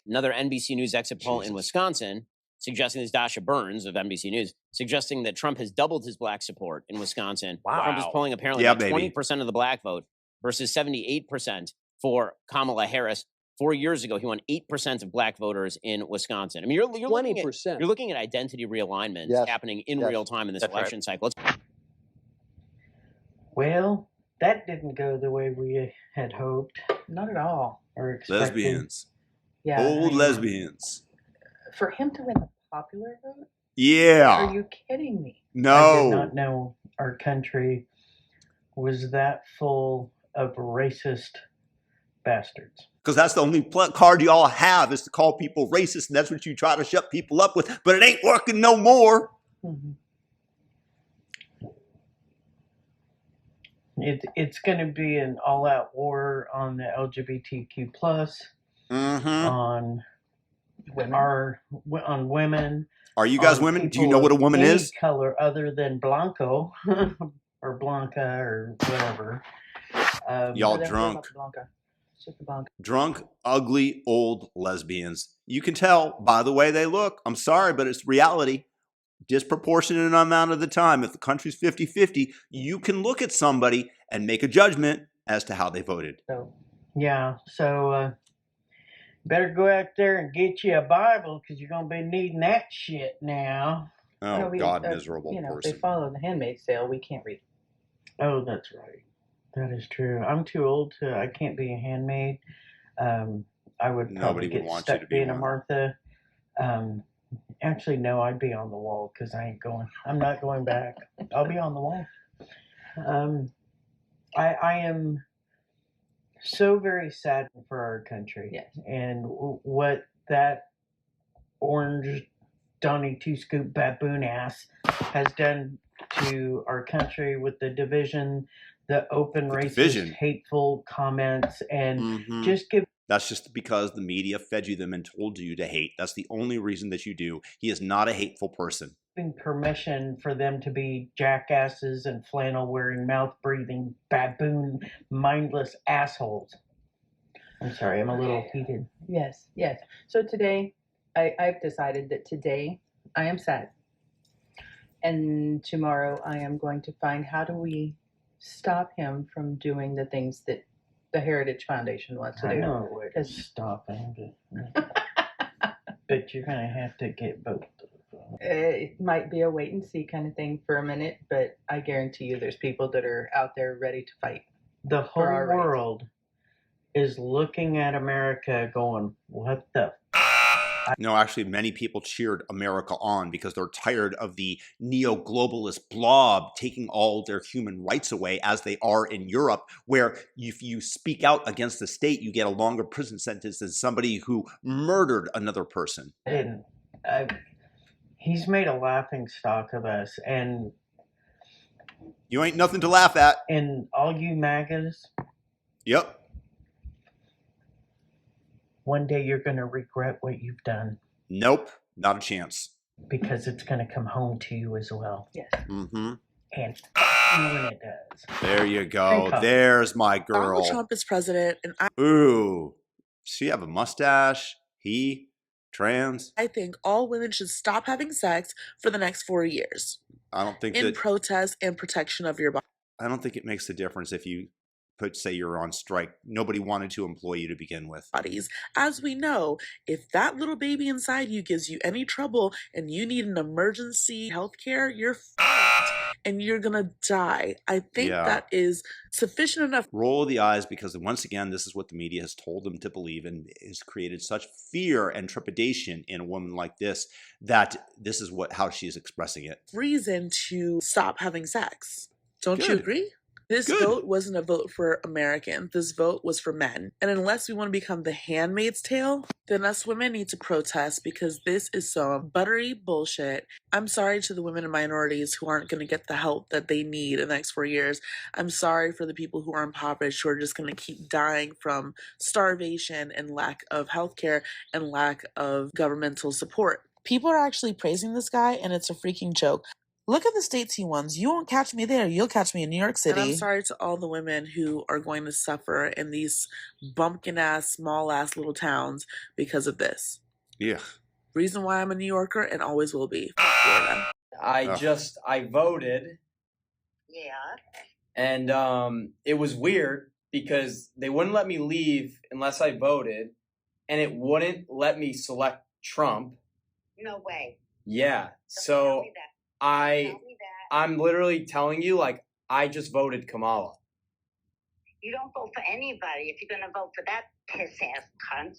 Speaker 24: Another NBC News exit poll in Wisconsin suggesting this Dasha Burns of NBC News suggesting that Trump has doubled his black support in Wisconsin.
Speaker 1: Wow.
Speaker 24: Trump is polling apparently
Speaker 1: Yeah,
Speaker 24: about
Speaker 1: baby.
Speaker 24: 20% of the black vote versus 78% for Kamala Harris. 4 years ago, he won 8% of black voters in Wisconsin. I mean, you're
Speaker 14: 20%.
Speaker 24: You're looking at identity realignment
Speaker 14: Yes.
Speaker 24: happening in
Speaker 14: Yes.
Speaker 24: real time in this
Speaker 14: That's
Speaker 24: election cycle.
Speaker 27: Well, that didn't go the way we had hoped. Not at all. Or expected.
Speaker 1: Lesbians.
Speaker 27: Yeah.
Speaker 1: Old lesbians.
Speaker 27: For him to win the popular vote?
Speaker 1: Yeah.
Speaker 27: Are you kidding me?
Speaker 1: No.
Speaker 27: I did not know our country was that full of racist bastards.
Speaker 1: Because that's the only card you all have is to call people racist, and that's what you try to shut people up with. But it ain't working no more.
Speaker 27: Mm-hmm. It's going to be an all-out war on the LGBTQ plus, on women.
Speaker 1: Are you guys
Speaker 27: on
Speaker 1: women? Do you
Speaker 27: people
Speaker 1: know what a
Speaker 27: of
Speaker 1: woman
Speaker 27: any
Speaker 1: is?
Speaker 27: color other than Blanco. or Blanca or whatever.
Speaker 1: Y'all
Speaker 27: That's
Speaker 1: drunk.
Speaker 27: Blanca. It's just a Blanca.
Speaker 1: Drunk, ugly, old lesbians. You can tell by the way they look. I'm sorry, but it's reality. Disproportionate amount of the time, if the country's 50-50, you can look at somebody and make a judgment as to how they voted.
Speaker 27: So, yeah. So, better go out there and get you a Bible because you're going to be needing that shit now.
Speaker 1: Oh, God, miserable
Speaker 2: If
Speaker 1: person.
Speaker 2: they follow the Handmaid's Tale, we can't read.
Speaker 27: Oh, that's right. That is true. I'm too old to. I can't be a handmaid. I would probably
Speaker 1: Nobody would
Speaker 27: get
Speaker 1: want you
Speaker 27: stuck
Speaker 1: to be
Speaker 27: being a
Speaker 1: one.
Speaker 27: Martha. Actually, no, I'd be on the wall because I ain't going. I'm not going back. I'll be on the wall. I am so very saddened for our country.
Speaker 2: Yes.
Speaker 27: And what that orange Donnie two-scoop baboon ass has done to our country with the division, the open racist, hateful comments, and just give.
Speaker 1: That's just because the media fed you them and told you to hate. That's the only reason that you do. He is not a hateful person.
Speaker 27: Giving permission for them to be jackasses and flannel-wearing, mouth-breathing, baboon, mindless assholes. I'm sorry, I'm a little heated.
Speaker 2: Yes, yes. So today, I've decided that today I am sad. And tomorrow I am going to find how do we stop him from doing the things that the Heritage Foundation wants to do.
Speaker 27: I know a way to stop him, but you're going to have to get both.
Speaker 2: It might be a wait and see kind of thing for a minute, but I guarantee you there's people that are out there ready to fight.
Speaker 27: The whole world is looking at America going, what the
Speaker 1: No, actually, many people cheered America on because they're tired of the neo-globalist blob taking all their human rights away as they are in Europe, where if you speak out against the state, you get a longer prison sentence than somebody who murdered another person.
Speaker 27: And he's made a laughing stock of us, and
Speaker 1: you ain't nothing to laugh at.
Speaker 27: And all you MAGAs.
Speaker 1: Yep.
Speaker 27: One day you're going to regret what you've done.
Speaker 1: Nope, not a chance.
Speaker 27: Because it's going to come home to you as well.
Speaker 2: Yes.
Speaker 1: Mm-hmm.
Speaker 27: And when it does.
Speaker 1: There you go. There's my girl.
Speaker 4: Donald Trump is president, and
Speaker 1: Ooh. She have a mustache. He trans.
Speaker 4: I think all women should stop having sex for the next 4 years.
Speaker 1: I don't think
Speaker 4: in protest and protection of your body.
Speaker 1: I don't think it makes a difference if you say you're on strike. Nobody wanted to employ you to begin with.
Speaker 4: Bodies. As we know, if that little baby inside you gives you any trouble and you need an emergency health care, you're fucked and you're gonna die. I think that is sufficient enough.
Speaker 1: Roll the eyes, because once again, this is what the media has told them to believe, and has created such fear and trepidation in a woman like this that this is how she is expressing it.
Speaker 4: Reason to stop having sex. Don't you agree? This vote wasn't a vote for Americans. This vote was for men. And unless we want to become the Handmaid's Tale, then us women need to protest, because this is some buttery bullshit. I'm sorry to the women and minorities who aren't going to get the help that they need in the next 4 years. I'm sorry for the people who are impoverished, who are just going to keep dying from starvation and lack of healthcare and lack of governmental support. People are actually praising this guy, and it's a freaking joke. Look at the states he won. You won't catch me there. You'll catch me in New York City. And I'm sorry to all the women who are going to suffer in these bumpkin-ass, small-ass little towns because of this.
Speaker 1: Yeah.
Speaker 4: Reason why I'm a New Yorker and always will be. Florida.
Speaker 8: I voted.
Speaker 23: Yeah.
Speaker 8: And it was weird because they wouldn't let me leave unless I voted, and it wouldn't let me select Trump.
Speaker 23: No way.
Speaker 8: Yeah. So I'm literally telling you, like, I just voted Kamala.
Speaker 23: You don't vote for anybody if you're going to vote for that piss-ass cunt.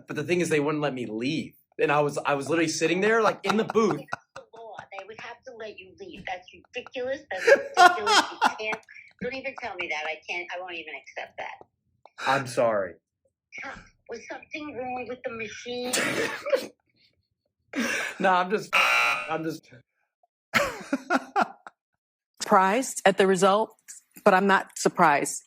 Speaker 8: But the thing is, they wouldn't let me leave. And I was literally sitting there, like, in the booth.
Speaker 23: They would have to let you leave. That's ridiculous. That's ridiculous. You can't. Don't even tell me that. I won't even accept that.
Speaker 8: I'm sorry.
Speaker 23: Was something wrong with the machine?
Speaker 8: No, I'm just
Speaker 15: surprised at the result, but I'm not surprised.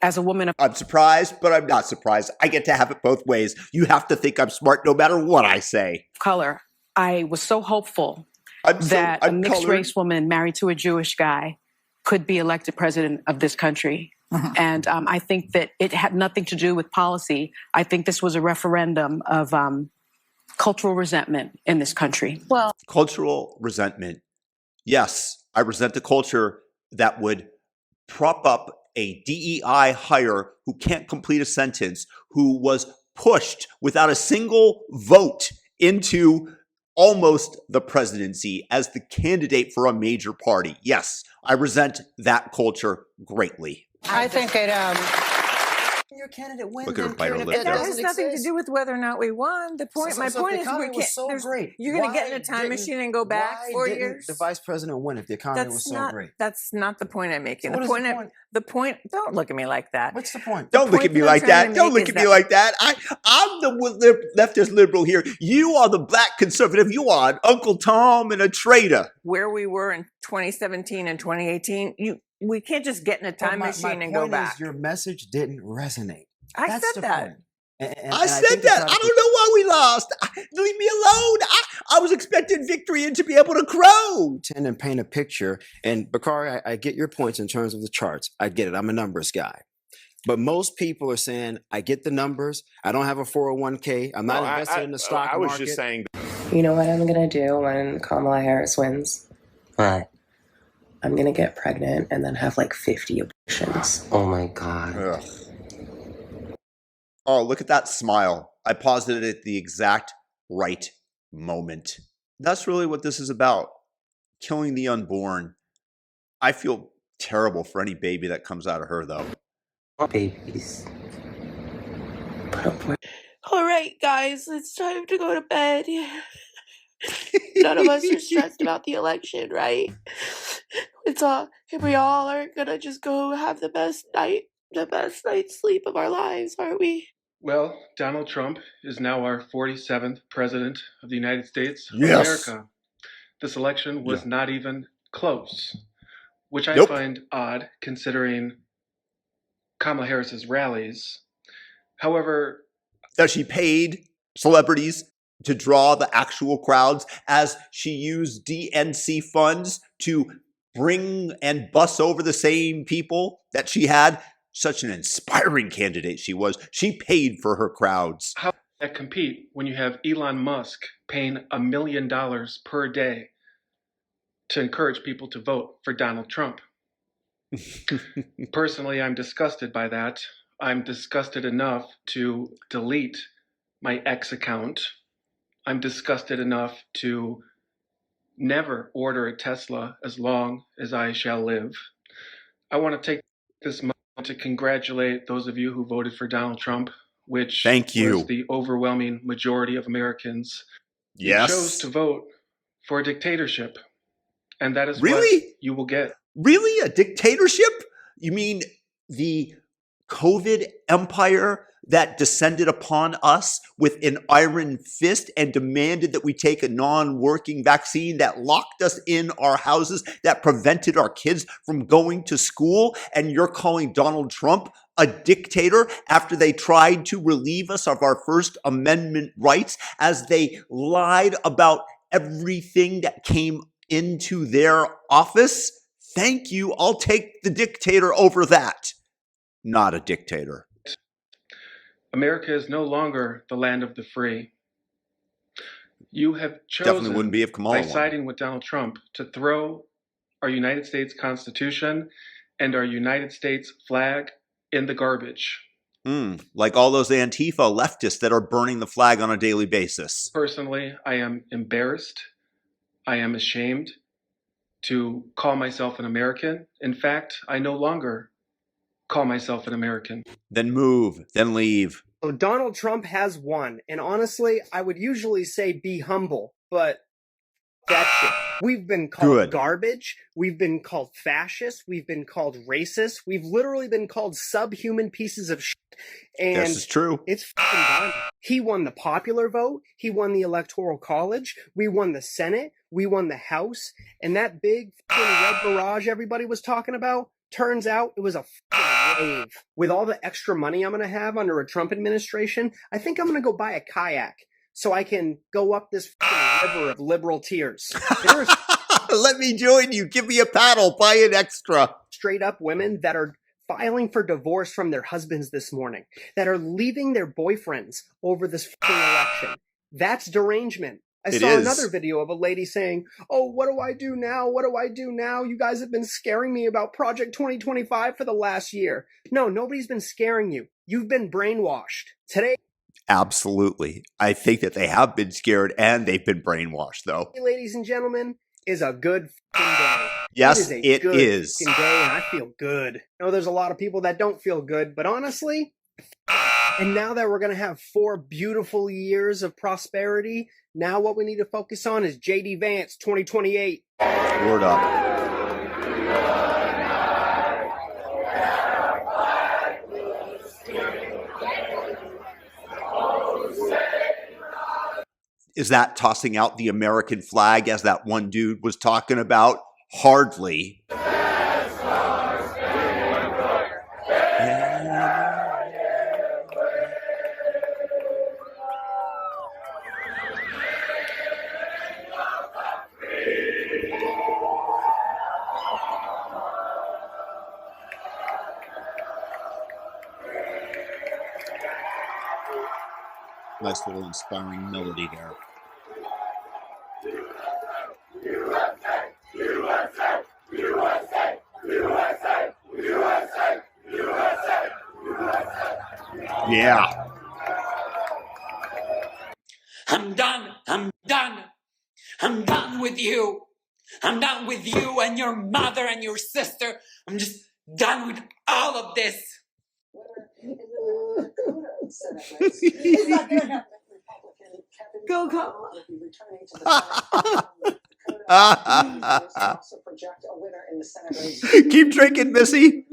Speaker 15: As a woman,
Speaker 1: I'm surprised, but I'm not surprised. I get to have it both ways. You have to think I'm smart no matter what I say.
Speaker 15: Color, I was so hopeful that a mixed race woman married to a Jewish guy could be elected president of this country. And I think that it had nothing to do with policy. I think this was a referendum of cultural resentment in this country. Well,
Speaker 1: Cultural resentment. Yes, I resent the culture that would prop up a DEI hire who can't complete a sentence, who was pushed without a single vote into almost the presidency as the candidate for a major party. Yes, I resent that culture greatly.
Speaker 5: I think it. Your candidate wins.
Speaker 1: Look at her bite her lip
Speaker 5: That
Speaker 1: there.
Speaker 5: has nothing to do with whether or not we won. The point. My point is, we can't.
Speaker 7: So great.
Speaker 5: You're going to get in a time machine and go back 4 years.
Speaker 7: The vice president win if the economy was so great?
Speaker 5: That's not the point I'm making.
Speaker 7: So
Speaker 5: The point. Don't look at me like that.
Speaker 7: What's the point?
Speaker 1: Don't look at me like that. Don't look at me like that. I'm the leftist liberal here. You are the black conservative. You are an Uncle Tom and a traitor.
Speaker 5: Where we were in 2017 and 2018, we can't just get in a time machine and go back.
Speaker 7: Your message didn't resonate.
Speaker 5: I said that.
Speaker 1: I said that. I don't know why we lost. Leave me alone. I was expecting victory and to be able to crow.
Speaker 7: And paint a picture. And Bakari, I get your points in terms of the charts. I get it. I'm a numbers guy. But most people are saying, I get the numbers. I don't have a 401k. I'm not invested in the stock market.
Speaker 9: I was just saying.
Speaker 17: You know what I'm going to do when Kamala Harris wins?
Speaker 18: What?
Speaker 17: I'm going to get pregnant and then have like 50 abortions.
Speaker 18: Oh my God.
Speaker 1: Ugh. Oh, look at that smile. I paused it at the exact right moment. That's really what this is about. Killing the unborn. I feel terrible for any baby that comes out of her, though.
Speaker 18: Babies.
Speaker 6: All right, guys, it's time to go to bed. None of us are stressed about the election, right? We all are gonna just go have the best night's sleep of our lives, aren't we?
Speaker 19: Well, Donald Trump is now our 47th president of the United States of
Speaker 1: Yes.
Speaker 19: America. This election was not even close, which I
Speaker 1: Nope.
Speaker 19: find odd considering Kamala Harris's rallies. However,
Speaker 1: That she paid celebrities to draw the actual crowds as she used DNC funds to bring and bus over the same people that she had. Such an inspiring candidate she was. She paid for her crowds.
Speaker 19: how does that compete when you have Elon Musk paying $1 million per day to encourage people to vote for Donald Trump? Personally, I'm disgusted by that. I'm disgusted enough to delete my X account. I'm disgusted enough to never order a Tesla as long as I shall live. I want to take this moment to congratulate those of you who voted for Donald Trump, which
Speaker 1: Thank you.
Speaker 19: was the overwhelming majority of Americans.
Speaker 1: Yes.
Speaker 19: You chose to vote for a dictatorship, and that is
Speaker 1: Really?
Speaker 19: what you will get.
Speaker 1: Really? A dictatorship? You mean the COVID empire that descended upon us with an iron fist and demanded that we take a non-working vaccine, that locked us in our houses, that prevented our kids from going to school? And you're calling Donald Trump a dictator after they tried to relieve us of our First Amendment rights, as they lied about everything that came into their office? Thank you. I'll take the dictator over that. Not a dictator.
Speaker 19: America is no longer the land of the free. You have
Speaker 1: Definitely
Speaker 19: chosen,
Speaker 1: wouldn't be if Kamala
Speaker 19: by
Speaker 1: won.
Speaker 19: siding with Donald Trump, to throw our United States Constitution and our United States flag in the garbage.
Speaker 1: Like all those Antifa leftists that are burning the flag on a daily basis.
Speaker 19: Personally, I am embarrassed. I am ashamed to call myself an American. In fact, I no longer call myself an American.
Speaker 1: Then move, then leave.
Speaker 26: So Donald Trump has won, and honestly, I would usually say be humble, but that shit. We've been called
Speaker 1: Good.
Speaker 26: garbage, we've been called fascist, we've been called racist, we've literally been called subhuman pieces of shit. And
Speaker 1: This is true.
Speaker 26: it's fucking done. He won the popular vote, he won the Electoral College, we won the Senate, we won the House, and that big fucking red barrage everybody was talking about, turns out it was a fucking wave. With all the extra money I'm going to have under a Trump administration, I think I'm going to go buy a kayak. so I can go up this river of liberal tears.
Speaker 1: Let me join you. Give me a paddle. Buy an extra.
Speaker 26: Straight up women that are filing for divorce from their husbands this morning, that are leaving their boyfriends over this election. That's derangement. I saw another video of a lady saying, oh, what do I do now? What do I do now? You guys have been scaring me about Project 2025 for the last year. No, nobody's been scaring you. You've been brainwashed. Today,
Speaker 1: absolutely. I think that they have been scared and they've been brainwashed, though.
Speaker 26: Ladies and gentlemen, is a good day.
Speaker 1: Yes,
Speaker 26: it
Speaker 1: it
Speaker 26: is.
Speaker 1: is.
Speaker 26: Day, and I feel good. I know there's a lot of people that don't feel good, but honestly, and now that we're going to have 4 beautiful years of prosperity, now what we need to focus on is JD Vance 2028.
Speaker 1: Word up. Is that tossing out the American flag as that one dude was talking about? Hardly. Nice little inspiring melody there. Yeah.
Speaker 22: I'm done. I'm done. I'm done with you. I'm done with you and your mother and your sister. I'm just done with all of this.
Speaker 23: Go, Kamala.
Speaker 1: Keep drinking, Missy.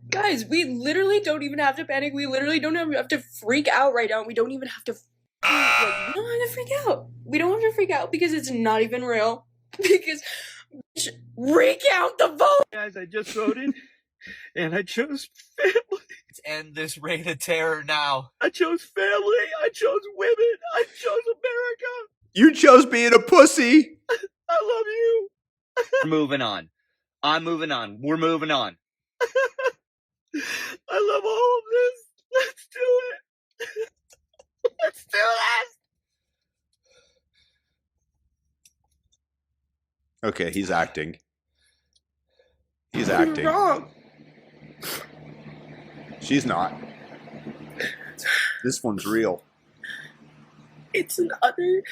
Speaker 3: Guys, we literally don't even have to panic. We literally don't have to freak out right now. We don't even have to we don't have to freak out. We don't have to freak out because it's not even real. Because recount the vote.
Speaker 14: Guys, I just voted and I chose family. Let's end this reign of terror now. I chose family. I chose women. I chose America.
Speaker 1: You chose being a pussy.
Speaker 14: I love you. We're moving on. I'm moving on. We're moving on. I love all of this. Let's do it. Let's do this.
Speaker 1: Okay, he's acting. He's acting.
Speaker 3: You're wrong.
Speaker 1: She's not. This one's real.
Speaker 3: It's an utter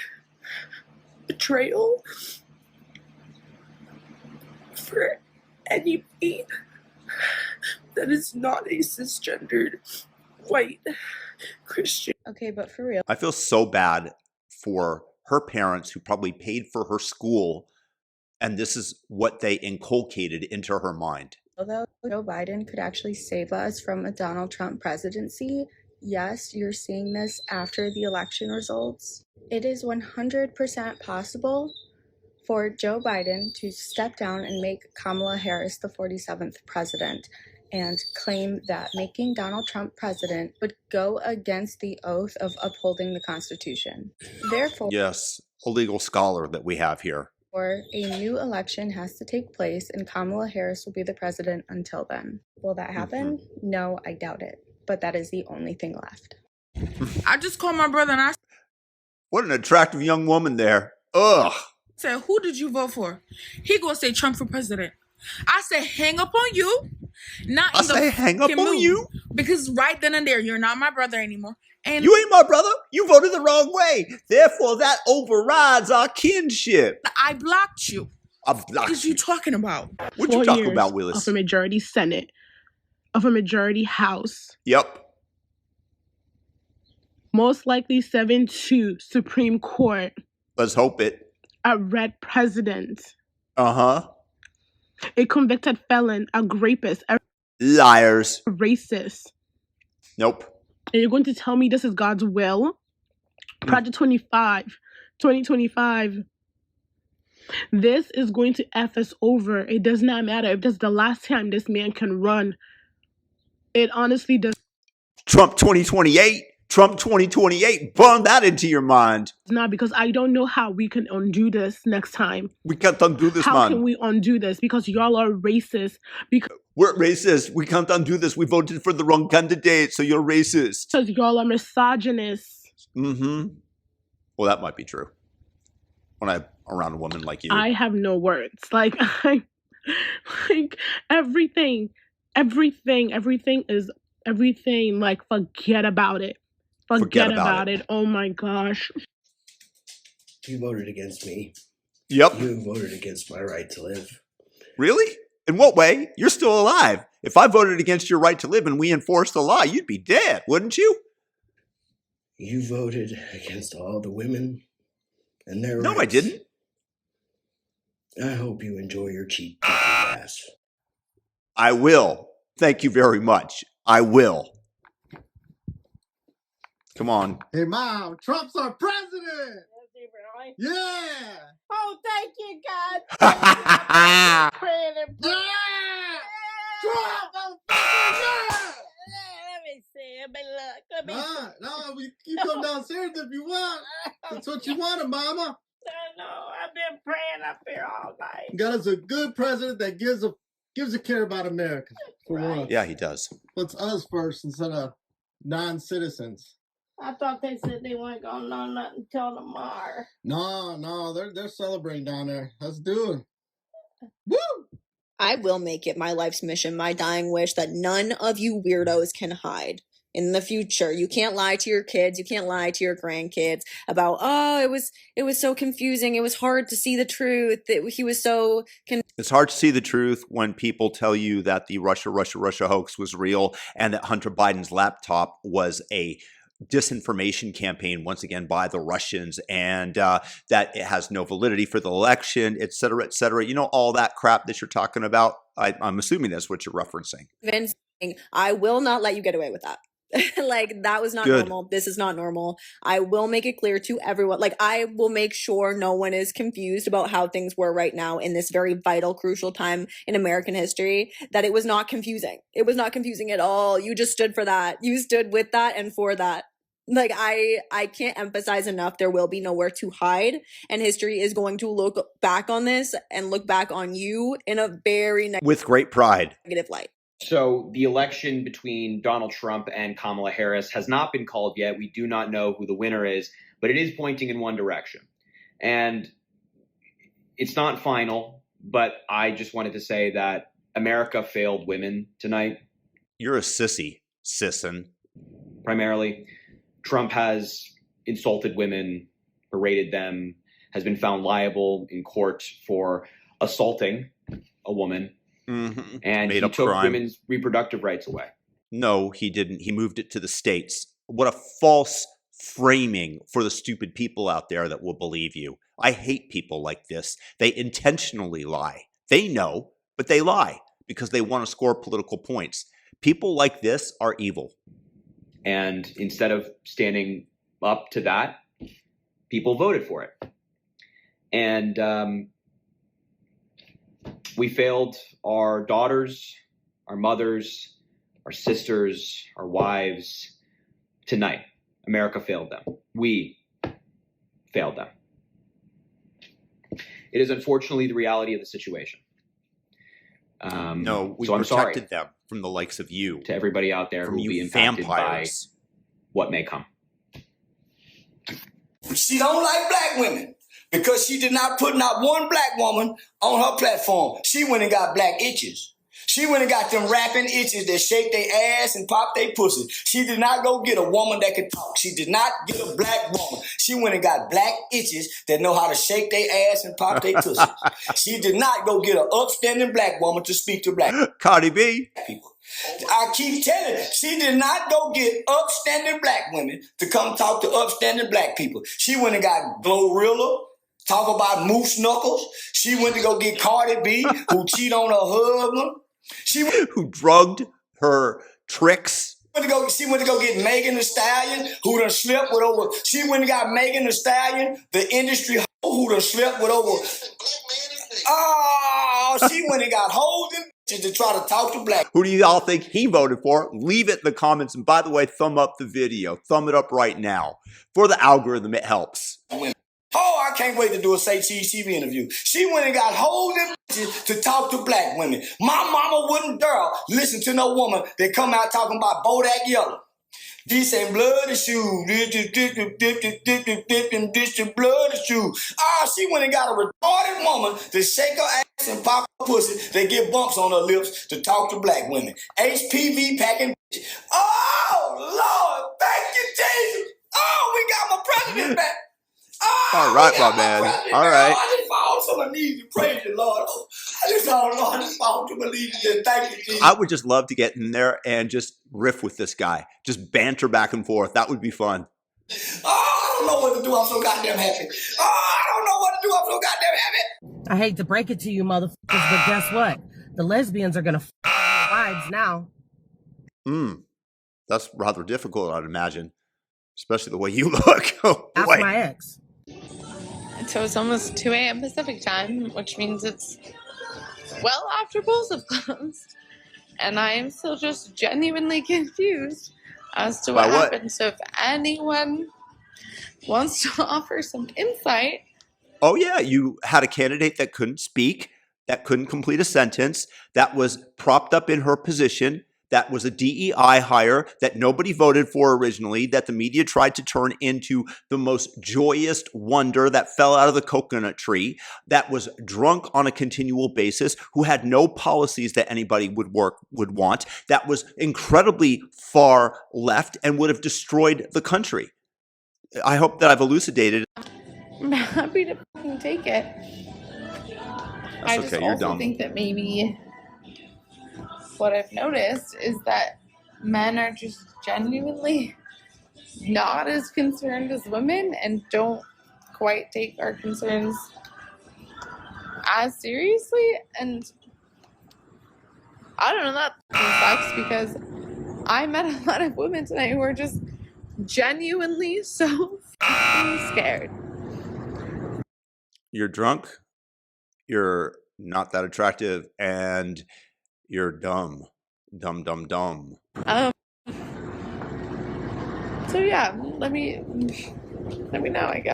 Speaker 3: betrayal for anybody that is not a cisgendered white Christian.
Speaker 23: Okay, but for real.
Speaker 1: I feel so bad for her parents who probably paid for her school, and this is what they inculcated into her mind.
Speaker 23: Although Joe Biden could actually save us from a Donald Trump presidency, yes, you're seeing this after the election results. It is 100% possible for Joe Biden to step down and make Kamala Harris the 47th president and claim that making Donald Trump president would go against the oath of upholding the Constitution. Therefore,
Speaker 1: Yes, a legal scholar that we have here.
Speaker 23: a new election has to take place and Kamala Harris will be the president until then. Will that happen? No, I doubt it. But that is the only thing left.
Speaker 3: I just called my brother and I
Speaker 1: What an attractive young woman there. Ugh.
Speaker 3: said, who did you vote for? He gonna say Trump for president. I said, hang up on you. Not
Speaker 1: I
Speaker 3: in the
Speaker 1: say hang up
Speaker 3: fucking
Speaker 1: on
Speaker 3: mood.
Speaker 1: you?
Speaker 3: Because right then and there, you're not my brother anymore. And
Speaker 1: You ain't my brother. You voted the wrong way. Therefore, that overrides our kinship.
Speaker 3: I blocked you.
Speaker 1: I
Speaker 3: What
Speaker 1: blocked
Speaker 3: is
Speaker 1: you.
Speaker 3: you talking about?
Speaker 1: What you
Speaker 9: 4
Speaker 1: talking
Speaker 9: years
Speaker 1: about, Willis?
Speaker 9: of a majority Senate, of a majority House,
Speaker 1: Yep.
Speaker 9: most likely 7-2 Supreme Court,
Speaker 1: Let's hope it.
Speaker 9: a red president,
Speaker 1: Uh-huh.
Speaker 9: a convicted felon, a rapist, a
Speaker 1: Liars.
Speaker 9: racist.
Speaker 1: Nope.
Speaker 9: And you're going to tell me this is God's will? Project 2025. This is going to F us over. It does not matter if this is the last time this man can run. It honestly does.
Speaker 1: Trump 2028. Trump 2028. Burn that into your mind.
Speaker 9: Not because I don't know how we can undo this next time.
Speaker 1: We can't undo this,
Speaker 9: How
Speaker 1: man.
Speaker 9: can we undo this? Because y'all are racist. Because
Speaker 1: we're racist. We can't undo this. We voted for the wrong candidate, so you're racist.
Speaker 9: Because y'all are misogynist.
Speaker 1: Mm-hmm. Well, that might be true. When I'm around a woman like you.
Speaker 9: I have no words. Like everything is everything. Like, forget about it. Forget about it. Oh my gosh.
Speaker 10: You voted against me.
Speaker 1: Yep.
Speaker 10: You voted against my right to live.
Speaker 1: Really? In what way? You're still alive. If I voted against your right to live and we enforced the law, you'd be dead, wouldn't you?
Speaker 10: You voted against all the women and their rights.
Speaker 1: No, I didn't.
Speaker 10: I hope you enjoy your cheap ass.
Speaker 1: I will. Thank you very much. I will. Come on.
Speaker 11: Hey, Mom, Trump's our president. Yeah.
Speaker 12: Oh, thank you, God.
Speaker 11: Yeah.
Speaker 12: Trump,
Speaker 11: yeah.
Speaker 12: Let me see. Let me look.
Speaker 11: No, you come downstairs if you want. That's what you wanted, Mama.
Speaker 12: No, I've been praying up here all night.
Speaker 11: You got us a good president that gives a care about America for once.
Speaker 1: Yeah, he does.
Speaker 11: Puts us first instead of non-citizens.
Speaker 12: I thought they said they weren't gonna know nothing till tomorrow.
Speaker 11: No, they're celebrating down there. Let's do it. Woo!
Speaker 16: I will make it my life's mission, my dying wish, that none of you weirdos can hide in the future. You can't lie to your kids. You can't lie to your grandkids about, oh, it was so confusing. It was hard to see the truth. He was so
Speaker 1: It's hard to see the truth when people tell you that the Russia hoax was real and that Hunter Biden's laptop was a disinformation campaign once again by the Russians, and that it has no validity for the election, et cetera, et cetera. You know, all that crap that you're talking about. I'm assuming that's what you're referencing.
Speaker 16: I will not let you get away with that. Like, that was not normal. This is not normal. I will make it clear to everyone. Like, I will make sure no one is confused about how things were right now in this very vital, crucial time in American history, that it was not confusing. It was not confusing at all. You just stood for that. You stood with that and for that. Like, I can't emphasize enough, there will be nowhere to hide, and history is going to look back on this and look back on you in a very
Speaker 1: with great pride.
Speaker 16: Negative light.
Speaker 20: So the election between Donald Trump and Kamala Harris has not been called yet. We do not know who the winner is, but it is pointing in one direction. And it's not final, but I just wanted to say that America failed women tonight.
Speaker 1: You're a sissy, sissin.
Speaker 20: Primarily. Trump has insulted women, berated them, has been found liable in court for assaulting a woman.
Speaker 1: Mm-hmm.
Speaker 20: And he took women's reproductive rights away.
Speaker 1: No, he didn't. He moved it to the states. What a false framing for the stupid people out there that will believe you. I hate people like this. They intentionally lie. They know, but they lie because they want to score political points. People like this are evil.
Speaker 20: And instead of standing up to that, people voted for it. And we failed our daughters, our mothers, our sisters, our wives tonight. America failed them. We failed them. It is unfortunately the reality of the situation.
Speaker 1: No, we
Speaker 20: so I'm
Speaker 1: protected
Speaker 20: sorry
Speaker 1: them from the likes of you.
Speaker 20: to everybody out there who
Speaker 1: From
Speaker 20: will be
Speaker 1: you
Speaker 20: impacted
Speaker 1: vampires.
Speaker 20: by what may come.
Speaker 21: She don't like black women because she did not put not one black woman on her platform. She went and got black itches. She went and got them rapping itches that shake their ass and pop their pussy. She did not go get a woman that could talk. She did not get a black woman. She went and got black itches that know how to shake their ass and pop their pussy. She did not go get an upstanding black woman to speak to black
Speaker 1: Cardi B.
Speaker 21: people. I keep telling you, she did not go get upstanding black women to come talk to upstanding black people. She went and got Glorilla, talk about moose knuckles. She went to go get Cardi B, who cheat on her husband.
Speaker 1: Who drugged her tricks.
Speaker 21: She went to go get Megan Thee Stallion, who done slept with over. She went and got Megan Thee Stallion, the industry hoe, who done slept with over. Oh, she went and got hoes in to try to talk to black.
Speaker 1: Who do y'all think he voted for? Leave it in the comments. And by the way, thumb up the video. Thumb it up right now. For the algorithm, it helps.
Speaker 21: Oh, I can't wait to do a Say Cheese TV interview. She went and got hold of to talk to black women. My mama wouldn't dare listen to no woman that come out talking about Bodak Yellow. This ain't bloody shoe. This is bloody shoe. Ah, she went and got a retarded woman to shake her ass and pop her pussy. They get bumps on her lips to talk to black women. HPV packing. Oh, Lord, thank you, Jesus. Oh, we got my president back. Oh,
Speaker 1: all right, my man. All right.
Speaker 21: I just fall to my knees and praise the Lord. Oh, I just fall to my knees and thank you, Jesus.
Speaker 1: I would just love to get in there and just riff with this guy. Just banter back and forth. That would be fun.
Speaker 21: Oh, I don't know what to do. I'm so goddamn happy. Oh, I don't know what to do. I'm so goddamn happy.
Speaker 2: I hate to break it to you, motherfuckers, but guess what? The lesbians are gonna f*** wives now.
Speaker 1: That's rather difficult, I'd imagine. Especially the way you look. Oh,
Speaker 2: that's
Speaker 1: boy.
Speaker 2: my ex.
Speaker 4: So it's almost 2 a.m. Pacific time, which means it's well after polls have closed. And I am still just genuinely confused as to what happened. So if anyone wants to offer some insight.
Speaker 1: Oh, yeah. You had a candidate that couldn't speak, that couldn't complete a sentence, that was propped up in her position, that was a DEI hire that nobody voted for originally, that the media tried to turn into the most joyous wonder that fell out of the coconut tree, that was drunk on a continual basis, who had no policies that anybody would want, that was incredibly far left and would have destroyed the country. I hope that I've elucidated.
Speaker 4: I'm happy to fucking take it. I just also think that maybe what I've noticed is that men are just genuinely not as concerned as women and don't quite take our concerns as seriously. And I don't know, that sucks because I met a lot of women tonight who are just genuinely so scared.
Speaker 1: You're drunk, you're not that attractive, and you're dumb. Dumb.
Speaker 4: So yeah, let me know, I guess.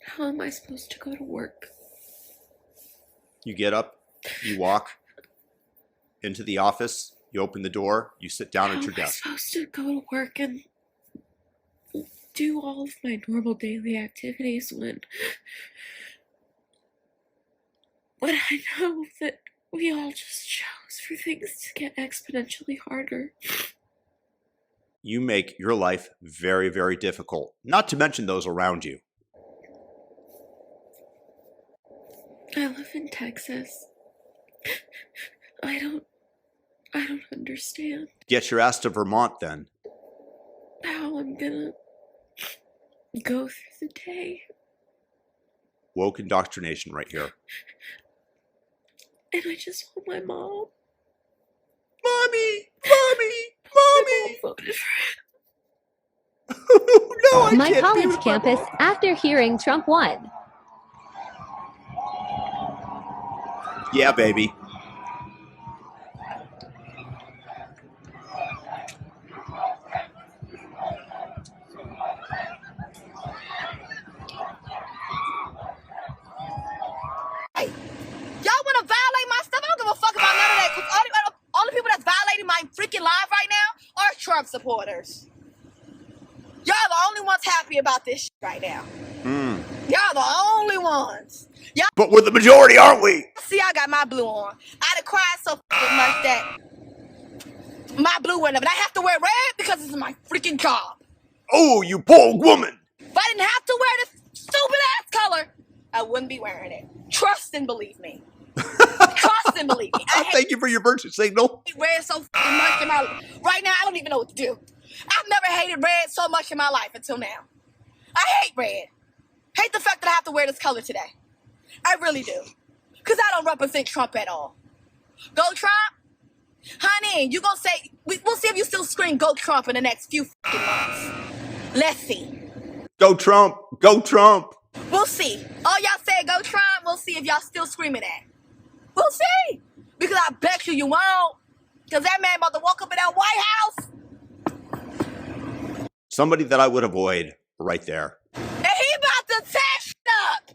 Speaker 4: How am I supposed to go to work?
Speaker 1: You get up, you walk into the office, you open the door, you sit down at your desk.
Speaker 4: How am I supposed to go to work and do all of my normal daily activities when I know that we all just chose for things to get exponentially harder?
Speaker 1: You make your life very, very difficult, not to mention those around you.
Speaker 4: I live in Texas. I don't understand
Speaker 1: Get your ass to Vermont then.
Speaker 4: how I'm gonna go through the day.
Speaker 1: Woke indoctrination right here.
Speaker 4: And I just want my mom.
Speaker 1: Mommy!
Speaker 8: No, my college campus after hearing Trump won.
Speaker 1: Yeah, baby.
Speaker 13: Y'all want to violate my stuff? I don't give a fuck about none of that. Because all the people that's violating my freaking live right now are Trump supporters. Y'all the only ones happy about this shit right now. Y'all the only ones. Y'all.
Speaker 1: But we're the majority, aren't we?
Speaker 13: See, I got my blue on. I'd have cried so fucking much that my blue went up. And I have to wear red because it's my freaking job.
Speaker 1: Oh, you poor woman.
Speaker 13: If I didn't have to wear this stupid ass color, I wouldn't be wearing it. Trust and believe me. Trust and believe me.
Speaker 1: Thank you for your virtue signal.
Speaker 13: I hate red so fucking much in my life. Right now, I don't even know what to do. I've never hated red so much in my life until now. I hate red. Hate the fact that I have to wear this color today. I really do. Because I don't represent Trump at all. Go Trump? Honey, you gonna say, we'll see if you still scream go Trump in the next few fucking months. Let's see.
Speaker 1: Go Trump. Go Trump.
Speaker 13: We'll see. All y'all say go Trump, we'll see if y'all still screaming that. We'll see. Because I bet you won't. Because that man about to walk up in that White House.
Speaker 1: Somebody that I would avoid right there.
Speaker 13: And he about to tear shit up.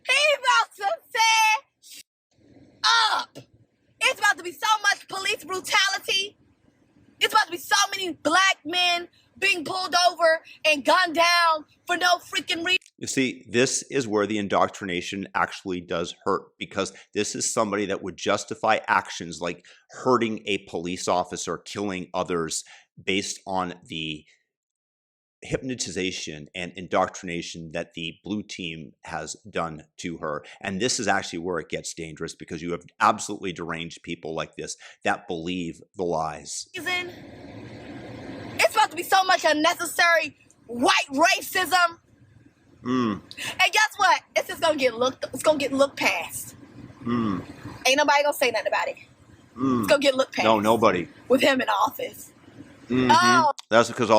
Speaker 13: He about to tear shit up. It's about to be so much police brutality. It's about to be so many black men being pulled over and gunned down for no freaking reason.
Speaker 1: You see, this is where the indoctrination actually does hurt, because this is somebody that would justify actions like hurting a police officer, killing others based on the hypnotization and indoctrination that the blue team has done to her. And this is actually where it gets dangerous, because you have absolutely deranged people like this that believe the lies.
Speaker 13: It's about to be so much unnecessary white racism. And guess what? It's just gonna get looked past. Ain't nobody gonna say nothing about it. It's gonna get looked past.
Speaker 1: No, nobody.
Speaker 13: With him in office. Oh,
Speaker 1: That's because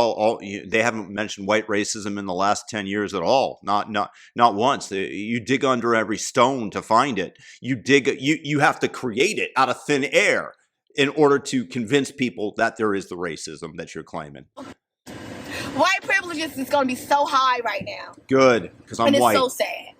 Speaker 1: they haven't mentioned white racism in the last 10 years at all. Not once. You dig under every stone to find it. You have to create it out of thin air in order to convince people that there is the racism that you're claiming.
Speaker 13: white privilege is going to be so high right now.
Speaker 1: Good, because I'm white.
Speaker 13: And it's so sad.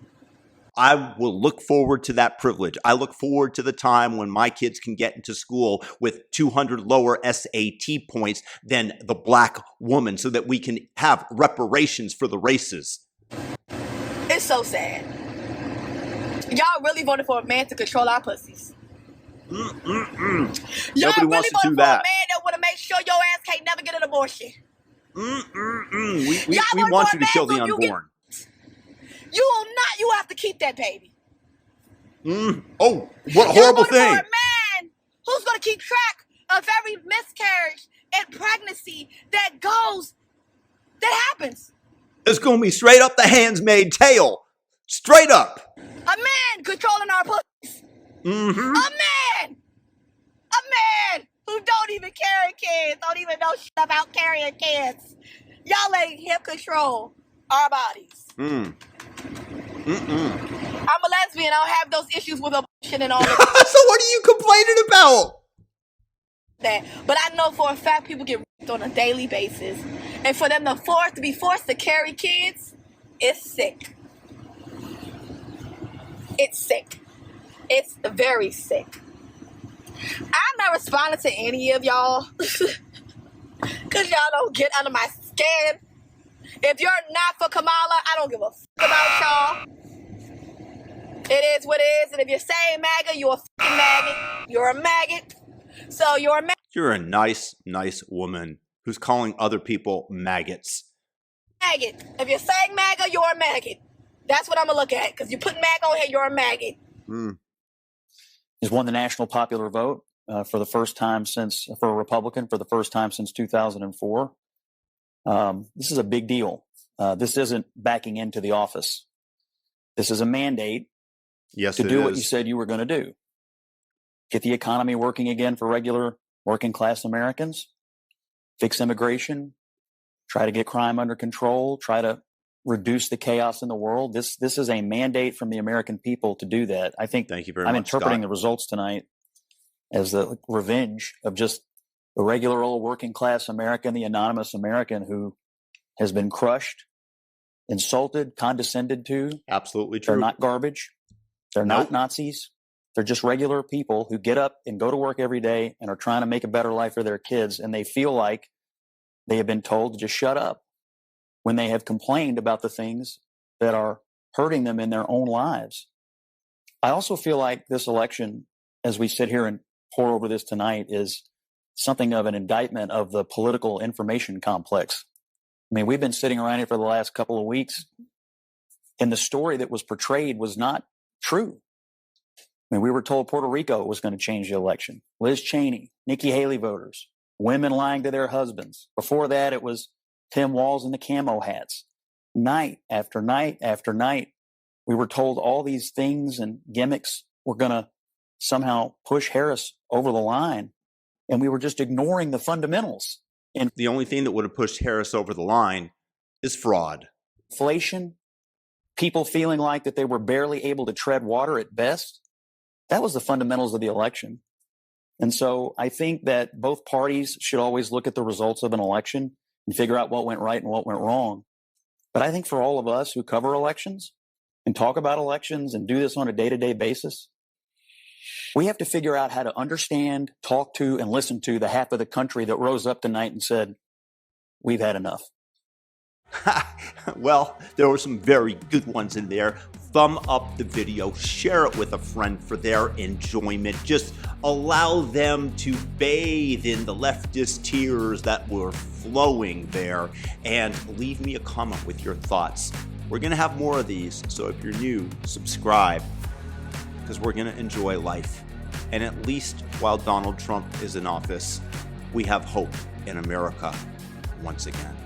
Speaker 1: I will look forward to that privilege. I look forward to the time when my kids can get into school with 200 lower SAT points than the black woman, so that we can have reparations for the races.
Speaker 13: It's so sad. Y'all really voted for a man to control our pussies. Y'all
Speaker 1: Nobody
Speaker 13: really
Speaker 1: wants to
Speaker 13: voted
Speaker 1: do
Speaker 13: for a
Speaker 1: that.
Speaker 13: man that want to make sure your ass can't never get an abortion.
Speaker 1: We want you to kill the unborn.
Speaker 13: You will not. You have to keep that baby.
Speaker 1: Oh, what a horrible thing.
Speaker 13: For a man who's going to keep track of every miscarriage and pregnancy that happens.
Speaker 1: It's going to be straight up the Handmaid's Tale. Straight up.
Speaker 13: A man controlling our pussies.
Speaker 1: Mm-hmm.
Speaker 13: A man who don't even carry kids, don't even know shit about carrying kids. Y'all letting him control our bodies. I'm a lesbian. I don't have those issues with abortion and all that.
Speaker 1: So what are you complaining about?
Speaker 13: That, but I know for a fact people get raped on a daily basis, and for them to be forced to carry kids, it's sick. It's sick. It's very sick. I'm not responding to any of y'all because y'all don't get under my skin. If you're not for Kamala, I don't give a fuck about y'all. It is what it is, and if you're saying MAGA, you're a fucking maggot. You're a maggot. So you're a maggot.
Speaker 1: You're a nice woman who's calling other people maggots.
Speaker 13: Maggot. If you're saying MAGA, you're a maggot. That's what I'm gonna look at. Because you put MAGA on here, you're a maggot.
Speaker 5: He's won the national popular vote for the first time for a Republican for the first time since 2004. This is a big deal. This isn't backing into the office. This is a mandate to do what you said you were going to do. Get the economy working again for regular working class Americans, fix immigration, try to get crime under control, try to reduce the chaos in the world. This is a mandate from the American people to do that. I think
Speaker 1: Thank you very
Speaker 5: I'm
Speaker 1: much,
Speaker 5: interpreting
Speaker 1: Scott.
Speaker 5: the results tonight as the revenge of just a regular old working class American, the anonymous American who has been crushed, insulted, condescended to.
Speaker 1: Absolutely true.
Speaker 5: They're not garbage. They're not Nazis. They're just regular people who get up and go to work every day and are trying to make a better life for their kids. And they feel like they have been told to just shut up when they have complained about the things that are hurting them in their own lives. I also feel like this election, as we sit here and pour over this tonight, is something of an indictment of the political information complex. I mean, we've been sitting around here for the last couple of weeks, and the story that was portrayed was not true. I mean, we were told Puerto Rico was going to change the election. Liz Cheney, Nikki Haley voters, women lying to their husbands. Before that, it was Tim Walz in the camo hats. Night after night after night, we were told all these things and gimmicks were going to somehow push Harris over the line, and we were just ignoring the fundamentals. And
Speaker 1: the only thing that would have pushed Harris over the line is fraud.
Speaker 5: Inflation, people feeling like that they were barely able to tread water at best. That was the fundamentals of the election. And so I think that both parties should always look at the results of an election and figure out what went right and what went wrong. But I think for all of us who cover elections and talk about elections and do this on a day-to-day basis, we have to figure out how to understand, talk to, and listen to the half of the country that rose up tonight and said, we've had enough.
Speaker 1: Well, there were some very good ones in there. Thumb up the video, share it with a friend for their enjoyment. Just allow them to bathe in the leftist tears that were flowing there, and leave me a comment with your thoughts. We're going to have more of these, so if you're new, subscribe, because we're going to enjoy life. And at least while Donald Trump is in office, we have hope in America once again.